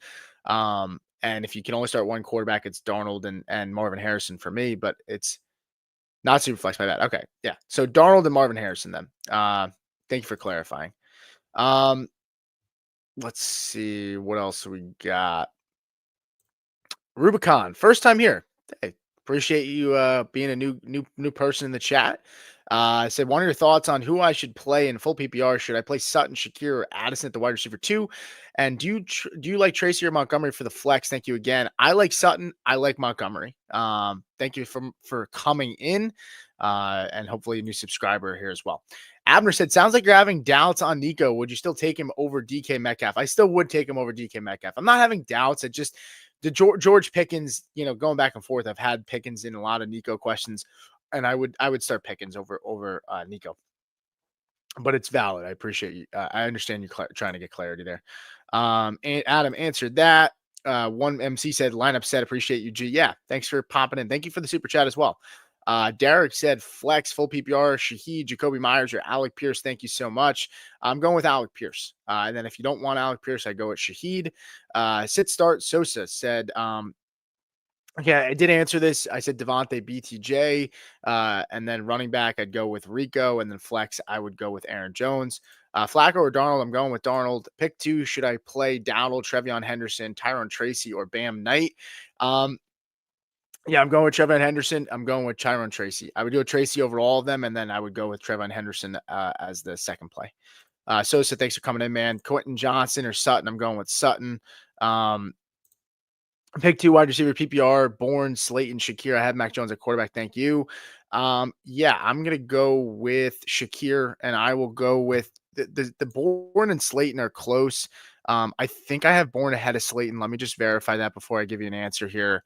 and if you can only start 1 quarterback, it's Darnold and Marvin Harrison for me, but it's not super flex, my bad. Okay. Yeah. So Darnold and Marvin Harrison then. Thank you for clarifying. Let's see what else we got. Rubicon, first time here. Hey, appreciate you being a new person in the chat. I said, what are your thoughts on who I should play in full PPR? Should I play Sutton, Shakir, or Addison at the wide receiver 2? And do you like Tracy or Montgomery for the flex? Thank you again. I like Sutton. I like Montgomery. Thank you for coming in, and hopefully a new subscriber here as well. Abner said, sounds like you're having doubts on Nico. Would you still take him over DK Metcalf? I still would take him over DK Metcalf. I'm not having doubts. It just the George Pickens, going back and forth. I've had Pickens in a lot of Nico questions, and I would start Pickens over Nico. But it's valid. I appreciate you. I understand you trying to get clarity there. And Adam answered that. One MC said lineup set. Appreciate you, G. Yeah, thanks for popping in. Thank you for the super chat as well. Derek said flex full PPR, Shaheed, Jacoby Myers, or Alec Pierce. Thank you so much. I'm going with Alec Pierce. And then if you don't want Alec Pierce, I go with Shaheed. Sit start Sosa said, okay, I did answer this. I said Devontae, BTJ, and then running back, I'd go with Rico, and then flex, I would go with Aaron Jones. Flacco or Darnold, I'm going with Darnold. Pick 2, should I play Dowdle, Trevion Henderson, Tyron Tracy, or Bam Knight? Yeah, I'm going with Trevon Henderson. I'm going with Tyron Tracy. I would do a Tracy over all of them, and then I would go with Trevon Henderson as the second play. Sosa, thanks for coming in, man. Quentin Johnson or Sutton, I'm going with Sutton. Pick 2 wide receiver PPR, Bourne, Slayton, Shakir. I have Mac Jones at quarterback. Thank you. Yeah, I'm going to go with Shakir, and I will go with the Bourne and Slayton are close. I think I have Bourne ahead of Slayton. Let me just verify that before I give you an answer here.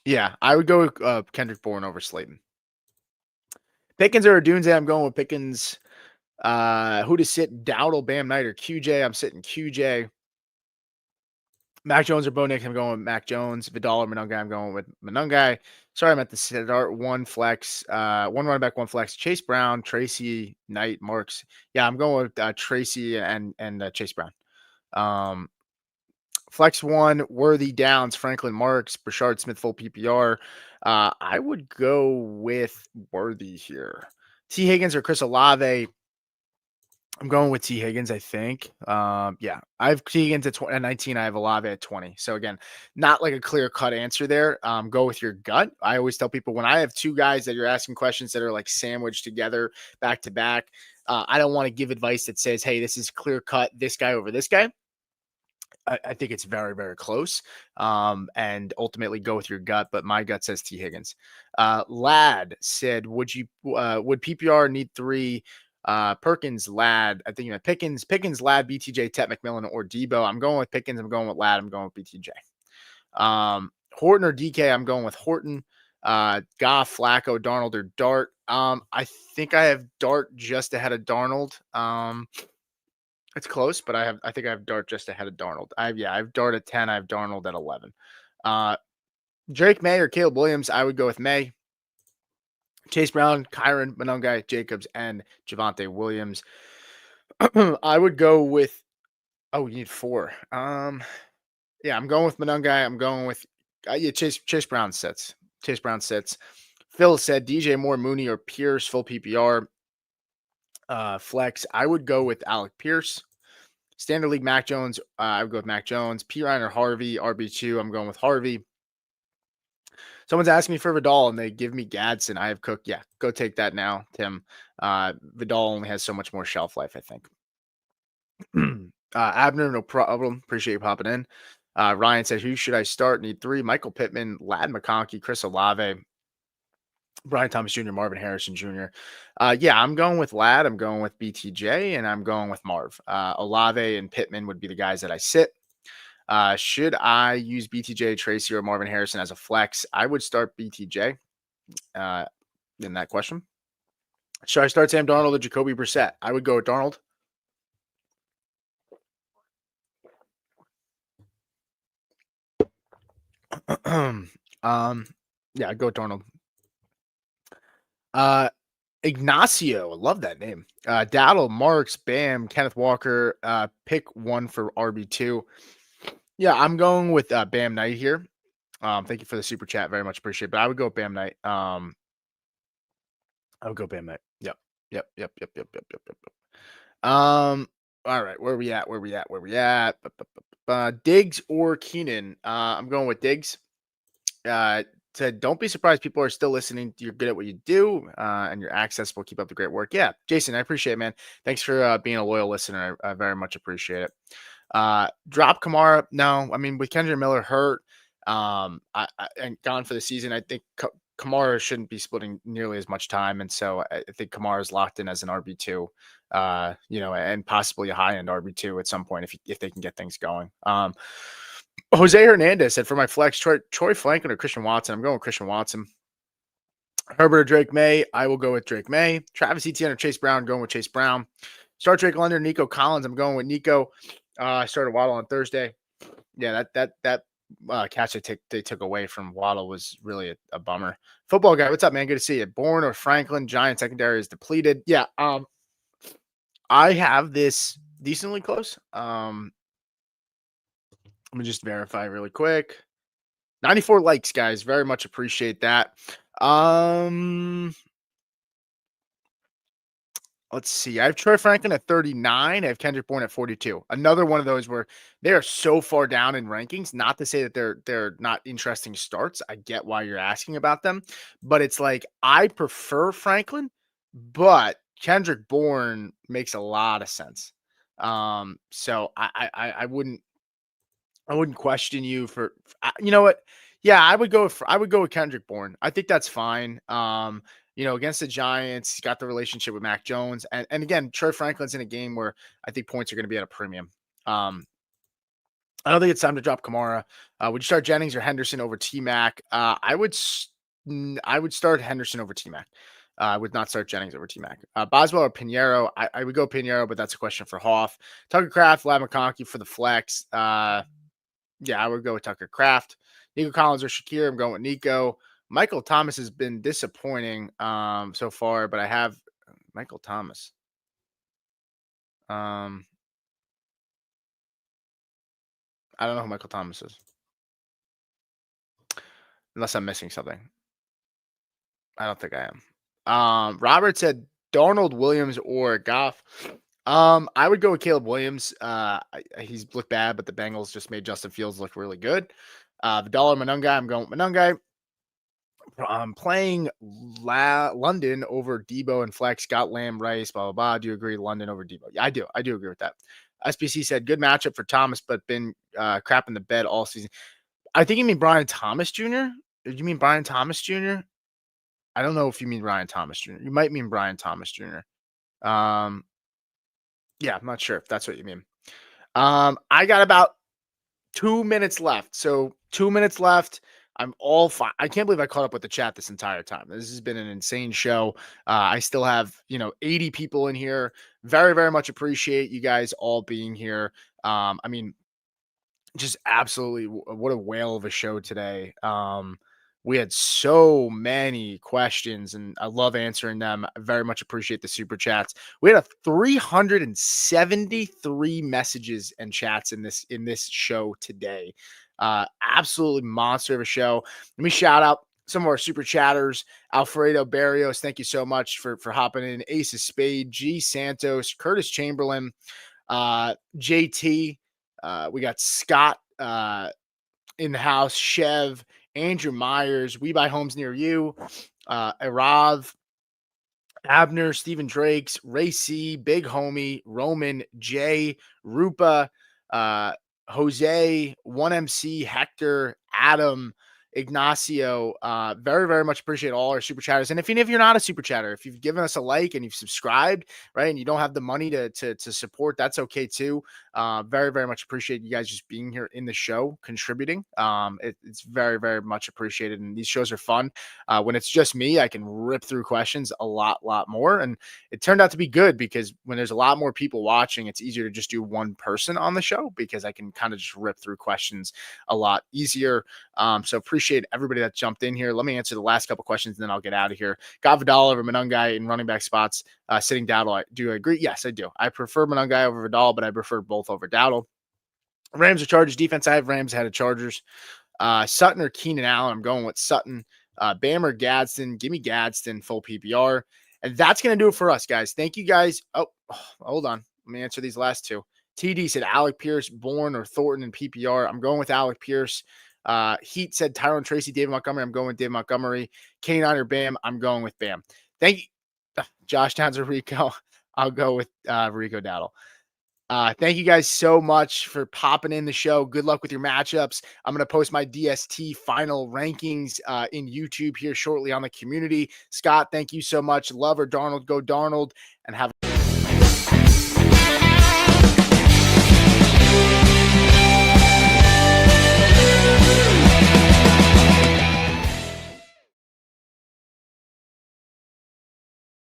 Yeah, I would go with Kendrick Bourne over Slayton. Pickens or Dunze, I'm going with Pickens. Who to sit, Dowdle, Bam Knight, or QJ? I'm sitting QJ. Mac Jones or Bo Nix, I'm going with Mac Jones. Vidal or Monungai, I'm going with Monungai. Sorry, I'm at the start. One flex, one running back, one flex. Chase Brown, Tracy, Knight, Marks. Yeah, I'm going with Tracy and Chase Brown. Flex one, Worthy, Downs, Franklin, Marks, Brashard Smith, full PPR. I would go with Worthy here. T. Higgins or Chris Olave. I'm going with T. Higgins, I think. Yeah, I have T. Higgins at 19. I have Olave at 20. So again, not like a clear cut answer there. Go with your gut. I always tell people when I have two guys that you're asking questions that are like sandwiched together back to back, I don't want to give advice that says, hey, this is clear cut, this guy over this guy. I think it's very, very close. And ultimately go with your gut, but my gut says T. Higgins. Lad said, would PPR need three? Perkins, Lad, I think you know Pickens, Lad, BTJ, Tet McMillan, or Debo. I'm going with Pickens. I'm going with Lad. I'm going with BTJ. Horton or DK. I'm going with Horton. Goff, Flacco, Darnold, or Dart. I think I have Dart just ahead of Darnold. It's close, but I think I have Dart just ahead of Darnold. I have Dart at 10. I have Darnold at 11. Drake May or Caleb Williams. I would go with May. Chase Brown, Kyron, Monungai, Jacobs, and Javonte Williams. I would go with. Oh, you need 4. Yeah, I'm going with Monungai. I'm going with Chase Brown sits. Chase Brown sits. Phil said DJ Moore, Mooney, or Pierce, full PPR. Flex. I would go with Alec Pierce. Standard League Mac Jones. I would go with Mac Jones. P. Ryan or Harvey, RB2. I'm going with Harvey. Someone's asking me for Vidal and they give me Gadsden. I have Cook. Yeah, go take that now, Tim. Vidal only has so much more shelf life, I think. Abner, no problem. Appreciate you popping in. Ryan says, who should I start? Need 3. Michael Pittman, Lad McConkey, Chris Olave, Brian Thomas Jr., Marvin Harrison Jr. Yeah, I'm going with Lad. I'm going with BTJ, and I'm going with Marv. Olave and Pittman would be the guys that I sit. Should I use BTJ, Tracy, or Marvin Harrison as a flex? I would start BTJ in that question. Should I start Sam Darnold or Jacoby Brissett? I would go with Darnold. Yeah, I'd go with Darnold. Ignacio, I love that name. Dowdle, Marks, Bam, Kenneth Walker. Pick one for RB2. Yeah, I'm going with Bam Knight here. Thank you for the super chat. Very much appreciate it. But I would go with Bam Knight. I would go Bam Knight. Yep. All right. Where we at? Diggs or Keenan? I'm going with Diggs. Said, don't be surprised people are still listening. You're good at what you do, and you're accessible. Keep up the great work. Yeah, Jason, I appreciate it, man. Thanks for being a loyal listener. I very much appreciate it. Drop Kamara. No, I mean, with Kendra Miller hurt, and gone for the season, I think Kamara shouldn't be splitting nearly as much time. And so I think Kamara is locked in as an RB2, and possibly a high end RB2 at some point if they can get things going. Jose Hernandez said, for my flex, Troy Flanken or Christian Watson. I'm going with Christian Watson. Herbert or Drake May. I will go with Drake May. Travis Etienne or Chase Brown. Going with Chase Brown. Start Drake London, Nico Collins. I'm going with Nico. I started Waddle on Thursday. Yeah, that catch they took away from Waddle was really a bummer. Football guy, what's up, man? Good to see you. Bourne or Franklin. Giant secondary is depleted. Yeah, I have this decently close. Let me just verify really quick. 94 likes, guys. Very much appreciate that. Let's see. I have Troy Franklin at 39. I have Kendrick Bourne at 42. Another one of those where they are so far down in rankings. Not to say that they're not interesting starts. I get why you're asking about them, but it's like I prefer Franklin, but Kendrick Bourne makes a lot of sense. So I wouldn't question you for you know what? Yeah, I would go with Kendrick Bourne. I think that's fine. Against the Giants, he's got the relationship with Mac Jones. And again, Troy Franklin's in a game where I think points are going to be at a premium. I don't think it's time to drop Kamara. Would you start Jennings or Henderson over T-Mac? I would start Henderson over T-Mac. I would not start Jennings over T-Mac. Boswell or Pinheiro? I would go Pinheiro, but that's a question for Hoff. Tucker Craft, Lad McConkey for the flex. Yeah, I would go with Tucker Kraft. Nico Collins or Shakir. I'm going with Nico. Michael Thomas has been disappointing so far, but I have Michael Thomas. Um, I don't know who Michael Thomas is, unless I'm missing something. I don't think I am. Robert said Darnold, Williams, or Goff. I would go with Caleb Williams. He's looked bad, but the Bengals just made Justin Fields look really good. Vidal or Monungai, I'm going with Monungai. Playing London over Debo and Flex, Scott Lamb, Rice, blah, blah, blah. Do you agree London over Debo? Yeah, I do. I do agree with that. SBC said good matchup for Thomas, but been crap in the bed all season. I think you mean Brian Thomas Jr. Did you mean Brian Thomas Jr.? I don't know if you mean Ryan Thomas Jr. You might mean Brian Thomas Jr. Um, yeah, I'm not sure if that's what you mean. I got about 2 minutes left. So 2 minutes left. I'm all fine. I can't believe I caught up with the chat this entire time. This has been an insane show. I still have, 80 people in here. Very, very much appreciate you guys all being here. I mean, just absolutely what a whale of a show today. We had so many questions and I love answering them. I very much appreciate the super chats. We had a 373 messages and chats in this show today. Absolutely monster of a show. Let me shout out some of our super chatters. Alfredo Barrios, thank you so much for hopping in. Ace of Spade, G Santos, Curtis Chamberlain, JT. We got Scott in the house, Chev, Andrew Myers, We Buy Homes Near You, Arav, Abner, Stephen Drakes, Ray C, Big Homie, Roman, Jay, Rupa, Jose, 1MC, Hector, Adam, Ignacio. Very, very much appreciate all our super chatters. And if you're not a super chatter, if you've given us a like and you've subscribed, right, and you don't have the money to support, that's okay too. Very, very much appreciate you guys just being here in the show, contributing. It's very, very much appreciated. And these shows are fun. When it's just me, I can rip through questions a lot more. And it turned out to be good because when there's a lot more people watching, it's easier to just do one person on the show because I can kind of just rip through questions a lot easier. So appreciate everybody that jumped in here. Let me answer the last couple questions and then I'll get out of here. Got Vidal over Monungai in running back spots. Sitting Dowdle, do you agree? Yes, I do. I prefer Monungai over Vidal, but I prefer both over Dowdle. Rams or Chargers defense. I have Rams ahead of Chargers. Sutton or Keenan Allen. I'm going with Sutton. Bam or Gadsden. Give me Gadsden full PPR. And that's going to do it for us, guys. Thank you, guys. Oh, hold on. Let me answer these last two. TD said Alec Pierce, Bourne, or Thornton in PPR. I'm going with Alec Pierce. Heat said Tyrone Tracy, David Montgomery. I'm going with David Montgomery. K9 or Bam. I'm going with Bam. Thank you. Josh Towns or Rico. I'll go with Rico Dowdle. Thank you guys so much for popping in the show. Good luck with your matchups. I'm going to post my DST final rankings in YouTube here shortly on the community. Scott, thank you so much. Love or Darnold, go Darnold, and have